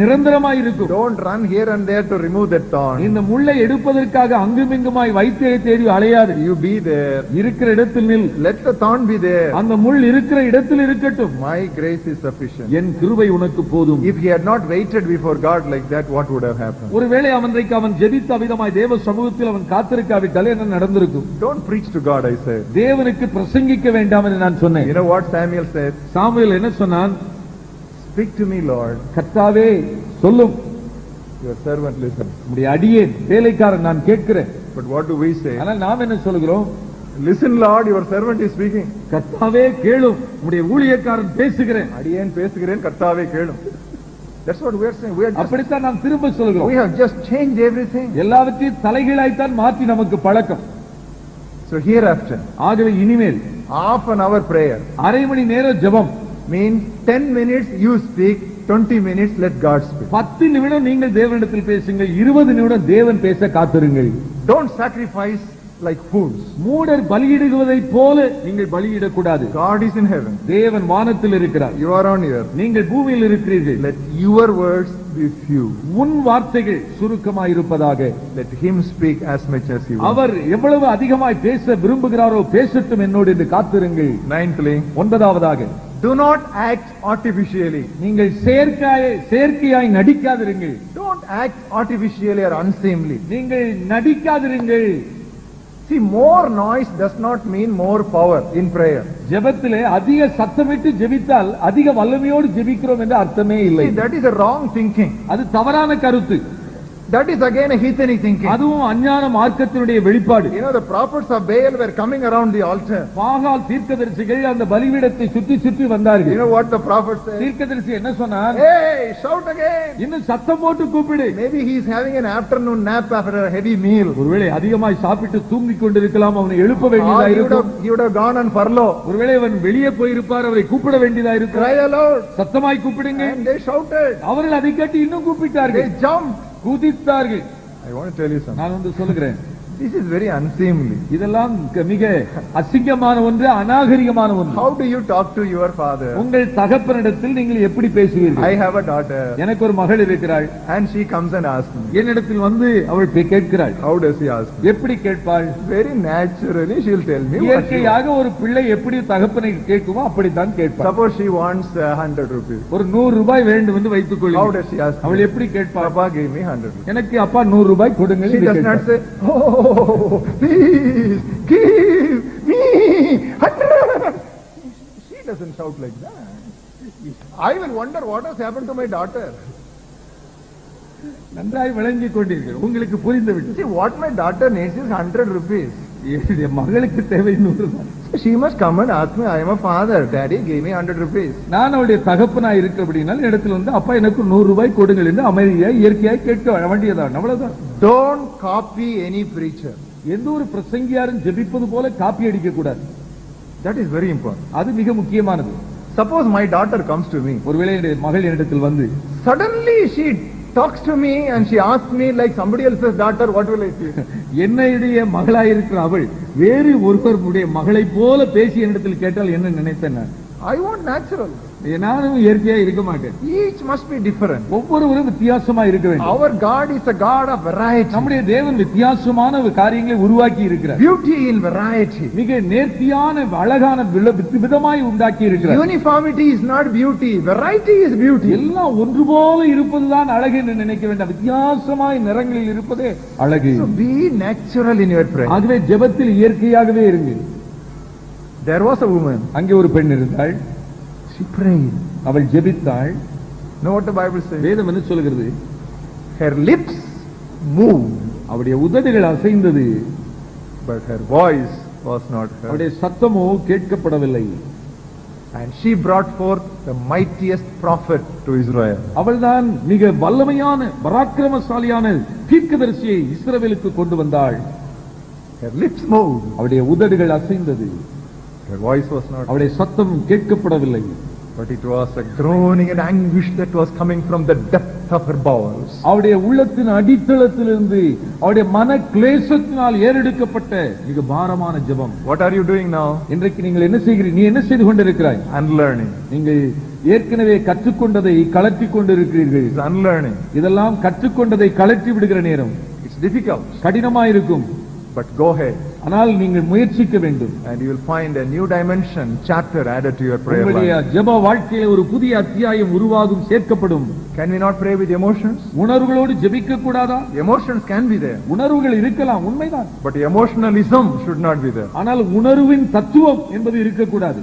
நிரந்தரமாய் இருக்கும். Don't run here and there to remove that thorn. இந்த முள்ளை எடுப்பதற்காக அங்குமிங்குமாய் வைத்தியை தேடி அலையாது. You be there. இருக்கிற இடத்தில் நில். Let the thorn be there. அந்த முள் இருக்கிற இடத்தில் இருக்கட்டும். My grace is sufficient. என் கிருபை உனக்கு போதும். If he had not waited before God like that, what would have happened? ஒருவேளை அவன் ஜெபித்த விதமாய் தேவ சமூகத்தில் அவன் காத்திருக்காவிட்டால் என்ன நடந்திருக்கும்? Don't preach to God, I said. தேவனுக்கு பிரசங்கிக்க வேண்டாம் என்று நான் சொன்னேன். You know what Samuel said? Samuel என்ன சொன்னான்? Speak to me, Lord. கர்த்தாவே சொல்லும். Your servant listens. உம்முடைய அடியேன் வேலைக்காரன் நான் கேட்கிறேன். But what do we say? ஆனால் நாம் என்ன சொல்கிறோம்? Listen, Lord, your servant is speaking. கர்த்தாவே கேளும், உம்முடைய ஊழியக்காரன் பேசுகிறேன். அடியேன் பேசுகிறேன், கர்த்தாவே கேளும். That's what we are saying. அப்படித்தான் நாம் திரும்ப சொல்கிறோம். We have just changed everything. எல்லாவற்றையும் தலைகீழாய்த்தான் மாற்றி நமக்கு பழக்கம். So hereafter, ஆகவே இனிமேல் half an hour prayer அரை மணி நேர ஜெபம் means 10 minutes you speak, 20 minutes, let God speak. 10 நிமிடம் நீங்கள் தேவனிடத்தில் பேசுங்கள், 20 நிமிடம் தேவன் பேச காத்திருங்கள். Don't sacrifice like fools. மூடர் பலியிடுவதைப் போல நீங்கள் பலியிடக்கூடாது. God is in heaven. தேவன் வானத்தில் இருக்கிறார், You are on earth. நீங்கள் பூமியில் இருக்கிறீர்கள். Let your words be few. உன் வார்த்தைகள் சுருக்கமாயிருப்பதாக. Let him speak as much as he wants. அவர் எவ்வளவு அதிகமாய் பேச விரும்புகிறாரோ பேசட்டும் என்னோடு என்று காத்திருங்கள். Ninthly, 9வதாக, do not act artificially. நீங்கள் செயற்கையாய் நடிக்காதிருங்கள். Don't act artificially or unseemly. நீங்கள் நடிக்காதிருங்கள். See, more noise does not mean more power in prayer. ஜெபத்திலே அதிக சத்தமிட்டு ஜெபித்தால் அதிக வல்லமையோடு ஜெபிக்கிறோம் என்ற அர்த்தமே இல்லை. See, that is a wrong thinking. அது தவறான கருத்து. That is again a heathenic thinking. அதுவும் அஞ்ஞான மார்க்கத்தினுடைய வெளிப்பாடு. You know, the prophets of Baal were coming around the altar. பாகால் தீர்க்கதரிசிகள் அந்த பலிபீடத்தை சுற்றி சுற்றி வந்தார்கள். You know what the prophet said? தீர்க்கதரிசி என்ன சொன்னார்? Hey, shout again. இன்னும் சத்தம் போட்டு கூப்பிடு. Maybe he is having an afternoon nap after a heavy meal. ஒருவேளை அதிகமாய் சாப்பிட்டு தூங்கிக் கொண்டிருக்கலாம், அவனை எழுப்ப Or வேண்டியதா he இருக்கும். would have gone on furlough. ஒருவேளை அவன் வெளியே போயிருப்பார், அவரை கூப்பிட வேண்டியதா இருக்கும். Cry aloud. சத்தமாய் கூப்பிடுங்க. And they shouted. அவர்கள் அதை கேட்டு இன்னும் கூப்பிட்டார்கள், They jumped. குதித்தார்கள். I want to tell you something. நான் சொல்லுகிறேன், This is very unseemly. இதெல்லாம் மிக அசிங்கமான ஒன்று, அநாகரிகமான ஒன்று. How do you talk to your father? உங்கள் தகப்பனிடத்தில் நீங்கள் எப்படி பேசுவீர்கள்? I have a daughter. எனக்கு ஒரு மகள் இருக்கிறாள், And she comes and asks me. என்னிடத்தில் வந்து அவள் கேட்கிறாள். How does she ask me? எப்படி கேட்பாள்? Very naturally she will tell me. what she இயற்கையாக ஒரு பிள்ளை எப்படி தகப்பனை கேட்குமோ அப்படித்தான் wants. கேட்பாள். Suppose she wants 100 rupees. ஒரு 100 ரூபாய் வேண்டும் என்று வைத்துக் How கொள்ளுங்கள். does she ask me? அவள் எப்படி கேட்பாள்? Papa gave me 100 rupees. எனக்கு அப்பா 100 ரூபாய் கொடுங்கள் She என்று does not கேட்பாள். say, oh, please give me 100. She doesn't shout like that. I will wonder what has happened to my daughter. நன்றாய் விளங்கிக் கொண்டீர்கள், உங்களுக்கு புரிந்துவிட்டது. See, what my daughter needs is 100 rupees. என்னுடைய மகளுக்கு தேவை 100 ரூபாய். She must come and ask me, I am a father. Daddy gave me 100 rupees. நான் அவளுடைய தகப்பனாய் இருக்கிறபடினால் இடத்துல வந்து அப்பா எனக்கு 100 ரூபாய் கொடுங்கள் என்று அமைதியாய் இயற்கையாய் கேட்க வேண்டியதான், அவ்வளவுதான். Don't copy any preacher. எந்த ஒரு பிரசங்கியாரும் ஜெபிப்பது போல காப்பி அடிக்க கூடாது. That is very important. அது மிக முக்கியமானது. Suppose my daughter comes to me. ஒருவேளை என்னுடைய மகள் என்னிடத்தில் வந்து Suddenly she talks to me and she asks me like somebody else's daughter, what will I say? என்னுடைய மகளாய் இருக்கிற அவள் வேறு ஒருவருடைய மகளை போல பேசி என்னிடத்தில் கேட்டால் என்ன நினைத்தேன் நான்? I want natural. நானும் இயற்கையா இருக்க மாட்டேன். Each must be different. ஒவ்வொருவரும் வித்தியாசமா இருக்க வேண்டும். Our God is a God of variety. நம்முடைய தேவன் வித்தியாசமான காரியங்களை உருவாக்கி இருக்கிறார். Beauty in variety. மிக நேர்த்தியான அழகான விதமாய் உண்டாக்கி இருக்கிறார். Uniformity is not beauty. Variety is beauty. எல்லாம் ஒன்று போல இருப்பதுதான் அழகு என்று நினைக்க வேண்டாம். வித்தியாசமாய் நிறங்களில் இருப்பதே அழகு. So be natural in your prayer. ஆகவே ஜெபத்தில் இயற்கையாகவே இருங்கள். There was a woman. அங்கே ஒரு பெண் இருந்தாள். She prayed. அவள் ஜெபித்தாள். Know what the Bible says? வேதம் என்ன சொல்கிறது? Her lips moved, அவளுடைய உதடுகள் அசைந்தது, but her voice was not heard. அவளுடைய சத்தமோ கேட்கப்படவில்லை. And she brought forth the mightiest prophet to Israel. அவள்தான் மிக வல்லமையான பராக்கிரமசாலியான தீர்க்கதரிசியை இஸ்ரவேலுக்கு கொண்டு வந்தாள். Her lips moved, அவளுடைய உதடுகள் அசைந்தது, her voice was not heard. அவளுடைய சத்தம் கேட்கப்படவில்லை. But it was a groaning and anguish that was coming from the depth of her bowels. அவளுடைய உள்ளத்தின் அடித்தளத்திலிருந்து அவளுடைய மன கிளேசத்தினால் ஏறெடுக்கப்பட்ட மிக பாரமான ஜெபம். What are you doing now? இன்றைக்கு நீங்கள் என்ன செய்கிறீர்கள்? நீ என்ன செய்து கொண்டிருக்கிறாய்? Unlearning. நீங்கள் ஏற்கனவே கற்றுக்கொண்டதை கலற்றி கொண்டிருக்கிறீர்கள். It's unlearning. இதெல்லாம் கற்றுக்கொண்டதை கலற்றி விடுகிற நேரம். It's difficult. கடினமாயிருக்கும். But go ahead. ஆனால் நீங்கள் முயற்சிக்க வேண்டும். And you will find a new dimension, chapter added to your prayer உங்களுடைய life. ஜெப வாழ்க்கையில ஒரு புதிய அத்தியாயம் உருவாகும், சேர்க்கப்படும். Can we not pray with emotions? உணர்வுகளோடு ஜெபிக்க கூடாதா? Emotions can be there. உணர்வுகள் இருக்கலாம், உண்மைதான். But emotionalism should not be there. ஆனால் உணர்வின் தத்துவம் என்பது இருக்கக்கூடாது.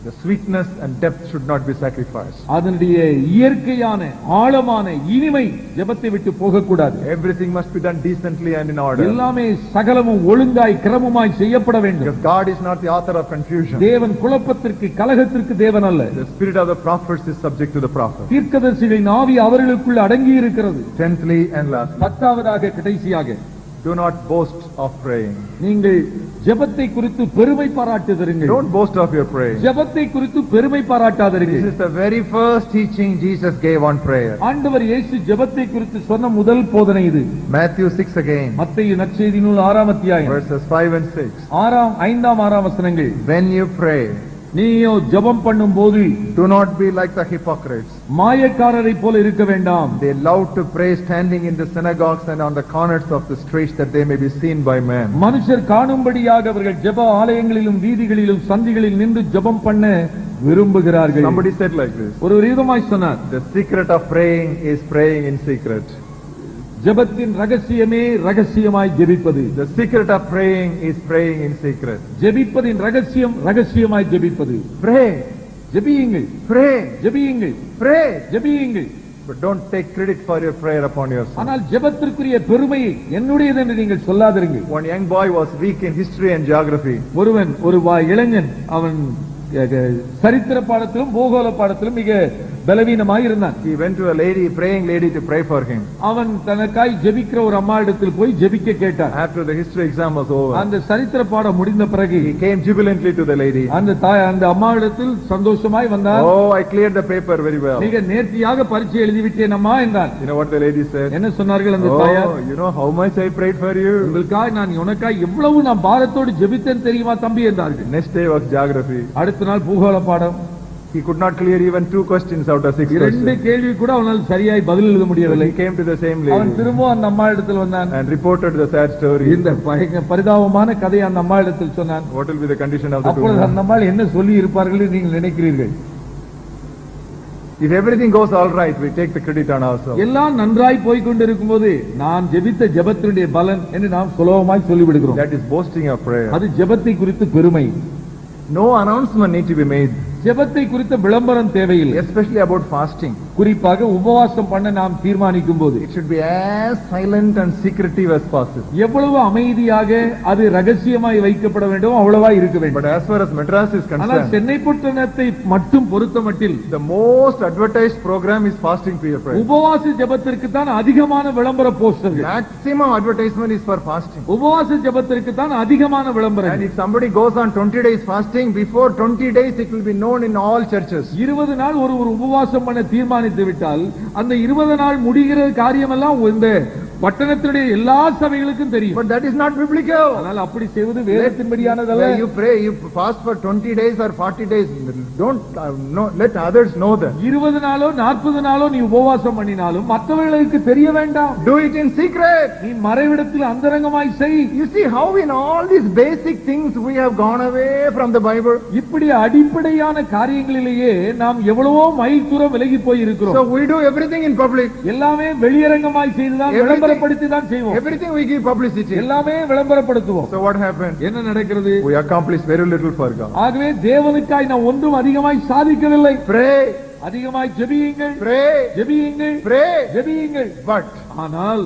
The sweetness and depth should not be sacrificed. அதனுடைய இயற்கையான ஆழமான இனிமை ஜெபத்தை விட்டு போகக்கூடாது. Everything must be done decently and in order. எல்லாமே சகலமும் ஒழுங்காய் கிரமமாய் செய்யப்பட வேண்டும். Because God is not the author of confusion. தேவன் குழப்பத்திற்கு கலகத்திற்கு தேவன் அல்ல. The spirit of the prophets is subject to the prophet. தீர்க்கதரிசிகளின் ஆவி அவர்களுக்குள் அடங்கி இருக்கிறது. 10thly and lastly, 10வதாக கடைசியாக, Do not boast of praying. நீங்கள் ஜெபத்தை குறித்து பெருமை பாராட்டுதீர்கள். Don't boast of your praying. ஜெபத்தை குறித்து பெருமை பாராட்டாதீர்கள். This is the very first teaching Jesus gave on prayer. ஆண்டவர் இயேசு ஜெபத்தை குறித்து சொன்ன முதல் போதனை இது. Matthew 6 again. மத்தேயு நற்செய்தி நூல் 6ஆம் அத்தியாயம் Verses 5 and 6. 5-6 வசனங்கள். When you pray, நீயோ ஜெபம் பண்ணும்போது do not be like the hypocrites. மாயக்காரரை போல இருக்க வேண்டாம். They love to pray standing in the synagogues and on the corners of the streets that they may be seen by men. மனுஷர் காணும்படியாக அவர்கள் ஜெப ஆலயங்களிலும் வீதிகளிலும் சந்திகளில் நின்று ஜெபம் பண்ண விரும்புகிறார்கள். Somebody said like this. ஒரு விதமாய் சொன்னார், The secret of praying is praying in secret. ஜெபத்தின் ரகசியமே ரகசியமாய் ஜெபிப்பது. The secret of praying is praying in secret. ஜெபிப்பதின் ரகசியம் ரகசியமாய் ஜெபிப்பது. Pray, ஜெபியுங்கள், pray, ஜெபியுங்கள், pray. ஜெபியுங்கள். But don't take credit for your prayer upon yourself. ஆனால் ஜெபத்திற்குரிய பெருமையை என்னுடையது என்று நீங்கள் சொல்லாதீர்கள். One young boy was weak in history and geography. ஒரு இளைஞன் அவன் சரித்திர பாடத்திலும் பூகோள பாடத்திலும் மிக பலவீனமாய் இருந்தான். He went to a lady, praying lady, to pray for him. அவன் தனக்காய் ஜெபிக்கிற ஒரு அம்மா இடத்தில் போய் ஜெபிக்க கேட்டான். After the history exam was over, அந்த சரித்திர பாடம் முடிந்த பிறகு he came jubilantly to the lady. அந்த அம்மா இடத்தில் சந்தோஷமாய் வந்தார். Oh, I cleared the paper very well. மிக நேர்த்தியாக பரீட்சை எழுதிவிட்டேன் அம்மா என்றார். You know what the lady said? என்ன சொன்னார்கள் அந்த தாயார்? Oh, you know how much I prayed for you. உங்களுக்காக நான் உனக்காய் எவ்வளவு நான் பாரத்தோடு ஜெபித்தேன் தெரியுமா தம்பி என்றார்கள். Next day was geography. அடுத்த நாள் பூகோள பாடம். He could not clear even 2 questions out of 6 இரண்டு questions. கேள்வி கூட அவனால் சரியாய் பதில் எழுத முடியவில்லை. He came to the same அவன் lady திரும்ப அந்த அம்மா இடத்தில் வந்தான். and reported the sad story. இந்த பரிதாபமான கதையை அந்த அம்மா இடத்தில் சொன்னான். What will be the condition of the two அப்பொழுது men? அந்த அம்மா என்ன சொல்லி இருப்பார்கள் என்று நீங்கள் நினைக்கிறீர்கள்? If everything goes all right, we take the credit on ourselves. எல்லாம் நன்றாய் போய் கொண்டிருக்கும் போது நான் ஜெபித்த ஜெபத்தினுடைய பலன் என்று நாம் சுலபமாய் சொல்லிவிடுகிறோம். That is boasting of prayer. அது ஜெபத்தை குறித்து பெருமை. No announcement need to be made, ஜெபத்தை குறித்த விளம்பரம் தேவையில்லை. especially about fasting. குறிப்பாக உபவாசம் பண்ண நாம் தீர்மானிக்கும் போது It should be as silent and secretive as possible. எவ்வளவு அமைதியாக அது ரகசியமாய் வைக்கப்பட வேண்டும் அவ்வளவா இருக்க வேண்டும். But as far as Madras is ஆனால் concerned, சென்னை பட்டணத்தை மட்டும் பொறுத்தமட்டில் the most advertised program is fasting prayer. உபவாச ஜெபத்திற்கு தான் அதிகமான விளம்பர போஸ்டர்கள். Maximum advertisement is for fasting. உபவாச ஜெபத்திற்கு தான் அதிகமான And விளம்பரம். if somebody goes on 20 days fasting, before 20 days it will be known in all churches. 20 நாள் ஒரு உபவாசம் பண்ண தீர்மானித்து விட்டால் அந்த 20 நாள் முடிகிற காரியமெல்லாம் இந்த பட்டணத்தினுடைய எல்லா சபைகளுக்கும் தெரியும். But that is not biblical. ஆனால் அப்படி செய்வது வேதத்தின்படியானதல்ல. You pray, you fast for 20 days or 40 days. Don't let others know that. 20 நாளோ 40 நாளோ நீ உபவாசம் பண்ணினாலும் மற்றவர்களுக்கு தெரிய வேண்டாம். Do it in secret. நீ மறைவிடத்தில் அந்தரங்கமாய் செய். You see how in all these basic things we have gone away from the Bible. இப்படி அடிப்படையான காரியங்களிலேயே நாம் எவ்வளவோ மைல் தூரம் விலகி போய் இருக்கிறோம். So we do everything in public. எல்லாமே வெளியரங்கமாய் செய்துதான் விளம்பரப்படுத்தி தான் செய்வோம். Everything we give publicity. எல்லாமே விளம்பரப்படுத்துவோம். So what happened? என்ன நடக்கிறது? We accomplish very little for God. ஆகவே தேவனுக்காய் நாம் ஒன்றும் அதிகமாய் சாதிக்கவில்லை. Pray, அதிகமாய் ஜெபியுங்கள், pray, ஜெபியுங்கள், pray. ஜெபியுங்கள். But ஆனால்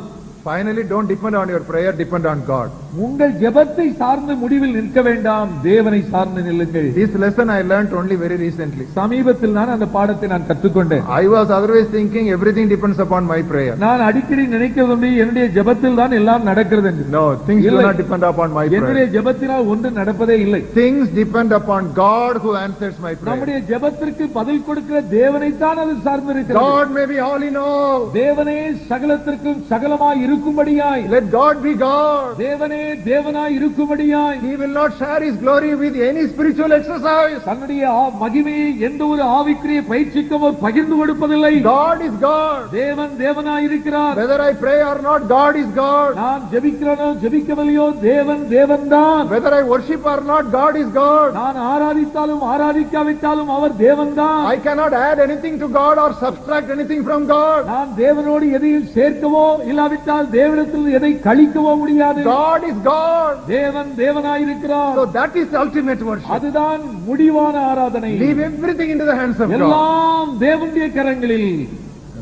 finally don't depend on your prayer, depend on God. உங்கள் ஜெபத்தை சார்ந்து முடிவில் நிற்க வேண்டாம், தேவனை சார்ந்து நில்லுங்கள். This lesson I learned only very recently. சமீபத்தில் நான் அந்த பாடத்தை நான் கற்றுக்கொண்டேன். I was otherwise thinking everything depends upon my prayer. நான் அடிக்கடி நினைக்கிறது என்னுடைய ஜெபத்தில் தான் எல்லாம் நடக்கிறது என்று. No, things do not depend upon my என்னுடைய prayer. ஜெபத்தினால் ஒன்று நடப்பதே இல்லை. Things depend upon God who answers my prayer. நம்முடைய ஜெபத்திற்கு பதில் கொடுக்கிற தேவனை தான் அது சார்ந்து இருக்கிறது. God may be all in all. தேவனே சகலத்திற்கும் சகலமாய் இருக்கும்படியாய். Let God be God. தேவனே தேவனாய் இருக்கும்படியாய். He will not share his glory with any spiritual exercise. தன்னுடைய மகிமையை எந்த ஒரு ஆவிக்குரிய பயிற்சிக்கும் அவர் பகிர்ந்து கொடுப்பதில்லை. God is God. தேவன் தேவனாய் இருக்கிறார். Whether I pray or not, God is God. நான் ஜெபிக்கிறேனோ ஜெபிக்கவில்லையோ தேவன் தேவன்தான். Whether I worship or not, God is God. நான் ஆராதித்தாலும் ஆராதிக்காவிட்டாலும் அவர் தேவன்தான். I cannot add anything to God or subtract anything from God. நான் தேவனோடு எதையும் சேர்க்கவோ இல்லாவிட்டால் தேவனிடத்தில் எதை கழிக்கவோ முடியாது. God is God. தேவன் தேவனாய் இருக்கிறார். So that is ultimate worship. அதுதான் முடிவான ஆராதனை. Leave everything into the hands of God. எல்லாம் தேவனுடைய கரங்களில்.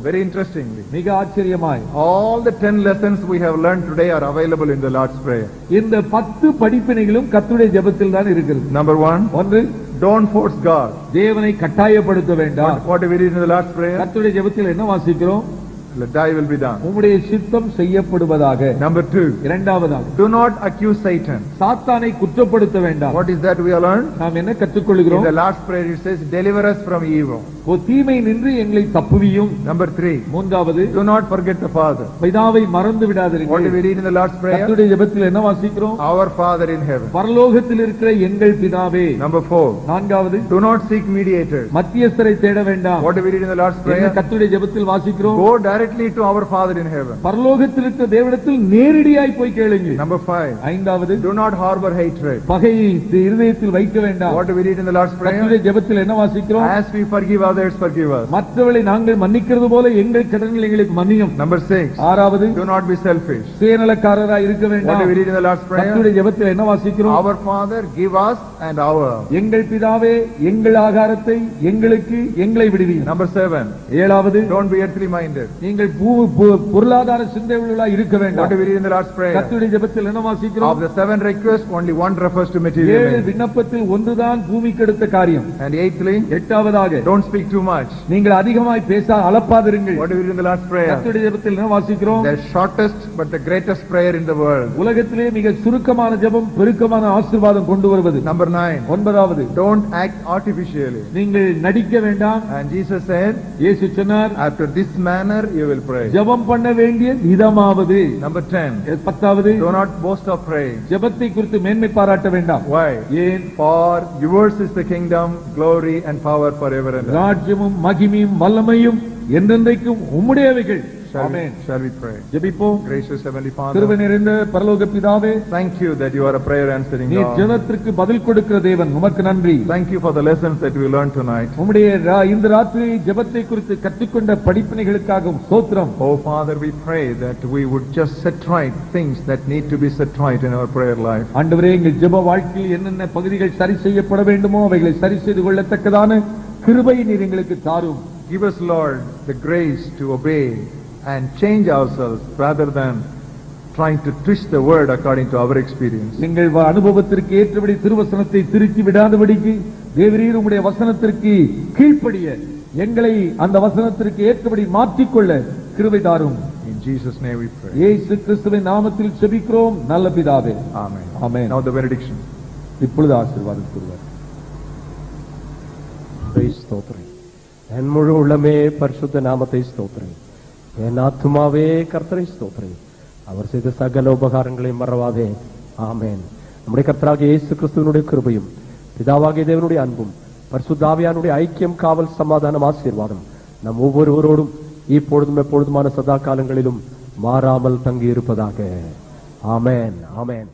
Very interestingly, மிக ஆச்சரியமாய் all the 10 lessons we have learned today are available in the Lord's Prayer. இந்த 10 படிப்பினைகளும் கர்த்தருடைய ஜெபத்தில் தான் இருக்கிறது. Number 1, ஒன்று, don't force God. தேவனை கட்டாயப்படுத்த வேண்டாம். What do we read in the Lord's Prayer? கர்த்தருடைய ஜெபத்தில் என்ன வாசிக்கிறோம்? thy will be done. உம்முடைய சித்தம் செய்யப்படுவதாக. Number 2, இரண்டாவதாக, do not accuse Satan. சாத்தானை குற்றப்படுத்த வேண்டாம். What is that we have learned? நாம் என்ன In கற்றுக்கொள்கிறோம்? the last prayer it says, deliver us from evil. தீமை நின்று எங்களை தப்புவியும். Number 3, மூன்றாவது, do not forget the Father. பிதாவை மறந்து What do விடாதீர்கள். we read in the last prayer? கர்த்தருடைய ஜெபத்தில் என்ன வாசிக்கிறோம்? Our Father in heaven. பரலோகத்தில் இருக்கிற எங்கள் பிதாவே. Number 4, நான்காவது, do not seek mediators. மத்தியஸ்தரை தேட வேண்டாம். What do we read in the last என்ன prayer? கர்த்தருடைய ஜெபத்தில் வாசிக்கிறோம்? Go directly to our Father in heaven. பரலோகத்தில் இருக்கிற தேவனிடத்தில் நேரடியாய் போய் கேளுங்க. Number 5, ஐந்தாவது, do not harbor hatred. பகையை இருதயத்தில் வைக்க வேண்டாம். What do we read in the last prayer? கர்த்தருடைய ஜெபத்தில் என்ன வாசிக்கிறோம்? As we forgive others, forgive us. மற்றவர்களை நாங்கள் மன்னிக்கிறது போல எங்கள் கடன்கள் எங்களுக்கு மன்னியும். Number 6, ஆறாவது, do not be selfish. சுயநலக்காரராய் இருக்க What வேண்டாம். do we read in the last prayer? கர்த்தருடைய ஜெபத்தில் என்ன வாசிக்கிறோம்? Our Father, give us and our. எங்கள் பிதாவே எங்கள் ஆகாரத்தை எங்களுக்கு எங்களை விடுவீர். Number 7, ஏழாவது, don't be earthly minded. நீங்கள் பொருளாதார சிந்தையுள்ளவர்களாய் இருக்க What do வேண்டாம். we read in the last prayer? கர்த்தருடைய ஜெபத்தில் என்ன Of வாசிக்கிறோம்? the 7 requests, only one refers to material ஏழு things. விண்ணப்பத்தில் ஒன்றுதான் பூமிக்கு எடுத்த காரியம். And 8thly, எட்டாவதாக, don't speak too much. நீங்கள் அதிகமாய் பேச அளப்பாதிருங்கள். What do we read in the last prayer? கர்த்தருடைய ஜெபத்தில் என்ன வாசிக்கிறோம்? The shortest but the greatest prayer in the world. உலகத்திலே மிக சுருக்கமான ஜெபம் பெருக்கமான ஆசீர்வாதம் கொண்டு வருவது. Number 9, ஒன்பதாவது, don't act artificially. நீங்கள் நடிக்க வேண்டாம். And Jesus said, இயேசு சொன்னார், after this manner you will pray. ஜெபம் பண்ண வேண்டிய விதமாவது. Number 10, பத்தாவது, do not boast of praying. ஜெபத்தை குறித்து மேன்மை பாராட்ட வேண்டாம். Why? ஏன்? For yours is the kingdom, glory and power forever and ever. ராஜ்யமும் மகிமையும் வல்லமையும் என்றென்றைக்கும் உம்முடையவைகள். ஆமென். Shall we pray? ஜெபிப்போம். Gracious Heavenly கிருபை Father, நிறைந்த பரலோக பிதாவே, thank you that you are a prayer answering நீ God. ஜெபத்திற்கு பதில் கொடுக்கிற தேவன். உமக்கு நன்றி. Thank you for the lessons that we learned tonight. உம்முடைய இந்த ராத்திரி ஜெபத்தை குறித்து கற்றுக்கொண்ட படிப்பினைகளுக்காக ஸ்தோத்திரம். Oh Father, we pray that we would just set right things that need to be set right in our prayer life. ஆண்டவரே, எங்கள் ஜெப வாழ்க்கையில் என்னென்ன பகுதிகள் சரி செய்யப்பட வேண்டுமோ அவைகளை சரி செய்து கொள்ளத்தக்கதான கிருபை நீர் எங்களுக்கு தாரும். Give us, Lord, the grace to obey and change ourselves rather than trying to twist the word according to our experience. எங்கள் அனுபவத்திற்கு ஏற்றபடி திருவசனத்தை திருத்தி விடாதபடிக்கு தேவரீர் உம்முடைய வசனத்திற்கு கீழ்ப்படிய எங்களை அந்த வசனத்திற்கு ஏற்றபடி மாற்றிக்கொள்ள கிருபை தாரும். In Jesus' name we pray. இயேசு கிறிஸ்துவின் நாமத்தில் ஜெபிக்கிறோம் நல்ல பிதாவே. Amen. Amen. Now the benediction. இப்பொழுது ஆசீர்வாதம் கூறுவார். ஸ்தோத்திரம். என் முழு உள்ளமே பரிசுத்த நாமத்தை ஸ்தோத்திரம். என் ஆத்துமாவே கர்த்தரை ஸ்தோத்திரம். அவர் செய்த சகல உபகாரங்களை மறவாதே. ஆமென். நம்முடைய கர்த்தராகிய இயேசு கிறிஸ்துவினுடைய கிருபையும் பிதாவாகிய தேவனுடைய அன்பும் பரிசுத்த ஆவியானுடைய ஐக்கியம், காவல், சமாதானம், ஆசீர்வாதம் நம் ஒவ்வொருவரோடும் இப்பொழுதும் எப்பொழுதுமான சதா காலங்களிலும் மாறாமல் தங்கி இருப்பதாக. ஆமென். ஆமென்.